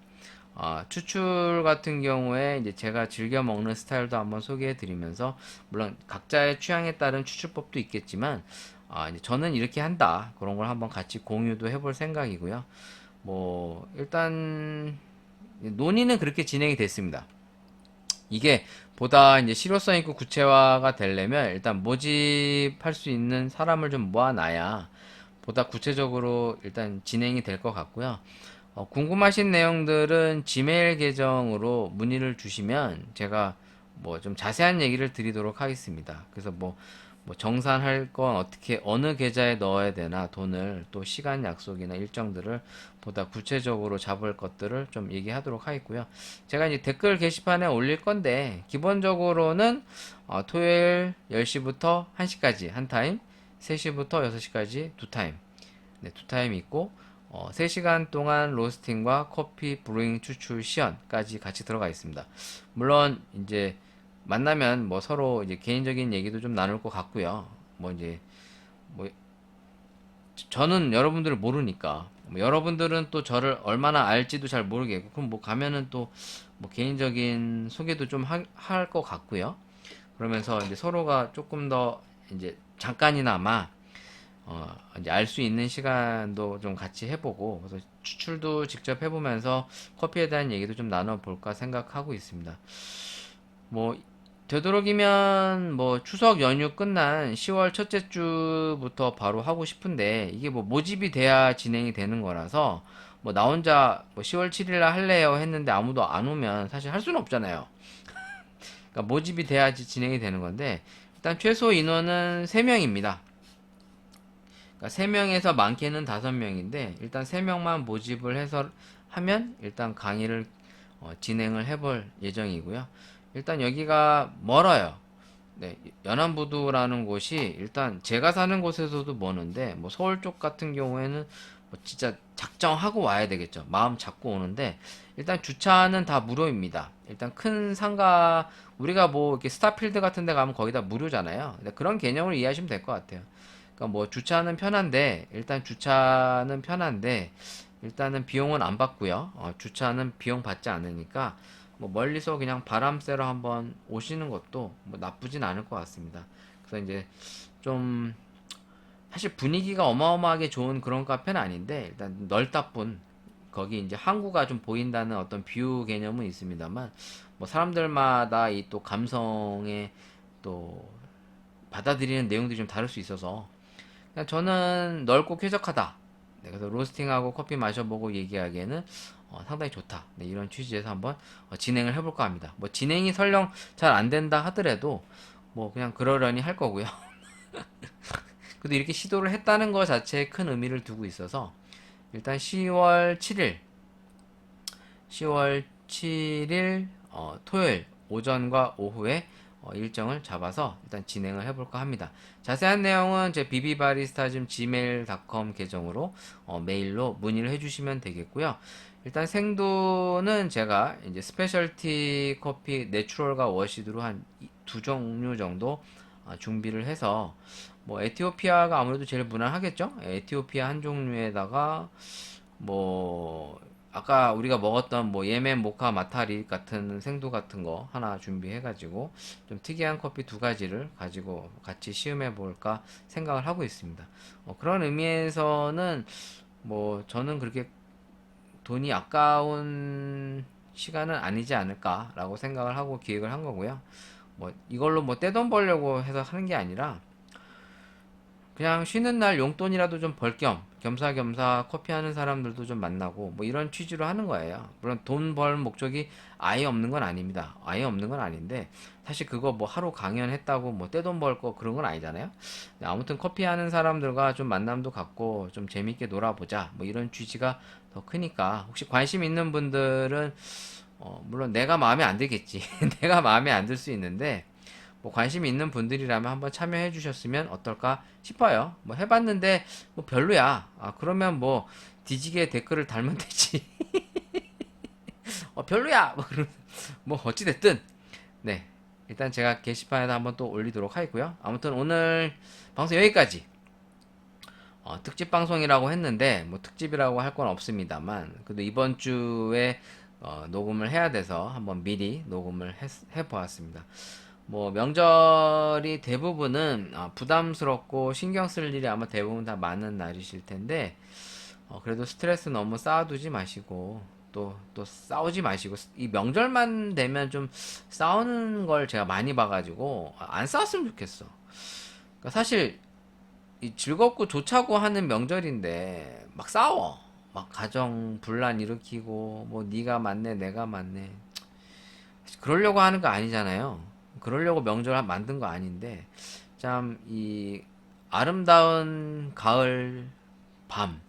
추출 같은 경우에 이제 제가 즐겨 먹는 스타일도 한번 소개해 드리면서, 물론 각자의 취향에 따른 추출법도 있겠지만, 이제 저는 이렇게 한다, 그런 걸 한번 같이 공유도 해볼 생각이고요. 뭐, 일단, 논의는 그렇게 진행이 됐습니다. 이게 보다 이제 실효성 있고 구체화가 되려면 일단 모집할 수 있는 사람을 좀 모아놔야 보다 구체적으로 일단 진행이 될 것 같고요. 궁금하신 내용들은 지메일 계정으로 문의를 주시면 제가 뭐 좀 자세한 얘기를 드리도록 하겠습니다. 그래서 뭐 정산할 건 어떻게 어느 계좌에 넣어야 되나, 돈을 또 시간 약속이나 일정들을 보다 구체적으로 잡을 것들을 좀 얘기하도록 하겠고요. 제가 이제 댓글 게시판에 올릴 건데, 기본적으로는 토요일 10시부터 1시까지 한 타임, 3시부터 6시까지 두 타임, 네, 두 타임 있고, 3시간 동안 로스팅과 커피 브루잉 추출 시연까지 같이 들어가 있습니다. 물론 이제 만나면 뭐 서로 이제 개인적인 얘기도 좀 나눌 것 같고요. 뭐 이제 뭐 저는 여러분들을 모르니까, 뭐 여러분들은 또 저를 얼마나 알지도 잘 모르겠고, 그럼 뭐 가면은 또 뭐 개인적인 소개도 좀 할 것 같고요. 그러면서 이제 서로가 조금 더 이제 잠깐이나마 이제 알 수 있는 시간도 좀 같이 해보고, 그래서 추출도 직접 해보면서 커피에 대한 얘기도 좀 나눠볼까 생각하고 있습니다. 뭐 되도록이면 뭐 추석 연휴 끝난 10월 첫째 주부터 바로 하고 싶은데 이게 뭐 모집이 돼야 진행이 되는 거라서 뭐 나 혼자 뭐 10월 7일 날 할래요 했는데 아무도 안 오면 사실 할 수는 없잖아요. 그러니까 모집이 돼야지 진행이 되는 건데 일단 최소 인원은 3명입니다. 그러니까 3명에서 많게는 5명인데 일단 3명만 모집을 해서 하면 일단 강의를 진행을 해볼 예정이고요. 일단 여기가 멀어요. 네, 연안부두라는 곳이 일단 제가 사는 곳에서도 머는데 뭐 서울 쪽 같은 경우에는 뭐 진짜 작정하고 와야 되겠죠. 마음 잡고 오는데 일단 주차는 다 무료입니다. 일단 큰 상가 우리가 뭐 이렇게 스타필드 같은 데 가면 거의 다 무료잖아요. 근데 그런 개념을 이해하시면 될 것 같아요. 그러니까 뭐 주차는 편한데 일단 주차는 편한데 일단은 비용은 안 받고요. 주차는 비용 받지 않으니까 뭐 멀리서 그냥 바람 쐬러 한번 오시는 것도 뭐 나쁘진 않을 것 같습니다. 그래서 이제 좀 사실 분위기가 어마어마하게 좋은 그런 카페는 아닌데 일단 널따뿐 거기 이제 항구가 좀 보인다는 어떤 뷰 개념은 있습니다만 뭐 사람들마다 이 또 감성에 또 받아들이는 내용들이 좀 다를 수 있어서 그냥 저는 넓고 쾌적하다. 네, 그래서 로스팅하고 커피 마셔보고 얘기하기에는 상당히 좋다. 네, 이런 취지에서 한번 진행을 해볼까 합니다. 뭐 진행이 설령 잘 안 된다 하더라도 뭐 그냥 그러려니 할 거고요. 그래도 이렇게 시도를 했다는 것 자체에 큰 의미를 두고 있어서 일단 10월 7일 토요일 오전과 오후에 일정을 잡아서 일단 진행을 해볼까 합니다. 자세한 내용은 제 비비바리스타 gmail.com 계정으로 메일로 문의를 해주시면 되겠고요. 일단 생두는 제가 이제 스페셜티 커피 내추럴과 워시드로 한 두 종류 정도 준비를 해서 뭐 에티오피아가 아무래도 제일 무난하겠죠? 에티오피아 한 종류에다가 뭐 아까 우리가 먹었던 뭐 예멘 모카 마타리 같은 생두 같은 거 하나 준비해 가지고 좀 특이한 커피 2가지를 가지고 같이 시음해 볼까 생각을 하고 있습니다. 그런 의미에서는 뭐 저는 그렇게 돈이 아까운 시간은 아니지 않을까라고 생각을 하고 기획을 한 거고요. 뭐 이걸로 뭐 떼돈 벌려고 해서 하는 게 아니라 그냥 쉬는 날 용돈이라도 좀 벌 겸 겸사겸사 커피 하는 사람들도 좀 만나고 뭐 이런 취지로 하는 거예요. 물론 돈 벌 목적이 아예 없는 건 아닙니다. 아예 없는 건 아닌데 사실 그거 뭐 하루 강연했다고 뭐 떼돈 벌 거 그런 건 아니잖아요. 아무튼 커피 하는 사람들과 좀 만남도 갖고 좀 재밌게 놀아보자 뭐 이런 취지가 더 크니까 혹시 관심 있는 분들은 물론 내가 마음에 안 들겠지. 내가 마음에 안 들 수 있는데 뭐 관심 있는 분들이라면 한번 참여해 주셨으면 어떨까 싶어요. 뭐 해봤는데 뭐 별로야. 그러면 뭐 뒤지게 댓글을 달면 되지. 별로야. 뭐 어찌 됐든 네 일단 제가 게시판에다 한번 또 올리도록 하겠고요. 아무튼 오늘 방송 여기까지. 특집 방송이라고 했는데 뭐 특집이라고 할 건 없습니다만 그래도 이번 주에 녹음을 해야 돼서 한번 미리 녹음을 해보았습니다. 뭐 명절이 대부분은 부담스럽고 신경 쓸 일이 아마 대부분 다 많은 날이실 텐데 그래도 스트레스 너무 쌓아두지 마시고 또 싸우지 마시고 이 명절만 되면 좀 싸우는 걸 제가 많이 봐가지고 안 싸웠으면 좋겠어. 그러니까 사실 이 즐겁고 좋자고 하는 명절인데 막 싸워. 막 가정 분란 일으키고 뭐 네가 맞네 내가 맞네. 그러려고 하는 거 아니잖아요. 그러려고 명절 만든 거 아닌데 참 이 아름다운 가을 밤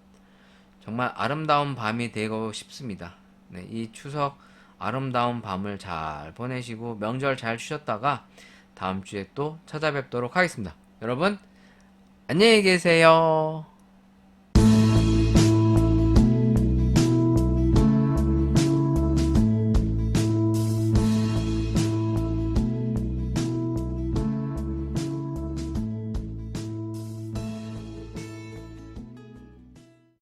정말 아름다운 밤이 되고 싶습니다. 네, 이 추석 아름다운 밤을 잘 보내시고 명절 잘 쉬셨다가 다음 주에 또 찾아뵙도록 하겠습니다. 여러분 안녕히 계세요.